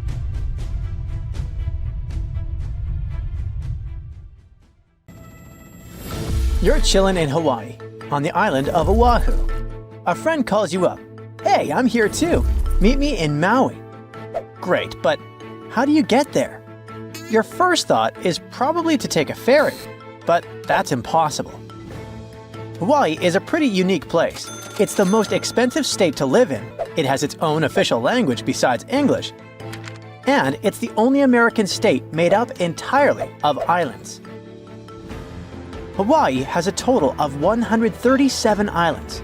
You're chilling in Hawaii, on the island of Oahu. A friend calls you up. Hey, I'm here too. Meet me in Maui. Great, but how do you get there? Your first thought is probably to take a ferry, but that's impossible. Hawaii is a pretty unique place. It's the most expensive state to live in. It has its own official language besides English. And it's the only American state made up entirely of islands. Hawaii has a total of 137 islands.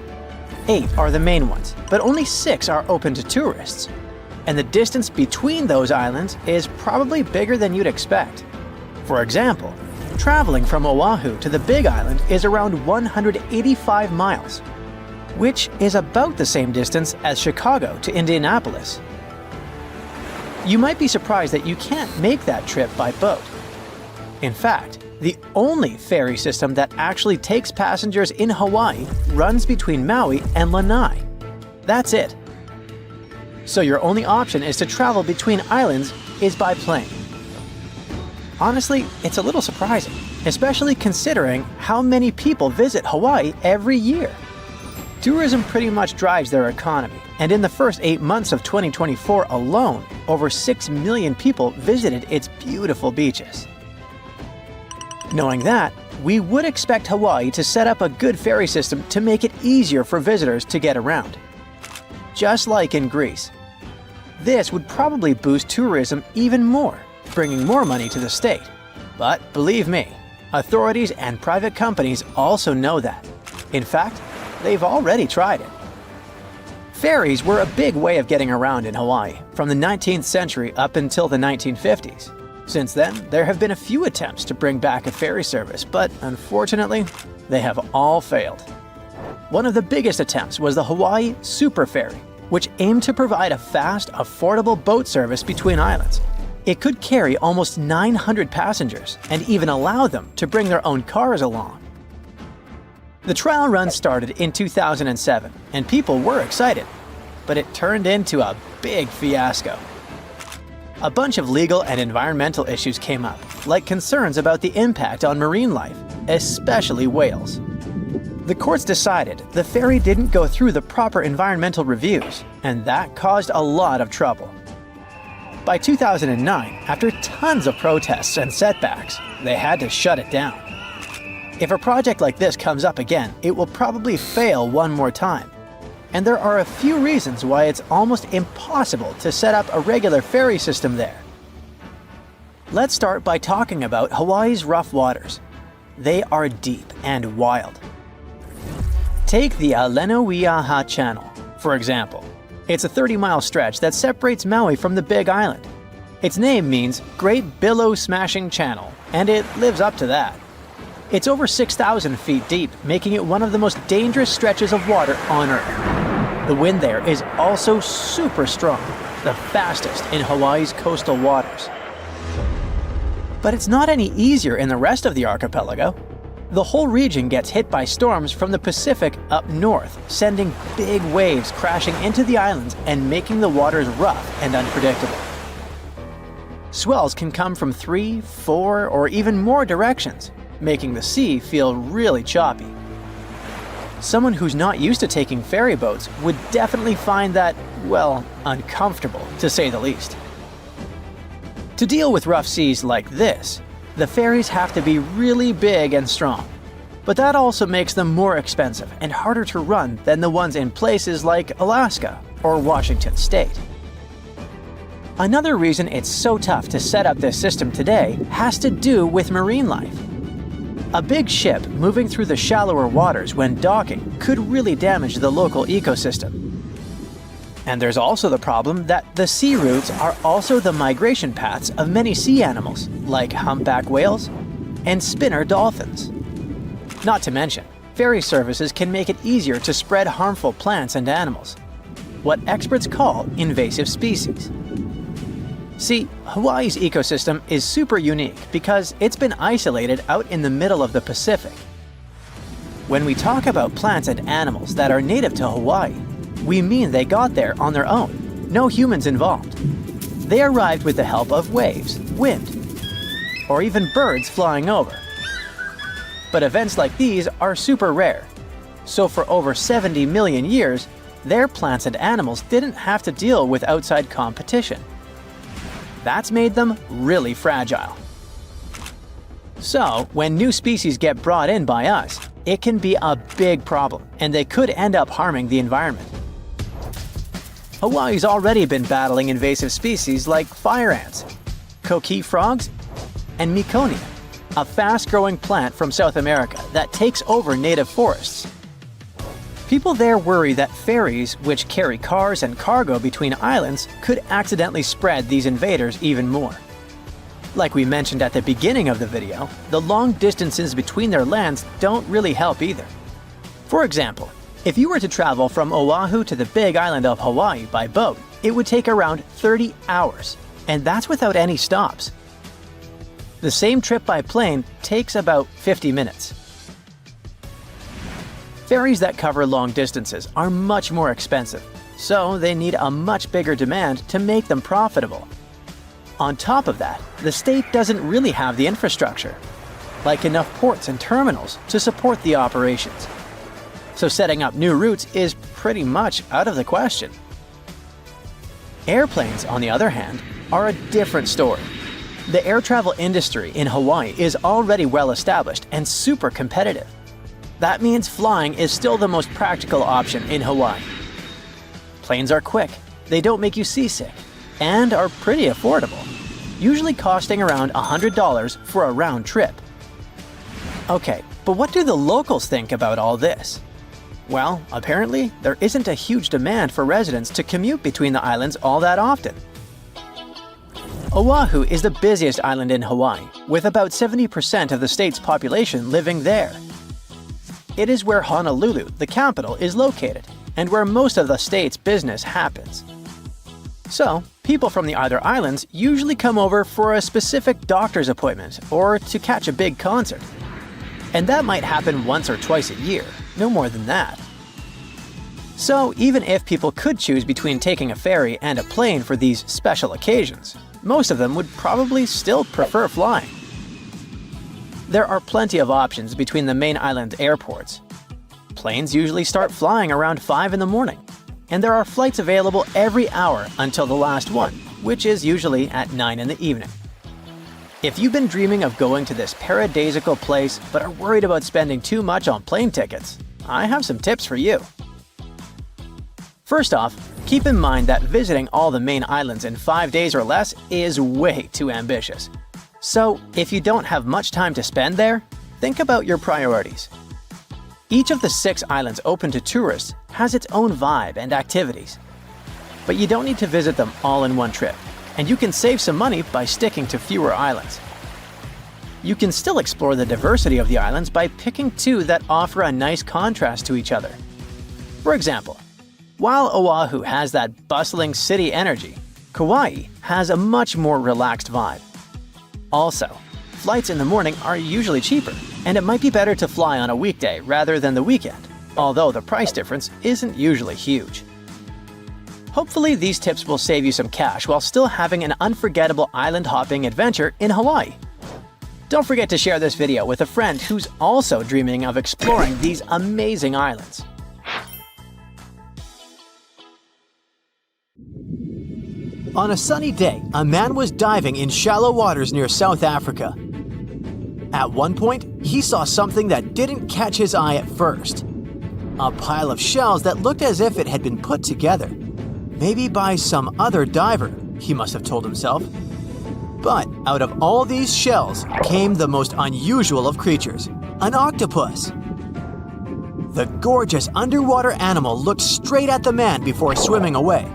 8 are the main ones, but only 6 are open to tourists. And the distance between those islands is probably bigger than you'd expect. For example, traveling from Oahu to the Big Island is around 185 miles, which is about the same distance as Chicago to Indianapolis. You might be surprised that you can't make that trip by boat. In fact, the only ferry system that actually takes passengers in Hawaii runs between Maui and Lanai. That's it. So your only option is to travel between islands is by plane. Honestly, it's a little surprising, especially considering how many people visit Hawaii every year. Tourism pretty much drives their economy, and in the first 8 months of 2024 alone, over 6 million people visited its beautiful beaches. Knowing that, we would expect Hawaii to set up a good ferry system to make it easier for visitors to get around. Just like in Greece. This would probably boost tourism even more, bringing more money to the state. But believe me, authorities and private companies also know that. In fact, they've already tried it. Ferries were a big way of getting around in Hawaii from the 19th century up until the 1950s. Since then, there have been a few attempts to bring back a ferry service, but unfortunately, they have all failed. One of the biggest attempts was the Hawaii Super Ferry, which aimed to provide a fast, affordable boat service between islands. It could carry almost 900 passengers and even allow them to bring their own cars along. The trial run started in 2007, and people were excited, but it turned into a big fiasco. A bunch of legal and environmental issues came up, like concerns about the impact on marine life, especially whales. The courts decided the ferry didn't go through the proper environmental reviews, and that caused a lot of trouble. By 2009, after tons of protests and setbacks, they had to shut it down. If a project like this comes up again, it will probably fail one more time. And there are a few reasons why it's almost impossible to set up a regular ferry system there. Let's start by talking about Hawaii's rough waters. They are deep and wild. Take the Alenoiaha Channel, for example. It's a 30-mile stretch that separates Maui from the Big Island. Its name means Great Billow Smashing Channel, and it lives up to that. It's over 6,000 feet deep, making it one of the most dangerous stretches of water on Earth. The wind there is also super strong, the fastest in Hawaii's coastal waters. But it's not any easier in the rest of the archipelago. The whole region gets hit by storms from the Pacific up north, sending big waves crashing into the islands and making the waters rough and unpredictable. Swells can come from 3, 4, or even more directions, making the sea feel really choppy. Someone who's not used to taking ferry boats would definitely find that, well, uncomfortable, to say the least. To deal with rough seas like this, the ferries have to be really big and strong. But that also makes them more expensive and harder to run than the ones in places like Alaska or Washington State. Another reason it's so tough to set up this system today has to do with marine life. A big ship moving through the shallower waters when docking could really damage the local ecosystem. And there's also the problem that the sea routes are also the migration paths of many sea animals, like humpback whales and spinner dolphins. Not to mention, ferry services can make it easier to spread harmful plants and animals, what experts call invasive species. See, Hawaii's ecosystem is super unique because it's been isolated out in the middle of the Pacific. When we talk about plants and animals that are native to Hawaii, we mean they got there on their own, no humans involved. They arrived with the help of waves, wind, or even birds flying over. But events like these are super rare, so for over 70 million years, their plants and animals didn't have to deal with outside competition. That's made them really fragile. So, when new species get brought in by us, it can be a big problem, and they could end up harming the environment. Hawaii's already been battling invasive species like fire ants, coqui frogs, and Meconia, a fast-growing plant from South America that takes over native forests. People there worry that ferries, which carry cars and cargo between islands, could accidentally spread these invaders even more. Like we mentioned at the beginning of the video, the long distances between their lands don't really help either. For example, if you were to travel from Oahu to the big island of Hawaii by boat, it would take around 30 hours, and that's without any stops. The same trip by plane takes about 50 minutes. Ferries that cover long distances are much more expensive, so they need a much bigger demand to make them profitable. On top of that, the state doesn't really have the infrastructure, like enough ports and terminals to support the operations. So setting up new routes is pretty much out of the question. Airplanes, on the other hand, are a different story. The air travel industry in Hawaii is already well established and super competitive. That means flying is still the most practical option in Hawaii. Planes are quick, they don't make you seasick, and are pretty affordable, usually costing around $100 for a round trip. Okay, but what do the locals think about all this? Well, apparently, there isn't a huge demand for residents to commute between the islands all that often. Oahu is the busiest island in Hawaii, with about 70% of the state's population living there. It is where Honolulu, the capital, is located, and where most of the state's business happens. So, people from the other islands usually come over for a specific doctor's appointment or to catch a big concert. And that might happen once or twice a year, no more than that. So, even if people could choose between taking a ferry and a plane for these special occasions, most of them would probably still prefer flying. There are plenty of options between the main island airports. Planes usually start flying around 5 in the morning, and there are flights available every hour until the last one, which is usually at 9 in the evening. If you've been dreaming of going to this paradisiacal place but are worried about spending too much on plane tickets, I have some tips for you. First off, keep in mind that visiting all the main islands in 5 days or less is way too ambitious. So, if you don't have much time to spend there, think about your priorities. Each of the 6 islands open to tourists has its own vibe and activities. But you don't need to visit them all in one trip, and you can save some money by sticking to fewer islands. You can still explore the diversity of the islands by picking 2 that offer a nice contrast to each other. For example, while Oahu has that bustling city energy, Kauai has a much more relaxed vibe. Also, flights in the morning are usually cheaper, and it might be better to fly on a weekday rather than the weekend, although the price difference isn't usually huge. Hopefully these tips will save you some cash while still having an unforgettable island hopping adventure in Hawaii. Don't forget to share this video with a friend who's also dreaming of exploring these amazing islands. On a sunny day, a man was diving in shallow waters near South Africa. At one point, he saw something that didn't catch his eye at first. A pile of shells that looked as if it had been put together. Maybe by some other diver, he must have told himself. But out of all these shells came the most unusual of creatures, an octopus. The gorgeous underwater animal looked straight at the man before swimming away.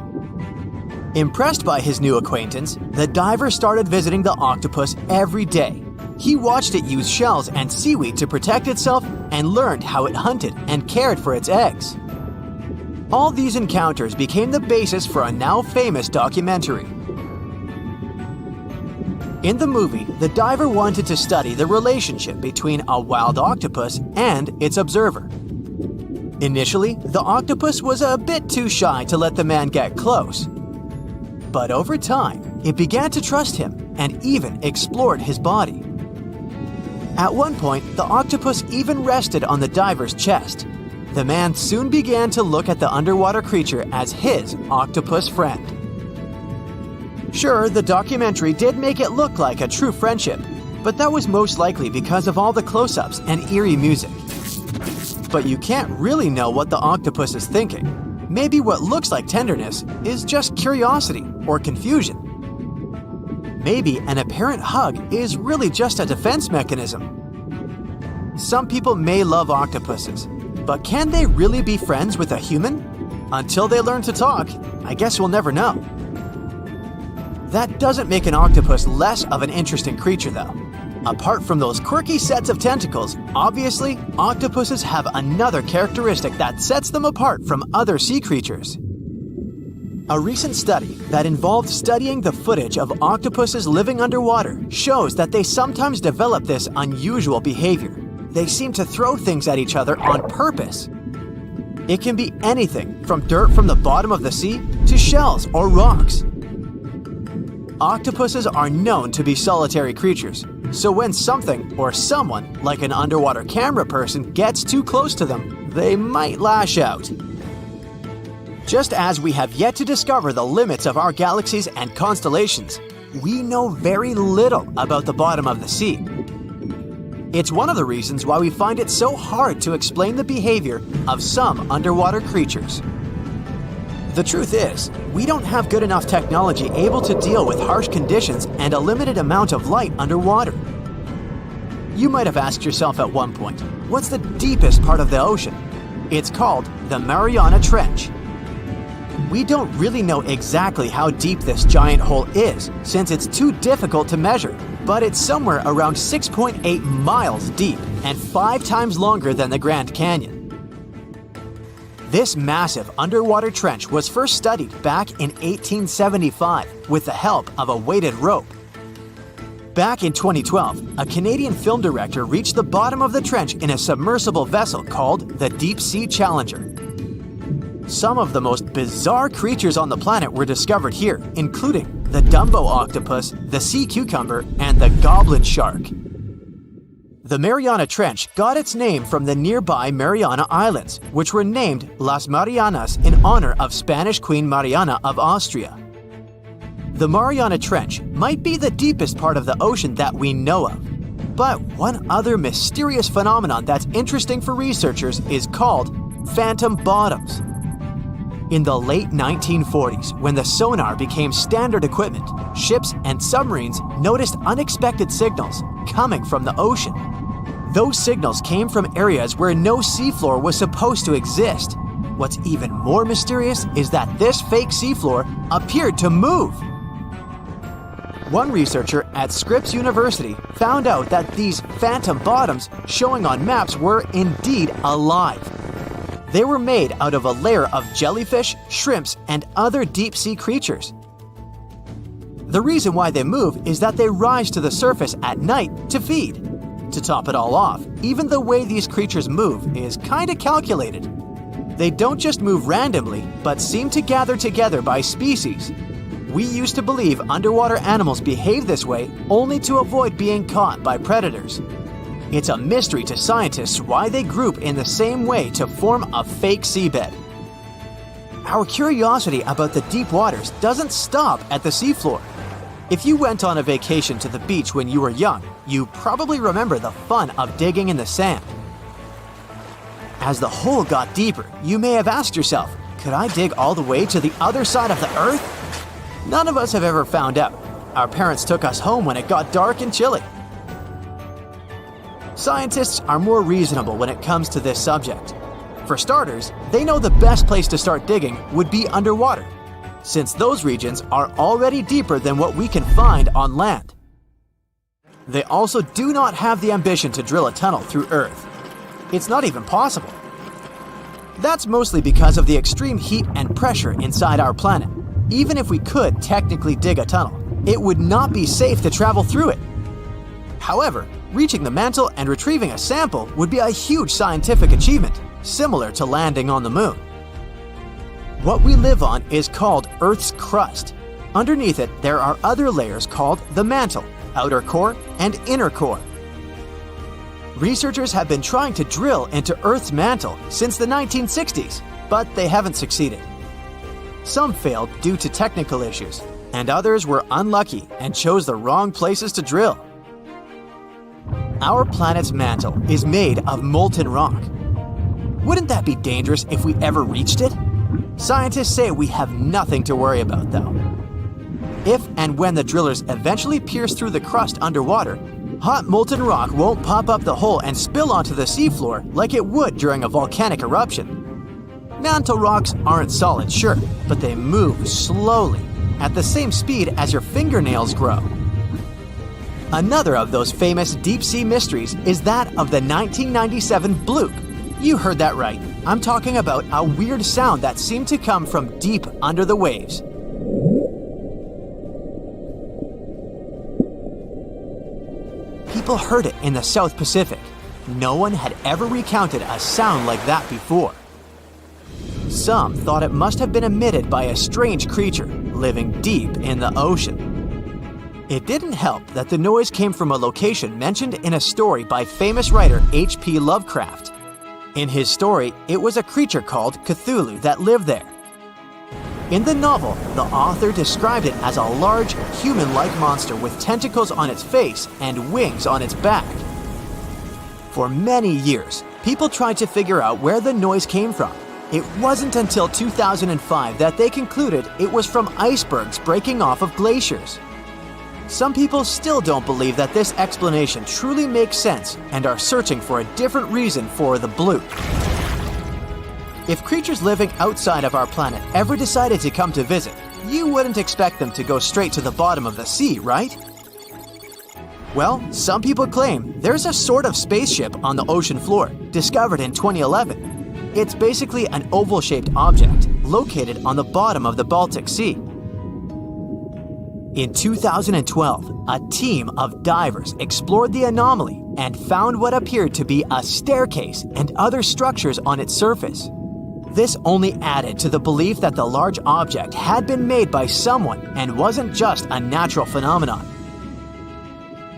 Impressed by his new acquaintance, the diver started visiting the octopus every day. He watched it use shells and seaweed to protect itself and learned how it hunted and cared for its eggs. All these encounters became the basis for a now famous documentary. In the movie, the diver wanted to study the relationship between a wild octopus and its observer. Initially, the octopus was a bit too shy to let the man get close. But over time, it began to trust him and even explored his body. At one point, the octopus even rested on the diver's chest. The man soon began to look at the underwater creature as his octopus friend. Sure, the documentary did make it look like a true friendship, but that was most likely because of all the close-ups and eerie music. But you can't really know what the octopus is thinking. Maybe what looks like tenderness is just curiosity or confusion. Maybe an apparent hug is really just a defense mechanism. Some people may love octopuses, but can they really be friends with a human? Until they learn to talk, I guess we'll never know. That doesn't make an octopus less of an interesting creature, though. Apart from those quirky sets of tentacles, obviously, octopuses have another characteristic that sets them apart from other sea creatures. A recent study that involved studying the footage of octopuses living underwater shows that they sometimes develop this unusual behavior. They seem to throw things at each other on purpose. It can be anything from dirt from the bottom of the sea to shells or rocks. Octopuses are known to be solitary creatures, so when something or someone, like an underwater camera person, gets too close to them, they might lash out. Just as we have yet to discover the limits of our galaxies and constellations, we know very little about the bottom of the sea. It's one of the reasons why we find it so hard to explain the behavior of some underwater creatures. The truth is, we don't have good enough technology able to deal with harsh conditions and a limited amount of light underwater. You might have asked yourself at one point, what's the deepest part of the ocean? It's called the Mariana Trench. We don't really know exactly how deep this giant hole is, since it's too difficult to measure, but it's somewhere around 6.8 miles deep and 5 times longer than the Grand Canyon. This massive underwater trench was first studied back in 1875 with the help of a weighted rope. Back in 2012, a Canadian film director reached the bottom of the trench in a submersible vessel called the Deep Sea Challenger. Some of the most bizarre creatures on the planet were discovered here, including the Dumbo octopus, the sea cucumber, and the goblin shark. The Mariana Trench got its name from the nearby Mariana Islands, which were named Las Marianas in honor of Spanish Queen Mariana of Austria. The Mariana Trench might be the deepest part of the ocean that we know of. But one other mysterious phenomenon that's interesting for researchers is called phantom bottoms. In the late 1940s, when the sonar became standard equipment, ships and submarines noticed unexpected signals coming from the ocean. Those signals came from areas where no seafloor was supposed to exist. What's even more mysterious is that this fake seafloor appeared to move. One researcher at Scripps University found out that these phantom bottoms showing on maps were indeed alive. They were made out of a layer of jellyfish, shrimps, and other deep-sea creatures. The reason why they move is that they rise to the surface at night to feed. To top it all off, even the way these creatures move is kinda calculated. They don't just move randomly, but seem to gather together by species. We used to believe underwater animals behave this way only to avoid being caught by predators. It's a mystery to scientists why they group in the same way to form a fake seabed. Our curiosity about the deep waters doesn't stop at the seafloor. If you went on a vacation to the beach when you were young, you probably remember the fun of digging in the sand. As the hole got deeper, you may have asked yourself, could I dig all the way to the other side of the Earth? None of us have ever found out. Our parents took us home when it got dark and chilly. Scientists are more reasonable when it comes to this subject. For starters, they know the best place to start digging would be underwater, since those regions are already deeper than what we can find on land. They also do not have the ambition to drill a tunnel through Earth. It's not even possible. That's mostly because of the extreme heat and pressure inside our planet. Even if we could technically dig a tunnel, it would not be safe to travel through it. However, reaching the mantle and retrieving a sample would be a huge scientific achievement, similar to landing on the moon. What we live on is called Earth's crust. Underneath it, there are other layers called the mantle, outer core, and inner core. Researchers have been trying to drill into Earth's mantle since the 1960s, but they haven't succeeded. Some failed due to technical issues, and others were unlucky and chose the wrong places to drill. Our planet's mantle is made of molten rock. Wouldn't that be dangerous if we ever reached it? Scientists say we have nothing to worry about, though. If and when the drillers eventually pierce through the crust underwater, hot molten rock won't pop up the hole and spill onto the seafloor like it would during a volcanic eruption. Mantle rocks aren't solid, sure, but they move slowly, at the same speed as your fingernails grow. Another of those famous deep-sea mysteries is that of the 1997 bloop. You heard that right. I'm talking about a weird sound that seemed to come from deep under the waves. People heard it in the South Pacific. No one had ever recounted a sound like that before. Some thought it must have been emitted by a strange creature living deep in the ocean. It didn't help that the noise came from a location mentioned in a story by famous writer H.P. Lovecraft. In his story, it was a creature called Cthulhu that lived there. In the novel, the author described it as a large, human-like monster with tentacles on its face and wings on its back. For many years, people tried to figure out where the noise came from. It wasn't until 2005 that they concluded it was from icebergs breaking off of glaciers. Some people still don't believe that this explanation truly makes sense and are searching for a different reason for the bloop. If creatures living outside of our planet ever decided to come to visit, you wouldn't expect them to go straight to the bottom of the sea, right? Well, some people claim there's a sort of spaceship on the ocean floor, discovered in 2011. It's basically an oval-shaped object located on the bottom of the Baltic Sea. In 2012, a team of divers explored the anomaly and found what appeared to be a staircase and other structures on its surface. This only added to the belief that the large object had been made by someone and wasn't just a natural phenomenon.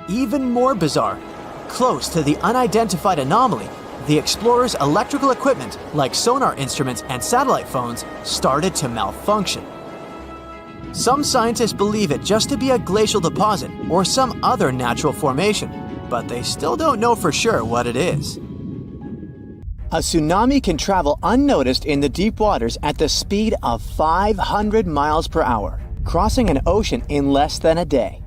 Even more bizarre, close to the unidentified anomaly, the explorers' electrical equipment, like sonar instruments and satellite phones, started to malfunction. Some scientists believe it just to be a glacial deposit or some other natural formation, but they still don't know for sure what it is. A tsunami can travel unnoticed in the deep waters at the speed of 500 miles per hour, crossing an ocean in less than a day.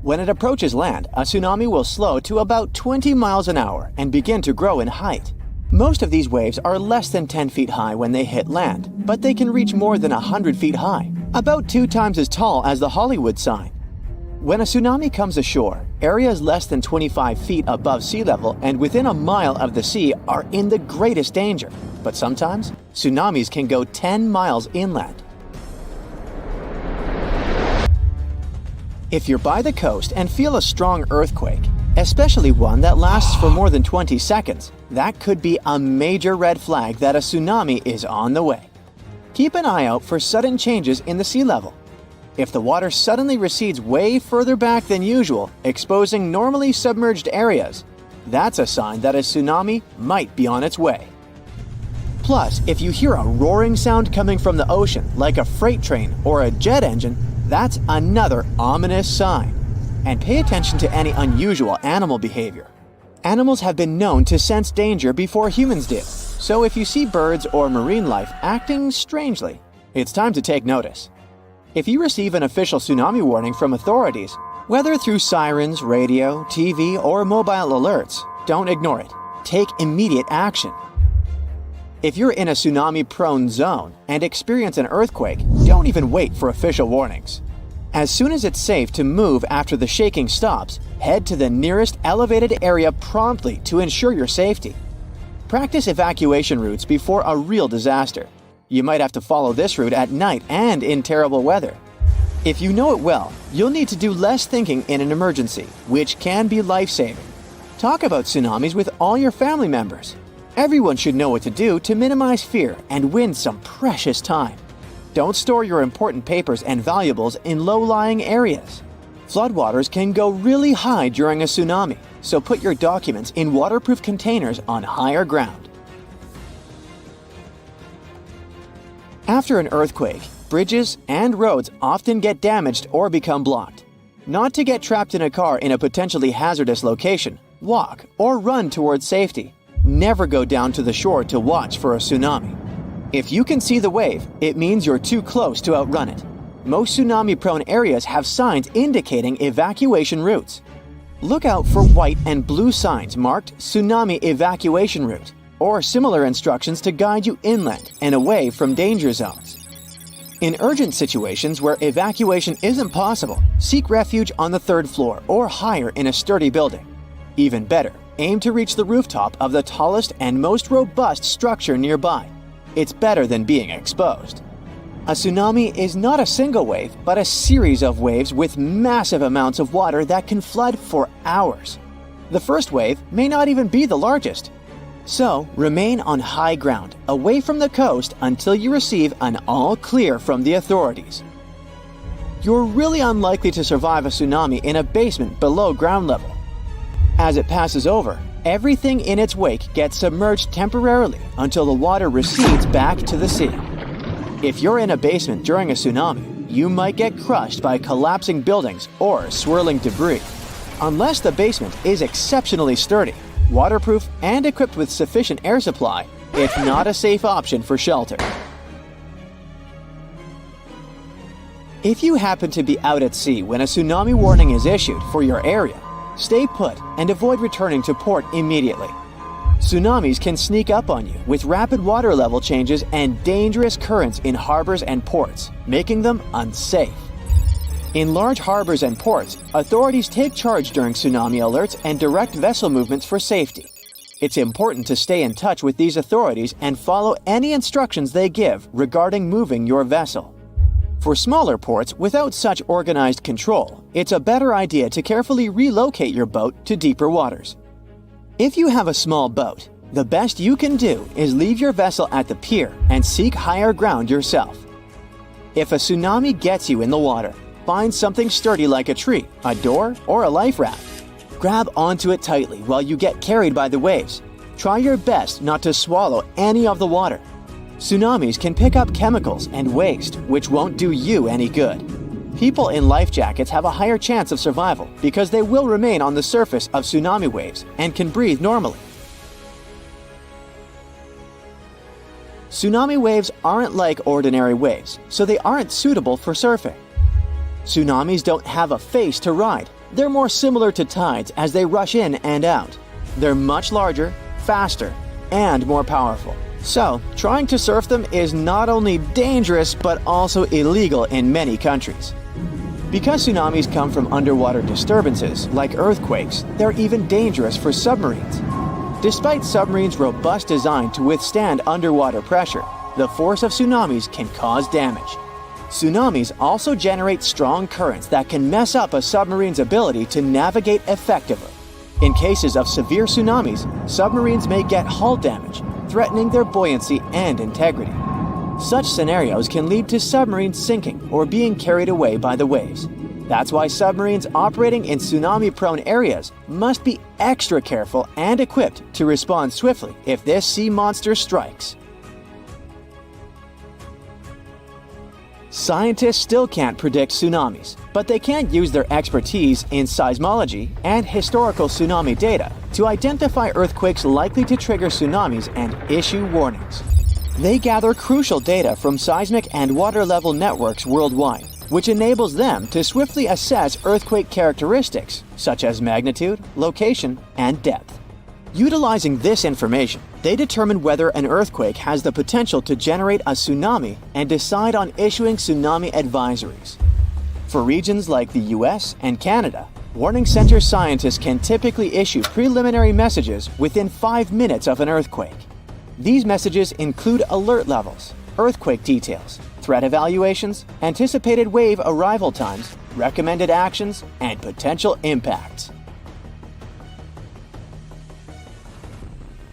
When it approaches land, a tsunami will slow to about 20 miles an hour and begin to grow in height. Most of these waves are less than 10 feet high when they hit land, but they can reach more than 100 feet high, about 2 times as tall as the Hollywood sign. When a tsunami comes ashore, areas less than 25 feet above sea level and within a mile of the sea are in the greatest danger. But sometimes, tsunamis can go 10 miles inland. If you're by the coast and feel a strong earthquake, especially one that lasts for more than 20 seconds, that could be a major red flag that a tsunami is on the way. Keep an eye out for sudden changes in the sea level. If the water suddenly recedes way further back than usual, exposing normally submerged areas, that's a sign that a tsunami might be on its way. Plus, if you hear a roaring sound coming from the ocean, like a freight train or a jet engine, that's another ominous sign. And pay attention to any unusual animal behavior. Animals have been known to sense danger before humans did, so if you see birds or marine life acting strangely, it's time to take notice. If you receive an official tsunami warning from authorities, whether through sirens, radio, TV, or mobile alerts, don't ignore it. Take immediate action. If you're in a tsunami-prone zone and experience an earthquake, don't even wait for official warnings. As soon as it's safe to move after the shaking stops, head to the nearest elevated area promptly to ensure your safety. Practice evacuation routes before a real disaster. You might have to follow this route at night and in terrible weather. If you know it well, you'll need to do less thinking in an emergency, which can be life-saving. Talk about tsunamis with all your family members. Everyone should know what to do to minimize fear and win some precious time. Don't store your important papers and valuables in low-lying areas. Floodwaters can go really high during a tsunami, so put your documents in waterproof containers on higher ground. After an earthquake, bridges and roads often get damaged or become blocked. Not to get trapped in a car in a potentially hazardous location, walk or run towards safety. Never go down to the shore to watch for a tsunami. If you can see the wave, it means you're too close to outrun it. Most tsunami-prone areas have signs indicating evacuation routes. Look out for white and blue signs marked Tsunami Evacuation Route, or similar instructions to guide you inland and away from danger zones. In urgent situations where evacuation isn't possible, seek refuge on the third floor or higher in a sturdy building. Even better, aim to reach the rooftop of the tallest and most robust structure nearby. It's better than being exposed. A tsunami is not a single wave, but a series of waves with massive amounts of water that can flood for hours. The first wave may not even be the largest. So, remain on high ground, away from the coast until you receive an all clear from the authorities. You're really unlikely to survive a tsunami in a basement below ground level. As it passes over, everything in its wake gets submerged temporarily until the water recedes back to the sea. If you're in a basement during a tsunami, you might get crushed by collapsing buildings or swirling debris. Unless the basement is exceptionally sturdy, waterproof, and equipped with sufficient air supply, it's not a safe option for shelter. If you happen to be out at sea when a tsunami warning is issued for your area, stay put and avoid returning to port immediately. Tsunamis can sneak up on you with rapid water level changes and dangerous currents in harbors and ports, making them unsafe. In large harbors and ports, authorities take charge during tsunami alerts and direct vessel movements for safety. It's important to stay in touch with these authorities and follow any instructions they give regarding moving your vessel. For smaller ports without such organized control, it's a better idea to carefully relocate your boat to deeper waters. If you have a small boat, the best you can do is leave your vessel at the pier and seek higher ground yourself. If a tsunami gets you in the water, find something sturdy like a tree, a door, or a life raft. Grab onto it tightly while you get carried by the waves. Try your best not to swallow any of the water. Tsunamis can pick up chemicals and waste, which won't do you any good. People in life jackets have a higher chance of survival because they will remain on the surface of tsunami waves and can breathe normally. Tsunami waves aren't like ordinary waves, so they aren't suitable for surfing. Tsunamis don't have a face to ride. They're more similar to tides as they rush in and out. They're much larger, faster, and more powerful. So, trying to surf them is not only dangerous but also illegal in many countries. Because tsunamis come from underwater disturbances, like earthquakes, they're even dangerous for submarines. Despite submarines' robust design to withstand underwater pressure, the force of tsunamis can cause damage. Tsunamis also generate strong currents that can mess up a submarine's ability to navigate effectively. In cases of severe tsunamis, submarines may get hull damage, threatening their buoyancy and integrity. Such scenarios can lead to submarines sinking or being carried away by the waves. That's why submarines operating in tsunami-prone areas must be extra careful and equipped to respond swiftly if this sea monster strikes. Scientists still can't predict tsunamis, but they can use their expertise in seismology and historical tsunami data to identify earthquakes likely to trigger tsunamis and issue warnings. They gather crucial data from seismic and water level networks worldwide, which enables them to swiftly assess earthquake characteristics such as magnitude, location, and depth. Utilizing this information, they determine whether an earthquake has the potential to generate a tsunami and decide on issuing tsunami advisories. For regions like the US and Canada, warning center scientists can typically issue preliminary messages within 5 minutes of an earthquake. These messages include alert levels, earthquake details, threat evaluations, anticipated wave arrival times, recommended actions, and potential impacts.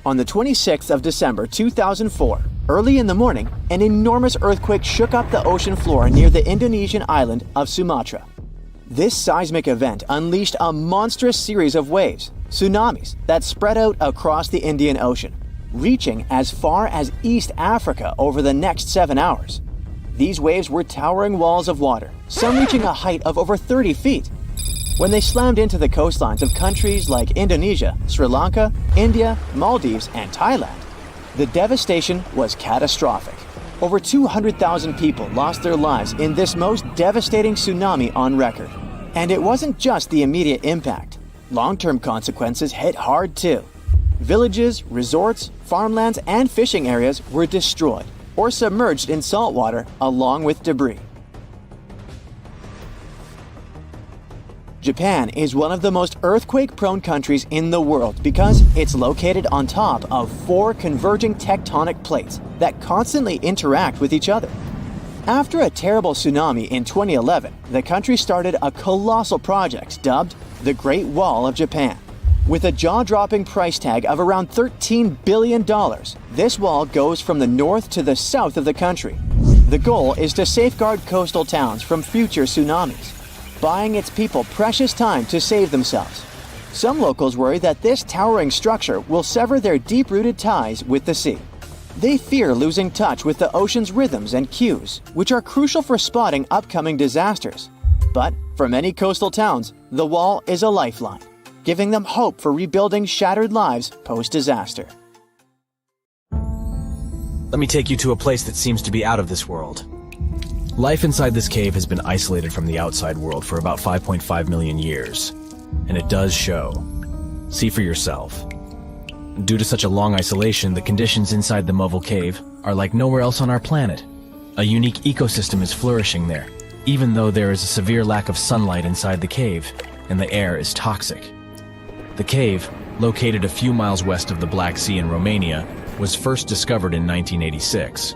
On the 26th of December 2004, early in the morning, an enormous earthquake shook up the ocean floor near the Indonesian island of Sumatra. This seismic event unleashed a monstrous series of waves, tsunamis, that spread out across the Indian Ocean, reaching as far as East Africa over the next 7 hours. These waves were towering walls of water, some reaching a height of over 30 feet. When they slammed into the coastlines of countries like Indonesia, Sri Lanka, India, Maldives, and Thailand, the devastation was catastrophic. Over 200,000 people lost their lives in this most devastating tsunami on record. And it wasn't just the immediate impact. Long-term consequences hit hard too. Villages, resorts, farmlands, and fishing areas were destroyed or submerged in salt water along with debris. Japan is one of the most earthquake-prone countries in the world because it's located on top of 4 converging tectonic plates that constantly interact with each other. After a terrible tsunami in 2011, the country started a colossal project dubbed the Great Wall of Japan. With a jaw-dropping price tag of around $13 billion, this wall goes from the north to the south of the country. The goal is to safeguard coastal towns from future tsunamis, buying its people precious time to save themselves. Some locals worry that this towering structure will sever their deep-rooted ties with the sea. They fear losing touch with the ocean's rhythms and cues, which are crucial for spotting upcoming disasters. But for many coastal towns, the wall is a lifeline, giving them hope for rebuilding shattered lives post-disaster. Let me take you to a place that seems to be out of this world. Life inside this cave has been isolated from the outside world for about 5.5 million years, and it does show. See for yourself. Due to such a long isolation, the conditions inside the Movil Cave are like nowhere else on our planet. A unique ecosystem is flourishing there, even though there is a severe lack of sunlight inside the cave, and the air is toxic. The cave, located a few miles west of the Black Sea in Romania, was first discovered in 1986.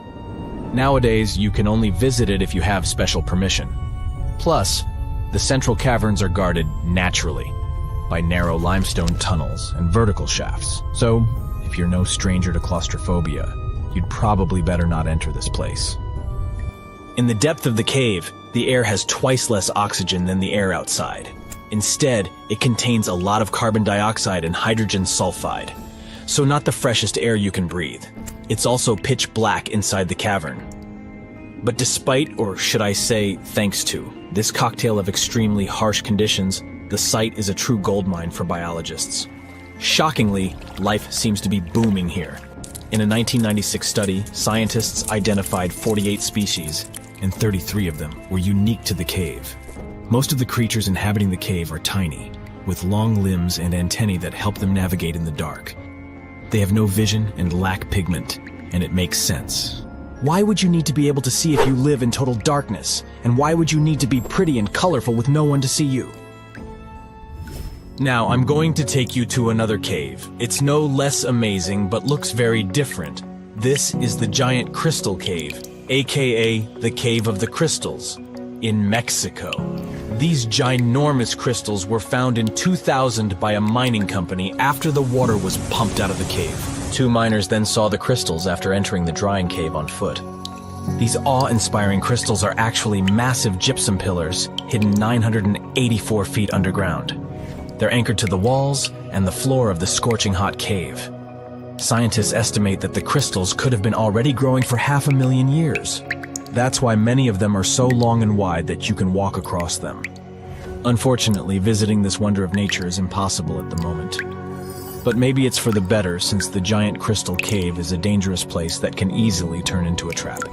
Nowadays, you can only visit it if you have special permission. Plus, the central caverns are guarded naturally by narrow limestone tunnels and vertical shafts. So, if you're no stranger to claustrophobia, you'd probably better not enter this place. In the depth of the cave, the air has twice less oxygen than the air outside. Instead, it contains a lot of carbon dioxide and hydrogen sulfide, so not the freshest air you can breathe. It's also pitch black inside the cavern. But despite, or should I say thanks to, this cocktail of extremely harsh conditions, the site is a true goldmine for biologists. Shockingly, life seems to be booming here. In a 1996 study, scientists identified 48 species, and 33 of them were unique to the cave. Most of the creatures inhabiting the cave are tiny, with long limbs and antennae that help them navigate in the dark. They have no vision and lack pigment, and it makes sense. Why would you need to be able to see if you live in total darkness? And why would you need to be pretty and colorful with no one to see you? Now, I'm going to take you to another cave. It's no less amazing, but looks very different. This is the Giant Crystal Cave, aka the Cave of the Crystals, in Mexico. These ginormous crystals were found in 2000 by a mining company after the water was pumped out of the cave. 2 miners then saw the crystals after entering the drying cave on foot. These awe-inspiring crystals are actually massive gypsum pillars hidden 984 feet underground. They're anchored to the walls and the floor of the scorching hot cave. Scientists estimate that the crystals could have been already growing for 500,000 years. That's why many of them are so long and wide that you can walk across them. Unfortunately, visiting this wonder of nature is impossible at the moment. But maybe it's for the better, since the Giant Crystal Cave is a dangerous place that can easily turn into a trap.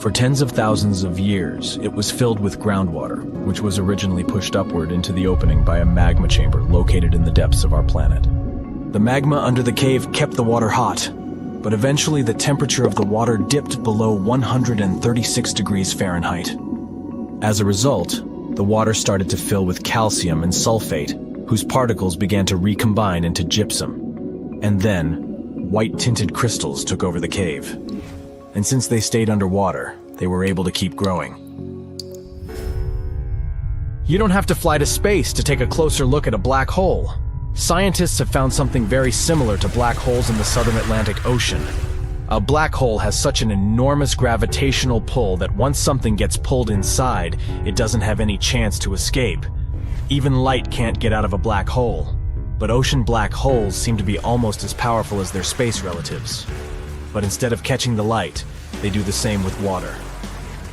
For tens of thousands of years, it was filled with groundwater, which was originally pushed upward into the opening by a magma chamber located in the depths of our planet. The magma under the cave kept the water hot, but eventually the temperature of the water dipped below 136 degrees Fahrenheit. As a result, the water started to fill with calcium and sulfate, whose particles began to recombine into gypsum. And then, white-tinted crystals took over the cave. And since they stayed underwater, they were able to keep growing. You don't have to fly to space to take a closer look at a black hole. Scientists have found something very similar to black holes in the southern Atlantic Ocean. A black hole has such an enormous gravitational pull that once something gets pulled inside, it doesn't have any chance to escape. Even light can't get out of a black hole. But ocean black holes seem to be almost as powerful as their space relatives. But instead of catching the light, they do the same with water.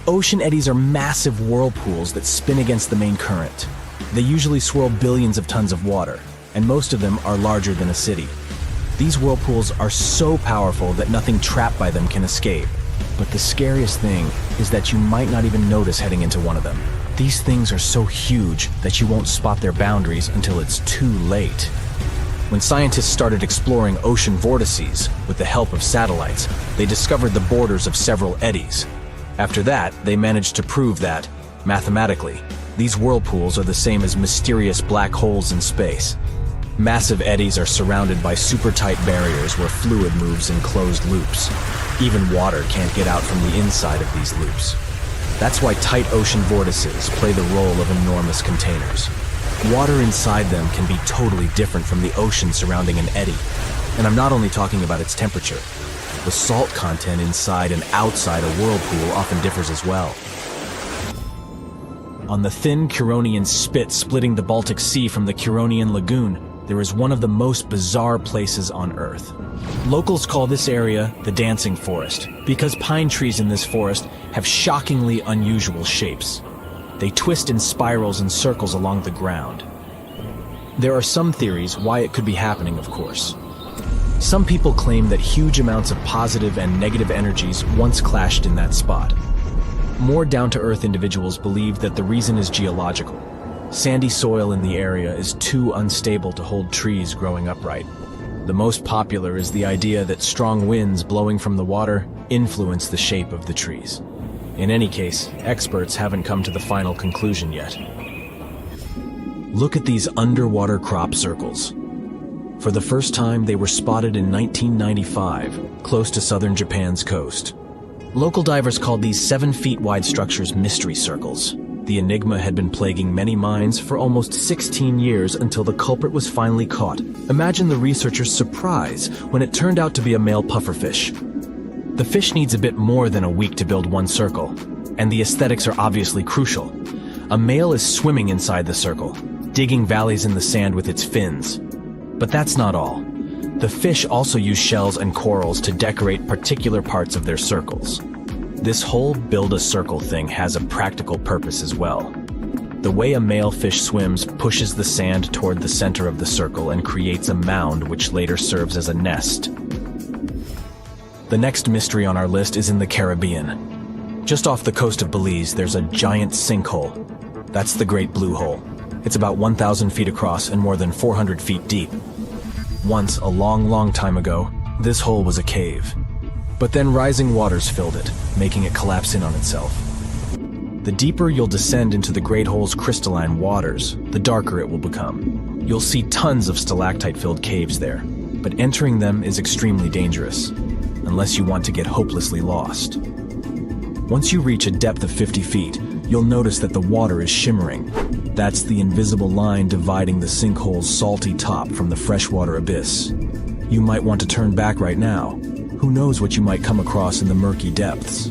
Ocean eddies are massive whirlpools that spin against the main current. They usually swirl billions of tons of water, and most of them are larger than a city. These whirlpools are so powerful that nothing trapped by them can escape. But the scariest thing is that you might not even notice heading into one of them. These things are so huge that you won't spot their boundaries until it's too late. When scientists started exploring ocean vortices with the help of satellites, they discovered the borders of several eddies. After that, they managed to prove that, mathematically, these whirlpools are the same as mysterious black holes in space. Massive eddies are surrounded by super tight barriers where fluid moves in closed loops. Even water can't get out from the inside of these loops. That's why tight ocean vortices play the role of enormous containers. Water inside them can be totally different from the ocean surrounding an eddy. And I'm not only talking about its temperature. The salt content inside and outside a whirlpool often differs as well. On the thin Curonian spit splitting the Baltic Sea from the Curonian Lagoon, there is one of the most bizarre places on Earth. Locals call this area the Dancing Forest because pine trees in this forest have shockingly unusual shapes. They twist in spirals and circles along the ground. There are some theories why it could be happening, of course. Some people claim that huge amounts of positive and negative energies once clashed in that spot. More down-to-earth individuals believe that the reason is geological. Sandy soil in the area is too unstable to hold trees growing upright. The most popular is the idea that strong winds blowing from the water influence the shape of the trees. In any case, experts haven't come to the final conclusion yet. Look at these underwater crop circles. For the first time, they were spotted in 1995, close to southern Japan's coast. Local divers called these 7-feet-wide structures mystery circles. The enigma had been plaguing many minds for almost 16 years until the culprit was finally caught. Imagine the researchers' surprise when it turned out to be a male pufferfish. The fish needs a bit more than a week to build one circle, and the aesthetics are obviously crucial. A male is swimming inside the circle, digging valleys in the sand with its fins. But that's not all. The fish also use shells and corals to decorate particular parts of their circles. This whole build-a-circle thing has a practical purpose as well. The way a male fish swims pushes the sand toward the center of the circle and creates a mound which later serves as a nest. The next mystery on our list is in the Caribbean. Just off the coast of Belize, there's a giant sinkhole. That's the Great Blue Hole. It's about 1,000 feet across and more than 400 feet deep. Once, a long time ago, this hole was a cave. But then rising waters filled it, making it collapse in on itself. The deeper you'll descend into the Great Hole's crystalline waters, the darker it will become. You'll see tons of stalactite-filled caves there, but entering them is extremely dangerous, unless you want to get hopelessly lost. Once you reach a depth of 50 feet, you'll notice that the water is shimmering. That's the invisible line dividing the sinkhole's salty top from the freshwater abyss. You might want to turn back right now. Who knows what you might come across in the murky depths?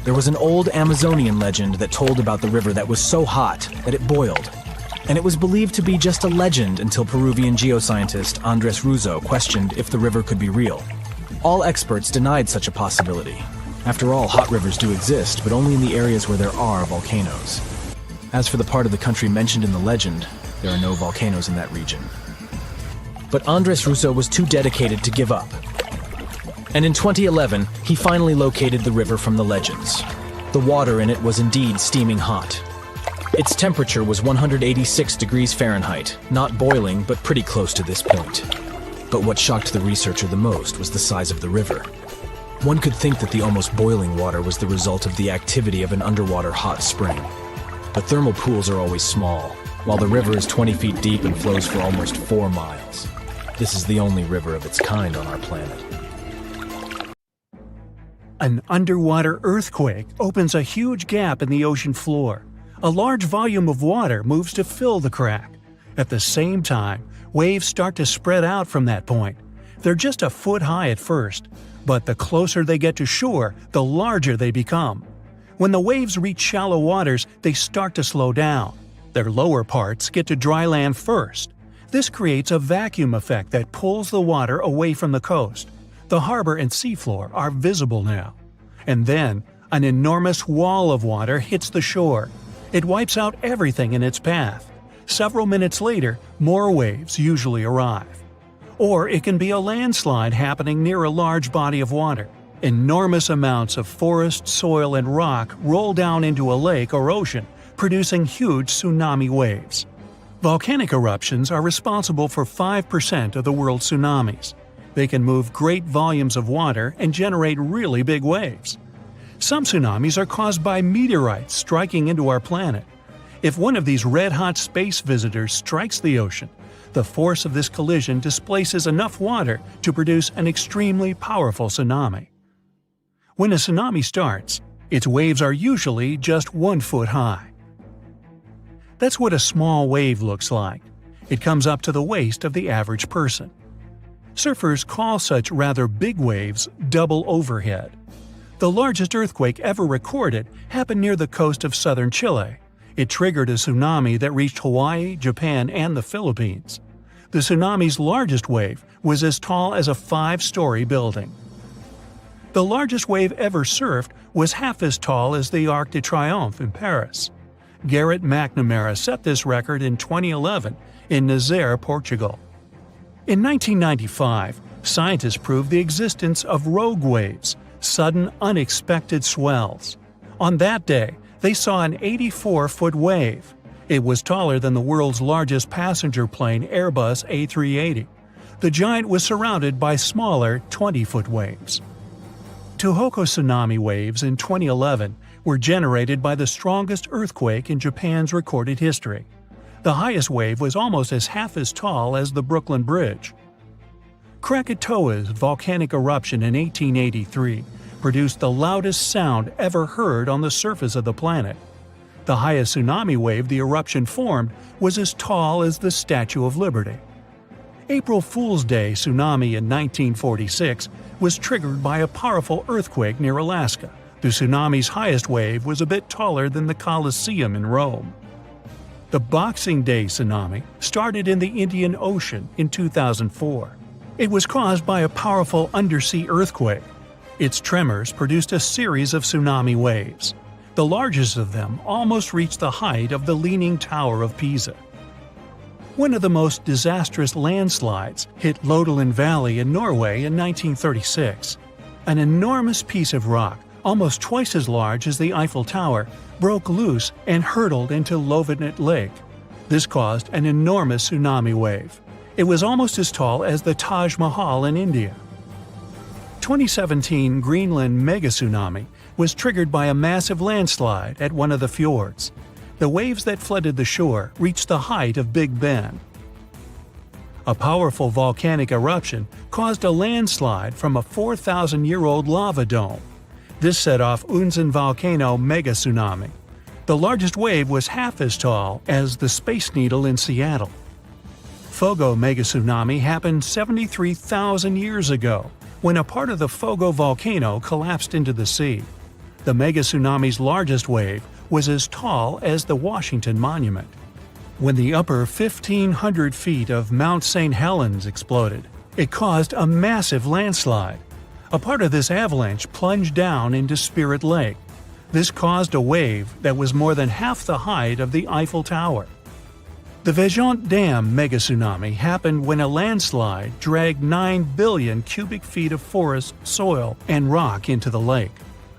There was an old Amazonian legend that told about the river that was so hot that it boiled. And it was believed to be just a legend until Peruvian geoscientist Andres Russo questioned if the river could be real. All experts denied such a possibility. After all, hot rivers do exist, but only in the areas where there are volcanoes. As for the part of the country mentioned in the legend, there are no volcanoes in that region. But Andres Russo was too dedicated to give up. And in 2011, he finally located the river from the legends. The water in it was indeed steaming hot. Its temperature was 186 degrees Fahrenheit, not boiling, but pretty close to this point. But what shocked the researcher the most was the size of the river. One could think that the almost boiling water was the result of the activity of an underwater hot spring. But thermal pools are always small, while the river is 20 feet deep and flows for almost 4 miles. This is the only river of its kind on our planet. An underwater earthquake opens a huge gap in the ocean floor. A large volume of water moves to fill the crack. At the same time, waves start to spread out from that point. They're just a foot high at first, but the closer they get to shore, the larger they become. When the waves reach shallow waters, they start to slow down. Their lower parts get to dry land first. This creates a vacuum effect that pulls the water away from the coast. The harbor and seafloor are visible now. And then, an enormous wall of water hits the shore. It wipes out everything in its path. Several minutes later, more waves usually arrive. Or it can be a landslide happening near a large body of water. Enormous amounts of forest, soil, and rock roll down into a lake or ocean, producing huge tsunami waves. Volcanic eruptions are responsible for 5% of the world's tsunamis. They can move great volumes of water and generate really big waves. Some tsunamis are caused by meteorites striking into our planet. If one of these red-hot space visitors strikes the ocean, the force of this collision displaces enough water to produce an extremely powerful tsunami. When a tsunami starts, its waves are usually just 1 foot high. That's what a small wave looks like. It comes up to the waist of the average person. Surfers call such rather big waves double overhead. The largest earthquake ever recorded happened near the coast of southern Chile. It triggered a tsunami that reached Hawaii, Japan, and the Philippines. The tsunami's largest wave was as tall as a 5-story building. The largest wave ever surfed was half as tall as the Arc de Triomphe in Paris. Garrett McNamara set this record in 2011 in Nazaré, Portugal. In 1995, scientists proved the existence of rogue waves, sudden unexpected swells. On that day, they saw an 84-foot wave. It was taller than the world's largest passenger plane Airbus A380. The giant was surrounded by smaller 20-foot waves. Tohoku tsunami waves in 2011 were generated by the strongest earthquake in Japan's recorded history. The highest wave was almost half as tall as the Brooklyn Bridge. Krakatoa's volcanic eruption in 1883 produced the loudest sound ever heard on the surface of the planet. The highest tsunami wave the eruption formed was as tall as the Statue of Liberty. April Fool's Day tsunami in 1946 was triggered by a powerful earthquake near Alaska. The tsunami's highest wave was a bit taller than the Colosseum in Rome. The Boxing Day tsunami started in the Indian Ocean in 2004. It was caused by a powerful undersea earthquake. Its tremors produced a series of tsunami waves. The largest of them almost reached the height of the Leaning Tower of Pisa. One of the most disastrous landslides hit Lodeland Valley in Norway in 1936. An enormous piece of rock, almost twice as large as the Eiffel Tower, broke loose and hurtled into Lofoten Lake. This caused an enormous tsunami wave. It was almost as tall as the Taj Mahal in India. 2017 Greenland megatsunami was triggered by a massive landslide at one of the fjords. The waves that flooded the shore reached the height of Big Ben. A powerful volcanic eruption caused a landslide from a 4,000-year-old lava dome. This set off Unzen volcano megatsunami. The largest wave was half as tall as the Space Needle in Seattle. Fogo megatsunami happened 73,000 years ago, when a part of the Fogo volcano collapsed into the sea. The megatsunami's largest wave was as tall as the Washington Monument. When the upper 1,500 feet of Mount St. Helens exploded, it caused a massive landslide. A part of this avalanche plunged down into Spirit Lake. This caused a wave that was more than half the height of the Eiffel Tower. The Vejont Dam megatsunami happened when a landslide dragged 9 billion cubic feet of forest, soil, and rock into the lake.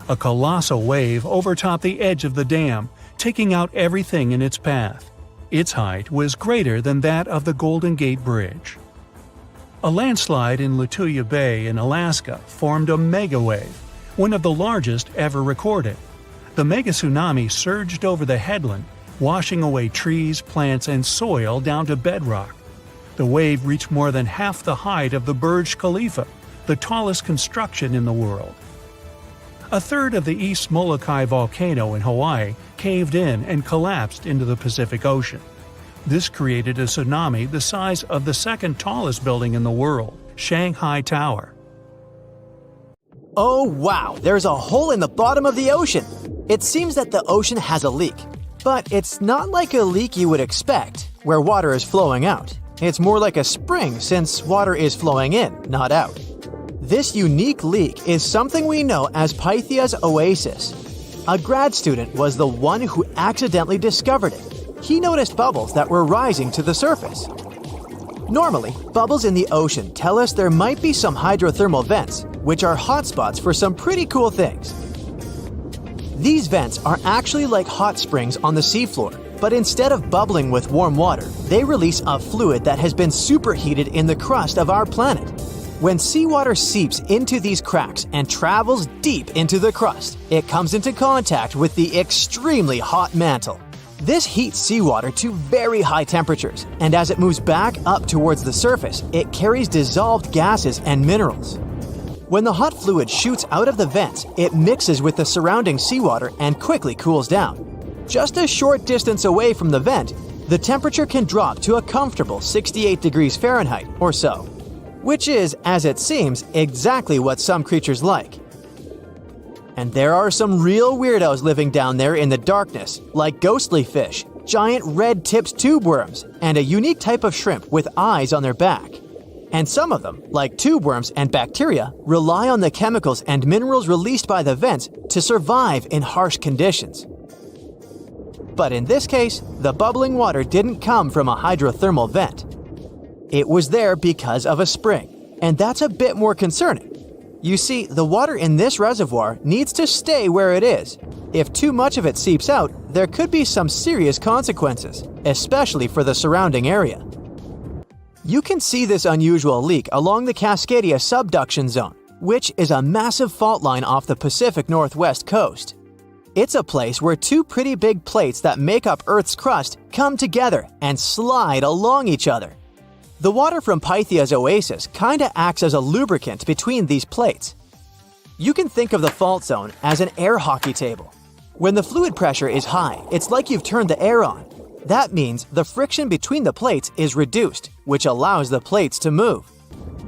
A colossal wave overtopped the edge of the dam, taking out everything in its path. Its height was greater than that of the Golden Gate Bridge. A landslide in Lituya Bay in Alaska formed a megawave, one of the largest ever recorded. The megatsunami surged over the headland, washing away trees, plants, and soil down to bedrock. The wave reached more than half the height of the Burj Khalifa, the tallest construction in the world. A third of the East Molokai volcano in Hawaii caved in and collapsed into the Pacific Ocean. This created a tsunami the size of the second tallest building in the world, Shanghai Tower. Oh wow, there's a hole in the bottom of the ocean! It seems that the ocean has a leak. But it's not like a leak you would expect, where water is flowing out. It's more like a spring since water is flowing in, not out. This unique leak is something we know as Pythia's oasis. A grad student was the one who accidentally discovered it. He noticed bubbles that were rising to the surface. Normally, bubbles in the ocean tell us there might be some hydrothermal vents, which are hotspots for some pretty cool things. These vents are actually like hot springs on the seafloor, but instead of bubbling with warm water, they release a fluid that has been superheated in the crust of our planet. When seawater seeps into these cracks and travels deep into the crust, it comes into contact with the extremely hot mantle. This heats seawater to very high temperatures, and as it moves back up towards the surface, it carries dissolved gases and minerals. When the hot fluid shoots out of the vents, it mixes with the surrounding seawater and quickly cools down. Just a short distance away from the vent, the temperature can drop to a comfortable 68 degrees Fahrenheit or so, which is, as it seems, exactly what some creatures like. And there are some real weirdos living down there in the darkness, like ghostly fish, giant red-tipped tube worms, and a unique type of shrimp with eyes on their back. And some of them, like tube worms and bacteria, rely on the chemicals and minerals released by the vents to survive in harsh conditions. But in this case, the bubbling water didn't come from a hydrothermal vent. It was there because of a spring, and that's a bit more concerning. You see, the water in this reservoir needs to stay where it is. If too much of it seeps out, there could be some serious consequences, especially for the surrounding area. You can see this unusual leak along the Cascadia subduction zone, which is a massive fault line off the Pacific Northwest coast. It's a place where two pretty big plates that make up Earth's crust come together and slide along each other. The water from Pythia's oasis kinda acts as a lubricant between these plates. You can think of the fault zone as an air hockey table. When the fluid pressure is high, it's like you've turned the air on. That means the friction between the plates is reduced, which allows the plates to move.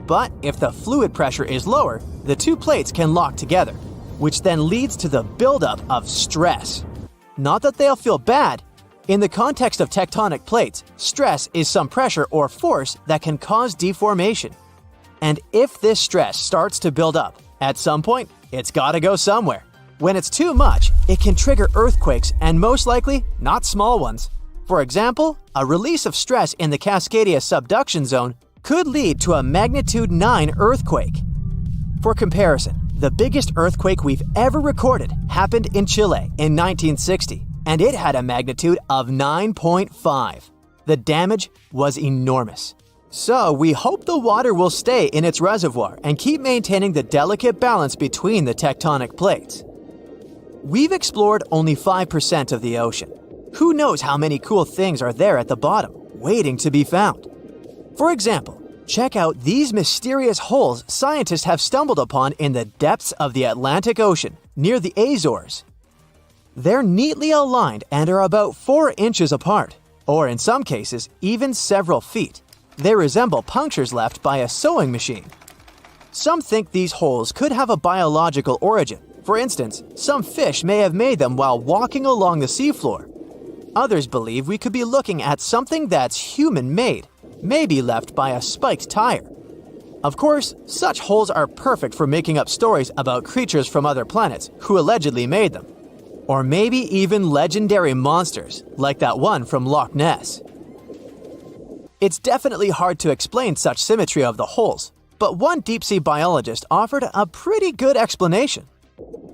But if the fluid pressure is lower, the two plates can lock together, which then leads to the buildup of stress. Not that they'll feel bad. In the context of tectonic plates, stress is some pressure or force that can cause deformation. And if this stress starts to build up, at some point, it's gotta go somewhere. When it's too much, it can trigger earthquakes and most likely, not small ones. For example, a release of stress in the Cascadia subduction zone could lead to a magnitude 9 earthquake. For comparison, the biggest earthquake we've ever recorded happened in Chile in 1960, and it had a magnitude of 9.5. The damage was enormous. So we hope the water will stay in its reservoir and keep maintaining the delicate balance between the tectonic plates. We've explored only 5% of the ocean. Who knows how many cool things are there at the bottom, waiting to be found? For example, check out these mysterious holes scientists have stumbled upon in the depths of the Atlantic Ocean, near the Azores. They're neatly aligned and are about 4 inches apart, or in some cases, even several feet. They resemble punctures left by a sewing machine. Some think these holes could have a biological origin. For instance, some fish may have made them while walking along the seafloor. Others believe we could be looking at something that's human-made, maybe left by a spiked tire. Of course, such holes are perfect for making up stories about creatures from other planets who allegedly made them. Or maybe even legendary monsters, like that one from Loch Ness. It's definitely hard to explain such symmetry of the holes, but one deep-sea biologist offered a pretty good explanation.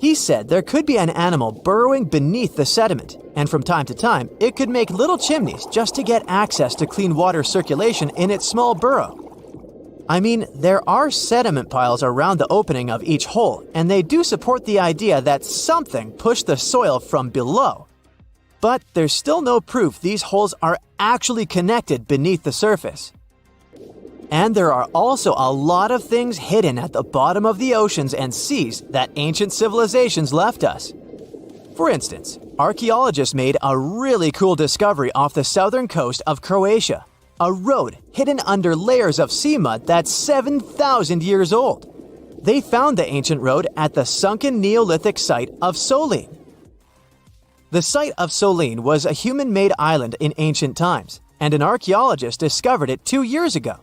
He said there could be an animal burrowing beneath the sediment, and from time to time, it could make little chimneys just to get access to clean water circulation in its small burrow. I mean, there are sediment piles around the opening of each hole, and they do support the idea that something pushed the soil from below. But there's still no proof these holes are actually connected beneath the surface. And there are also a lot of things hidden at the bottom of the oceans and seas that ancient civilizations left us. For instance, archaeologists made a really cool discovery off the southern coast of Croatia, a road hidden under layers of sea mud that's 7,000 years old. They found the ancient road at the sunken Neolithic site of Solin. The site of Solin was a human-made island in ancient times, and an archaeologist discovered it 2 years ago.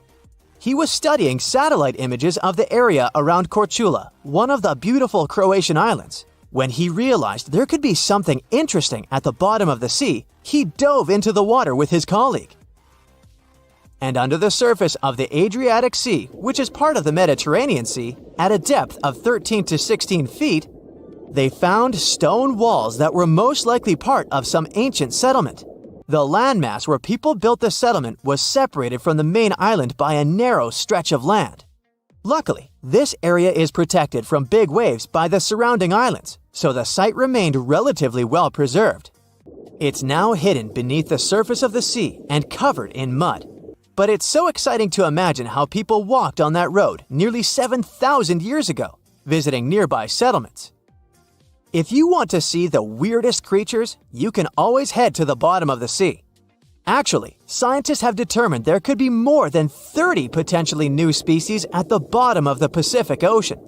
He was studying satellite images of the area around Korčula, one of the beautiful Croatian islands. When he realized there could be something interesting at the bottom of the sea, he dove into the water with his colleague. And under the surface of the Adriatic Sea, which is part of the Mediterranean Sea, at a depth of 13 to 16 feet, they found stone walls that were most likely part of some ancient settlement. The landmass where people built the settlement was separated from the main island by a narrow stretch of land. Luckily, this area is protected from big waves by the surrounding islands, so the site remained relatively well preserved. It's now hidden beneath the surface of the sea and covered in mud. But it's so exciting to imagine how people walked on that road nearly 7,000 years ago, visiting nearby settlements. If you want to see the weirdest creatures, you can always head to the bottom of the sea. Actually, scientists have determined there could be more than 30 potentially new species at the bottom of the Pacific Ocean.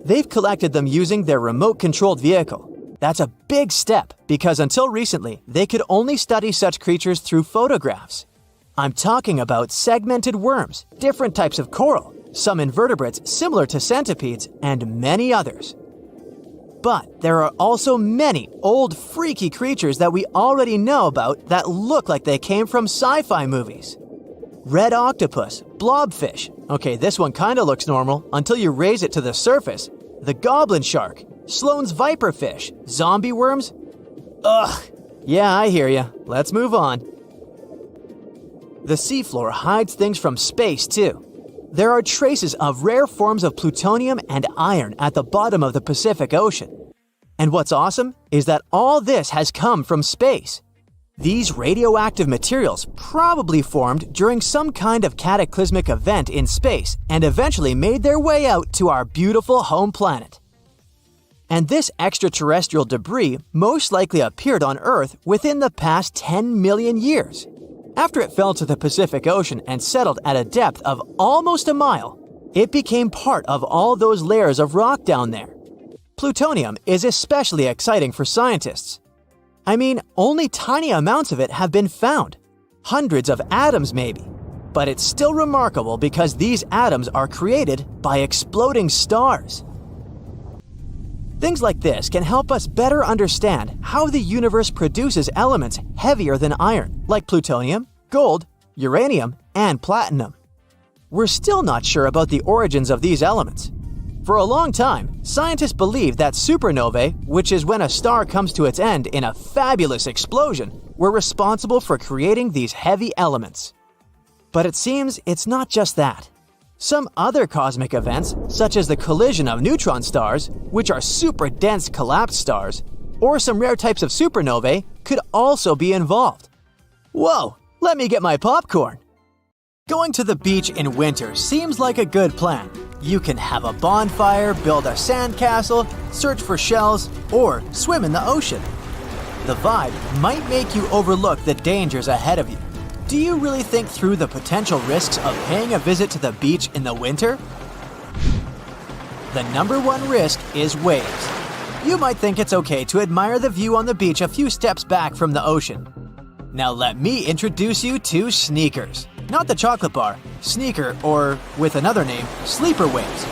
They've collected them using their remote-controlled vehicle. That's a big step because until recently, they could only study such creatures through photographs. I'm talking about segmented worms, different types of coral, some invertebrates similar to centipedes, and many others. But there are also many old freaky creatures that we already know about that look like they came from sci-fi movies. Red octopus, blobfish. Okay, this one kinda looks normal until you raise it to the surface. The goblin shark, Sloane's viperfish, zombie worms. Ugh. Yeah, I hear ya. Let's move on. The seafloor hides things from space too. There are traces of rare forms of plutonium and iron at the bottom of the Pacific Ocean. And what's awesome is that all this has come from space. These radioactive materials probably formed during some kind of cataclysmic event in space and eventually made their way out to our beautiful home planet. And this extraterrestrial debris most likely appeared on Earth within the past 10 million years. After it fell to the Pacific Ocean and settled at a depth of almost a mile, it became part of all those layers of rock down there. Plutonium is especially exciting for scientists. I mean, only tiny amounts of it have been found. Hundreds of atoms maybe. But it's still remarkable because these atoms are created by exploding stars. Things like this can help us better understand how the universe produces elements heavier than iron, like plutonium, gold, uranium, and platinum. We're still not sure about the origins of these elements. For a long time, scientists believed that supernovae, which is when a star comes to its end in a fabulous explosion, were responsible for creating these heavy elements. But it seems it's not just that. Some other cosmic events, such as the collision of neutron stars, which are super dense collapsed stars, or some rare types of supernovae, could also be involved. Whoa, let me get my popcorn. Going to the beach in winter seems like a good plan. You can have a bonfire, build a sandcastle, search for shells, or swim in the ocean. The vibe might make you overlook the dangers ahead of you. Do you really think through the potential risks of paying a visit to the beach in the winter? The number one risk is waves. You might think it's okay to admire the view on the beach a few steps back from the ocean. Now let me introduce you to sneakers. Not the chocolate bar, sneaker, or with another name, sleeper waves.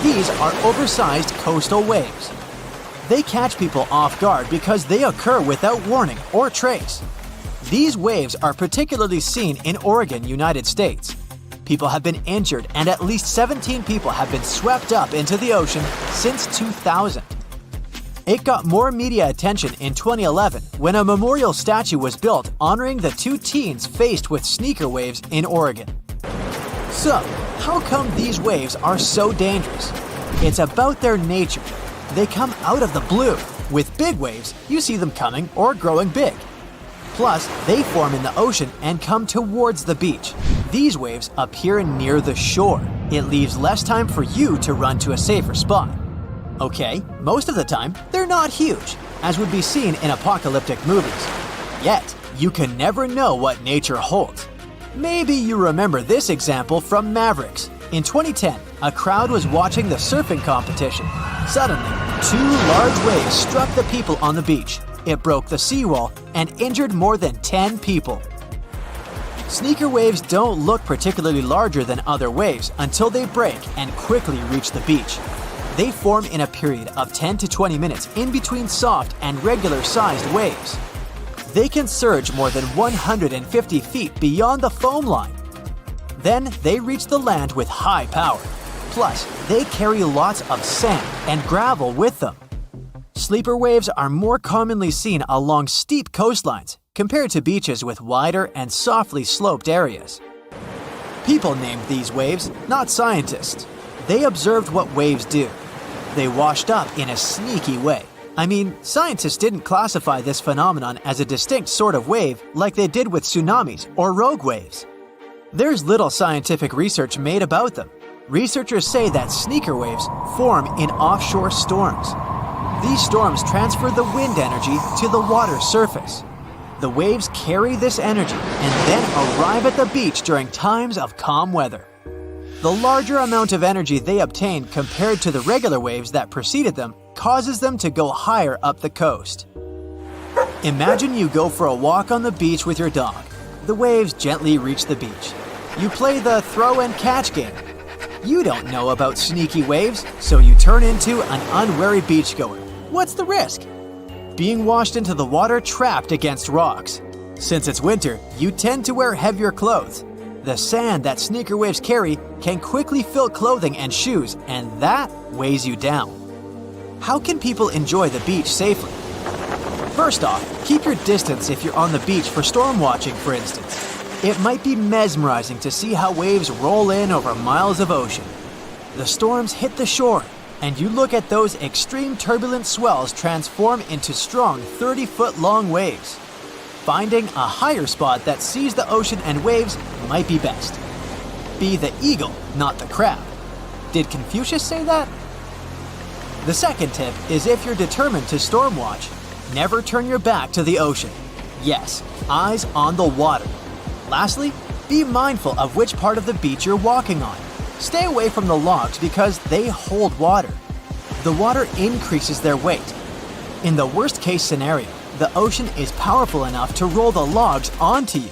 These are oversized coastal waves. They catch people off guard because they occur without warning or trace. These waves are particularly seen in Oregon, United States. People have been injured and at least 17 people have been swept up into the ocean since 2000. It got more media attention in 2011 when a memorial statue was built honoring the two teens faced with sneaker waves in Oregon. So, how come these waves are so dangerous? It's about their nature. They come out of the blue. With big waves, you see them coming or growing big. Plus, they form in the ocean and come towards the beach. These waves appear near the shore. It leaves less time for you to run to a safer spot. Okay, most of the time, they're not huge, as would be seen in apocalyptic movies. Yet, you can never know what nature holds. Maybe you remember this example from Mavericks. In 2010, a crowd was watching the surfing competition. Suddenly, 2 large waves struck the people on the beach. It broke the seawall and injured more than 10 people. Sneaker waves don't look particularly larger than other waves until they break and quickly reach the beach. They form in a period of 10 to 20 minutes in between soft and regular-sized waves. They can surge more than 150 feet beyond the foam line. Then they reach the land with high power. Plus, they carry lots of sand and gravel with them. Sleeper waves are more commonly seen along steep coastlines compared to beaches with wider and softly sloped areas. People named these waves, not scientists. They observed what waves do. They washed up in a sneaky way. I mean, scientists didn't classify this phenomenon as a distinct sort of wave like they did with tsunamis or rogue waves. There's little scientific research made about them. Researchers say that sneaker waves form in offshore storms. These storms transfer the wind energy to the water surface. The waves carry this energy and then arrive at the beach during times of calm weather. The larger amount of energy they obtain compared to the regular waves that preceded them causes them to go higher up the coast. Imagine you go for a walk on the beach with your dog. The waves gently reach the beach. You play the throw and catch game. You don't know about sneaky waves, so you turn into an unwary beachgoer. What's the risk? Being washed into the water trapped against rocks. Since it's winter, you tend to wear heavier clothes. The sand that sneaker waves carry can quickly fill clothing and shoes, and that weighs you down. How can people enjoy the beach safely? First off, keep your distance if you're on the beach for storm watching, for instance. It might be mesmerizing to see how waves roll in over miles of ocean. The storms hit the shore, and you look at those extreme turbulent swells transform into strong 30-foot-long waves. Finding a higher spot that sees the ocean and waves might be best. Be the eagle, not the crab. Did Confucius say that? The second tip is if you're determined to storm watch, never turn your back to the ocean. Yes, eyes on the water. Lastly, be mindful of which part of the beach you're walking on. Stay away from the logs because they hold water. The water increases their weight. In the worst-case scenario, the ocean is powerful enough to roll the logs onto you.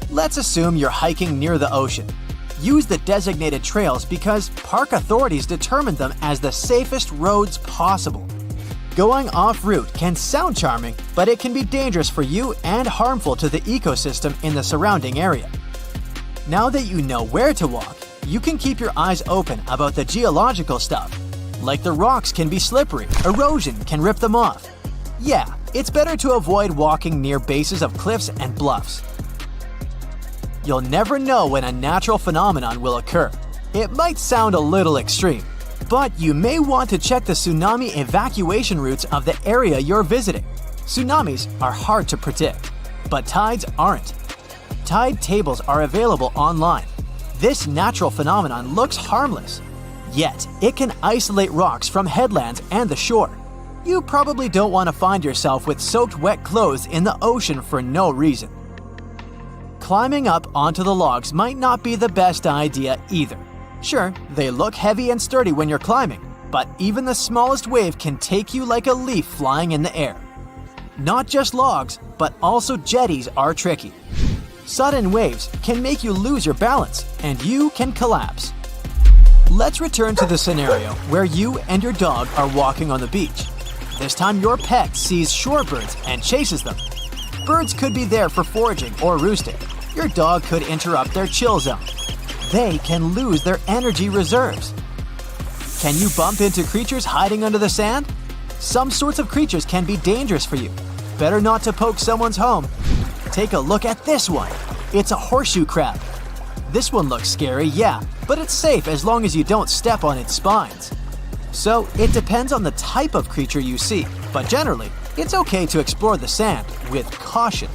Let's assume you're hiking near the ocean. Use the designated trails because park authorities determine them as the safest roads possible. Going off-route can sound charming, but it can be dangerous for you and harmful to the ecosystem in the surrounding area. Now that you know where to walk, you can keep your eyes open about the geological stuff. Like the rocks can be slippery, erosion can rip them off. Yeah, it's better to avoid walking near bases of cliffs and bluffs. You'll never know when a natural phenomenon will occur. It might sound a little extreme, but you may want to check the tsunami evacuation routes of the area you're visiting. Tsunamis are hard to predict, but tides aren't. Tide tables are available online. This natural phenomenon looks harmless, yet it can isolate rocks from headlands and the shore. You probably don't want to find yourself with soaked wet clothes in the ocean for no reason. Climbing up onto the logs might not be the best idea either. Sure, they look heavy and sturdy when you're climbing, but even the smallest wave can take you like a leaf flying in the air. Not just logs, but also jetties are tricky. Sudden waves can make you lose your balance, and you can collapse. Let's return to the scenario where you and your dog are walking on the beach. This time your pet sees shorebirds and chases them. Birds could be there for foraging or roosting. Your dog could interrupt their chill zone. They can lose their energy reserves. Can you bump into creatures hiding under the sand? Some sorts of creatures can be dangerous for you. Better not to poke someone's home. Take a look at this one. It's a horseshoe crab. This one looks scary, yeah, but it's safe as long as you don't step on its spines. So it depends on the type of creature you see, but generally, it's okay to explore the sand with caution.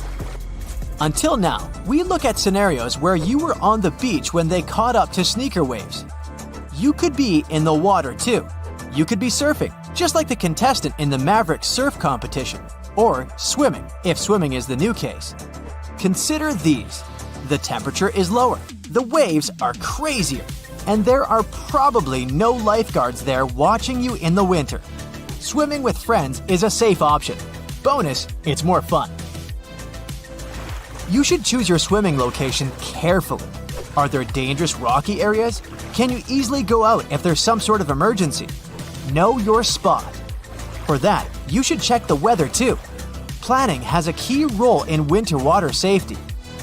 Until now, we look at scenarios where you were on the beach when they caught up to sneaker waves. You could be in the water too. You could be surfing, just like the contestant in the Maverick surf competition, or swimming, if swimming is the new case. Consider these. The temperature is lower, the waves are crazier, and there are probably no lifeguards there watching you in the winter. Swimming with friends is a safe option. Bonus, it's more fun. You should choose your swimming location carefully. Are there dangerous rocky areas? Can you easily go out if there's some sort of emergency? Know your spot. For that, you should check the weather too. Planning has a key role in winter water safety.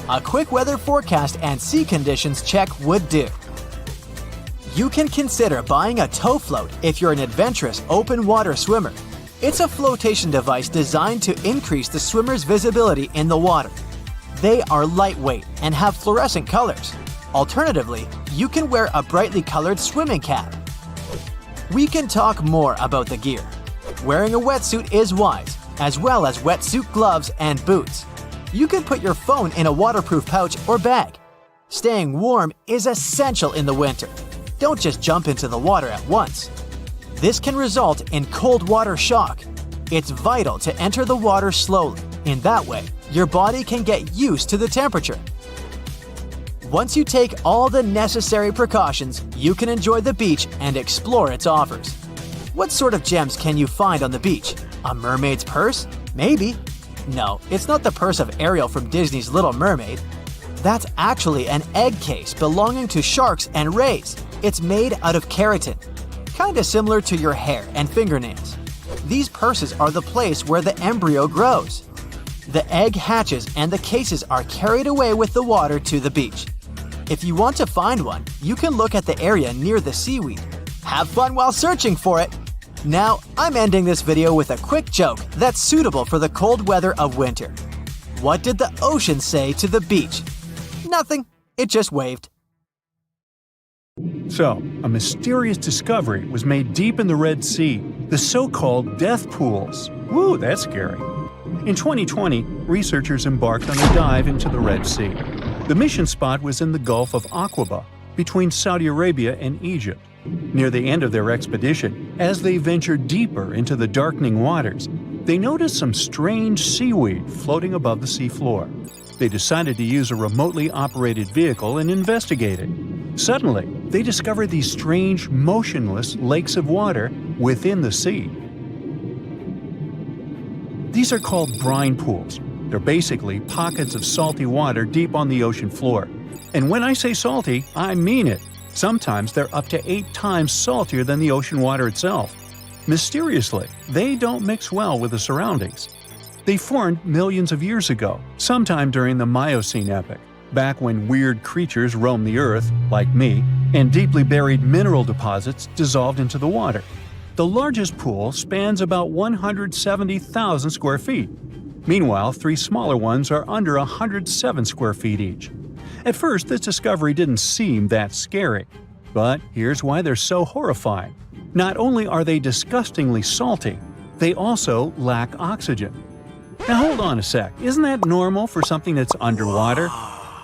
A quick weather forecast and sea conditions check would do. You can consider buying a tow float if you're an adventurous open water swimmer. It's a flotation device designed to increase the swimmer's visibility in the water. They are lightweight and have fluorescent colors. Alternatively, you can wear a brightly colored swimming cap. We can talk more about the gear. Wearing a wetsuit is wise, as well as wetsuit gloves and boots. You can put your phone in a waterproof pouch or bag. Staying warm is essential in the winter. Don't just jump into the water at once. This can result in cold water shock. It's vital to enter the water slowly. In that way, your body can get used to the temperature. Once you take all the necessary precautions, you can enjoy the beach and explore its offers. What sort of gems can you find on the beach? A mermaid's purse? Maybe. No, it's not the purse of Ariel from Disney's Little Mermaid. That's actually an egg case belonging to sharks and rays. It's made out of keratin, kinda similar to your hair and fingernails. These purses are the place where the embryo grows. The egg hatches and the cases are carried away with the water to the beach. If you want to find one, you can look at the area near the seaweed. Have fun while searching for it! Now, I'm ending this video with a quick joke that's suitable for the cold weather of winter. What did the ocean say to the beach? Nothing. It just waved. So, a mysterious discovery was made deep in the Red Sea, the so-called death pools. Woo, that's scary. In 2020, researchers embarked on a dive into the Red Sea. The mission spot was in the Gulf of Aqaba, between Saudi Arabia and Egypt. Near the end of their expedition, as they ventured deeper into the darkening waters, they noticed some strange seaweed floating above the seafloor. They decided to use a remotely operated vehicle and investigate it. Suddenly, they discovered these strange, motionless lakes of water within the sea. These are called brine pools. They're basically pockets of salty water deep on the ocean floor. And when I say salty, I mean it. Sometimes they're up to 8 times saltier than the ocean water itself. Mysteriously, they don't mix well with the surroundings. They formed millions of years ago, sometime during the Miocene epoch, back when weird creatures roamed the earth, like me, and deeply buried mineral deposits dissolved into the water. The largest pool spans about 170,000 square feet. Meanwhile, 3 smaller ones are under 107 square feet each. At first, this discovery didn't seem that scary. But here's why they're so horrifying. Not only are they disgustingly salty, they also lack oxygen. Now hold on a sec, isn't that normal for something that's underwater?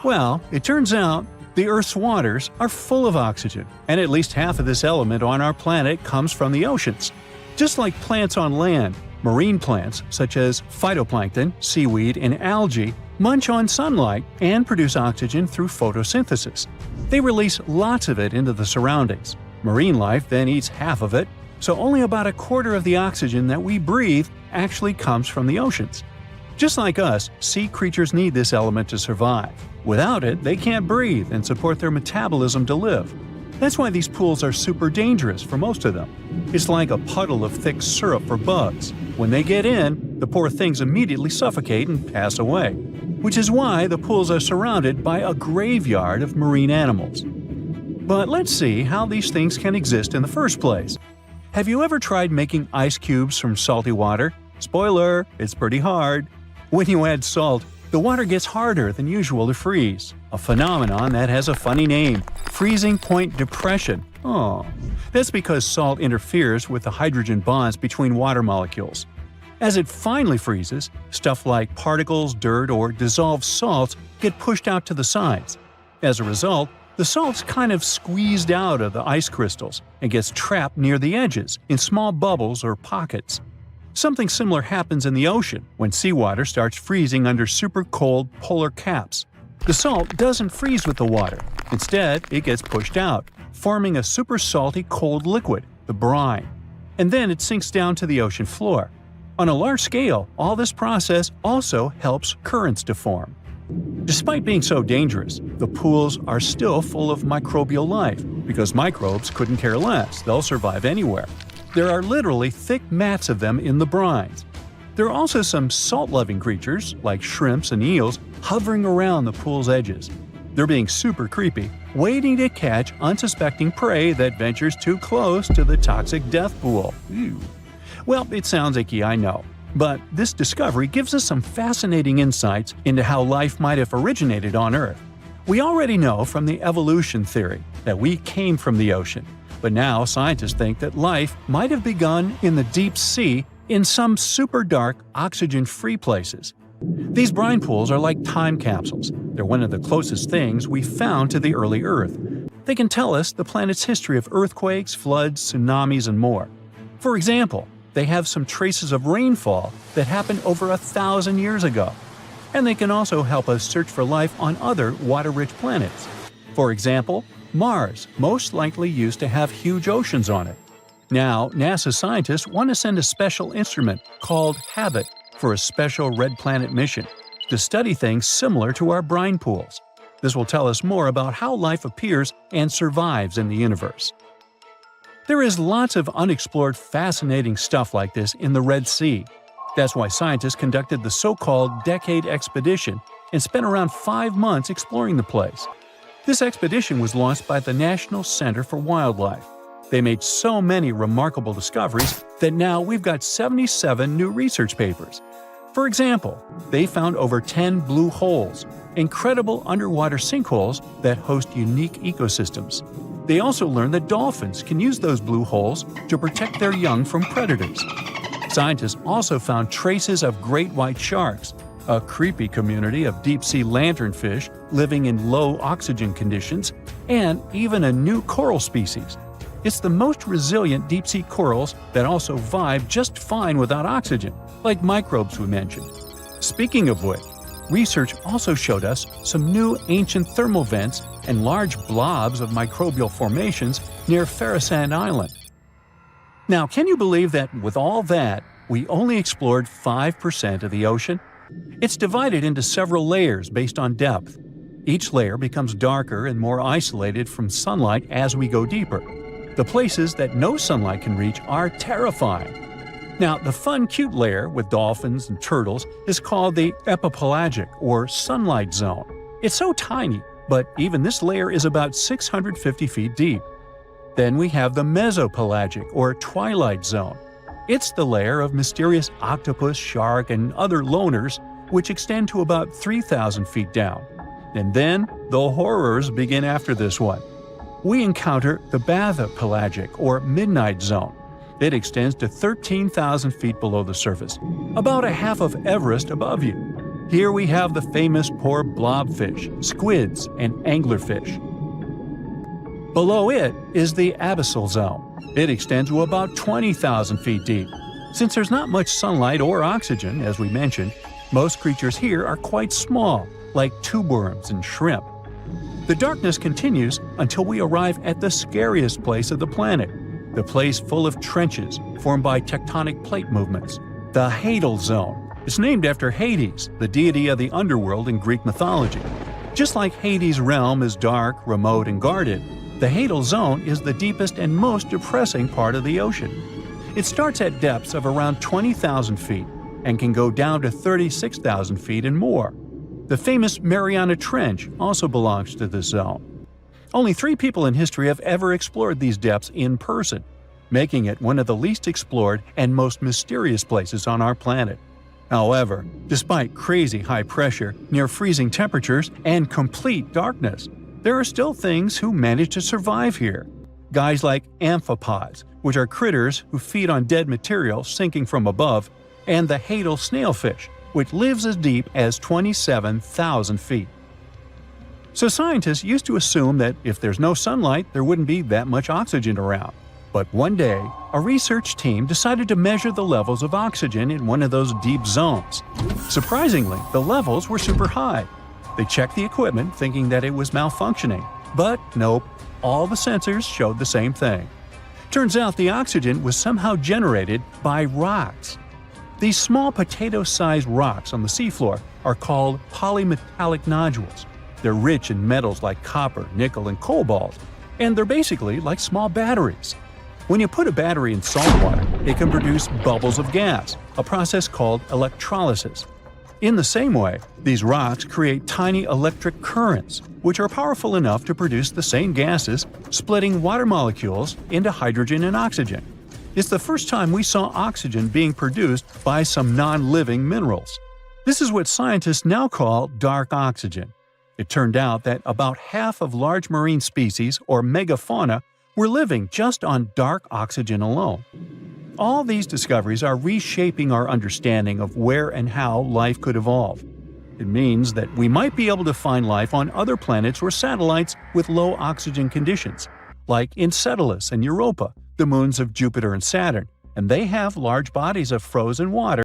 Well, it turns out the Earth's waters are full of oxygen, and at least half of this element on our planet comes from the oceans. Just like plants on land, marine plants such as phytoplankton, seaweed, and algae munch on sunlight and produce oxygen through photosynthesis. They release lots of it into the surroundings. Marine life then eats half of it, so only about a quarter of the oxygen that we breathe actually comes from the oceans. Just like us, sea creatures need this element to survive. Without it, they can't breathe and support their metabolism to live. That's why these pools are super dangerous for most of them. It's like a puddle of thick syrup for bugs. When they get in, the poor things immediately suffocate and pass away. Which is why the pools are surrounded by a graveyard of marine animals. But let's see how these things can exist in the first place. Have you ever tried making ice cubes from salty water? Spoiler, it's pretty hard. When you add salt, the water gets harder than usual to freeze, a phenomenon that has a funny name, freezing point depression. Oh, that's because salt interferes with the hydrogen bonds between water molecules. As it finally freezes, stuff like particles, dirt, or dissolved salts get pushed out to the sides. As a result, the salt's kind of squeezed out of the ice crystals and gets trapped near the edges in small bubbles or pockets. Something similar happens in the ocean when seawater starts freezing under super cold polar caps. The salt doesn't freeze with the water. Instead, it gets pushed out, forming a super salty cold liquid, the brine. And then it sinks down to the ocean floor. On a large scale, all this process also helps currents to form. Despite being so dangerous, the pools are still full of microbial life, because microbes couldn't care less, they'll survive anywhere. There are literally thick mats of them in the brines. There are also some salt-loving creatures, like shrimps and eels, hovering around the pool's edges. They're being super creepy, waiting to catch unsuspecting prey that ventures too close to the toxic death pool. Ew. Well, it sounds icky, I know. But this discovery gives us some fascinating insights into how life might have originated on Earth. We already know from the evolution theory that we came from the ocean, but now scientists think that life might have begun in the deep sea in some super dark, oxygen-free places. These brine pools are like time capsules. They're one of the closest things we found to the early Earth. They can tell us the planet's history of earthquakes, floods, tsunamis, and more. For example, they have some traces of rainfall that happened over 1,000 years ago. And they can also help us search for life on other water-rich planets. For example, Mars most likely used to have huge oceans on it. Now, NASA scientists want to send a special instrument called HABIT for a special red planet mission to study things similar to our brine pools. This will tell us more about how life appears and survives in the universe. There is lots of unexplored fascinating stuff like this in the Red Sea. That's why scientists conducted the so-called Decade Expedition and spent around 5 months exploring the place. This expedition was launched by the National Center for Wildlife. They made so many remarkable discoveries that now we've got 77 new research papers. For example, they found over 10 blue holes, incredible underwater sinkholes that host unique ecosystems. They also learned that dolphins can use those blue holes to protect their young from predators. Scientists also found traces of great white sharks, a creepy community of deep-sea lanternfish living in low oxygen conditions, and even a new coral species. It's the most resilient deep-sea corals that also vibe just fine without oxygen, like microbes we mentioned. Speaking of which, research also showed us some new ancient thermal vents and large blobs of microbial formations near Farasand Island. Now, can you believe that with all that, we only explored 5% of the ocean? It's divided into several layers based on depth. Each layer becomes darker and more isolated from sunlight as we go deeper. The places that no sunlight can reach are terrifying. Now, the fun, cute layer with dolphins and turtles is called the epipelagic or sunlight zone. It's so tiny, but even this layer is about 650 feet deep. Then we have the mesopelagic or twilight zone. It's the layer of mysterious octopus, shark, and other loners which extend to about 3,000 feet down. And then the horrors begin after this one. We encounter the bathypelagic or midnight zone. It extends to 13,000 feet below the surface, about a half of Everest above you. Here we have the famous poor blobfish, squids, and anglerfish. Below it is the abyssal zone. It extends to about 20,000 feet deep. Since there's not much sunlight or oxygen, as we mentioned, most creatures here are quite small, like tube worms and shrimp. The darkness continues until we arrive at the scariest place of the planet, the place full of trenches formed by tectonic plate movements, the Hadal Zone. It's named after Hades, the deity of the underworld in Greek mythology. Just like Hades' realm is dark, remote, and guarded, the Hadal Zone is the deepest and most depressing part of the ocean. It starts at depths of around 20,000 feet and can go down to 36,000 feet and more. The famous Mariana Trench also belongs to this zone. Only 3 people in history have ever explored these depths in person, making it one of the least explored and most mysterious places on our planet. However, despite crazy high pressure, near freezing temperatures, and complete darkness, there are still things who manage to survive here. Guys like amphipods, which are critters who feed on dead material sinking from above, and the Hadal snailfish, which lives as deep as 27,000 feet. So scientists used to assume that if there's no sunlight, there wouldn't be that much oxygen around. But one day, a research team decided to measure the levels of oxygen in one of those deep zones. Surprisingly, the levels were super high. They checked the equipment thinking that it was malfunctioning. But nope, all the sensors showed the same thing. Turns out the oxygen was somehow generated by rocks. These small potato-sized rocks on the seafloor are called polymetallic nodules. They're rich in metals like copper, nickel, and cobalt, and they're basically like small batteries. When you put a battery in salt water, it can produce bubbles of gas, a process called electrolysis. In the same way, these rocks create tiny electric currents, which are powerful enough to produce the same gases, splitting water molecules into hydrogen and oxygen. It's the first time we saw oxygen being produced by some non-living minerals. This is what scientists now call dark oxygen. It turned out that about half of large marine species, or megafauna, were living just on dark oxygen alone. All these discoveries are reshaping our understanding of where and how life could evolve. It means that we might be able to find life on other planets or satellites with low oxygen conditions, like Enceladus and Europa, the moons of Jupiter and Saturn, and they have large bodies of frozen water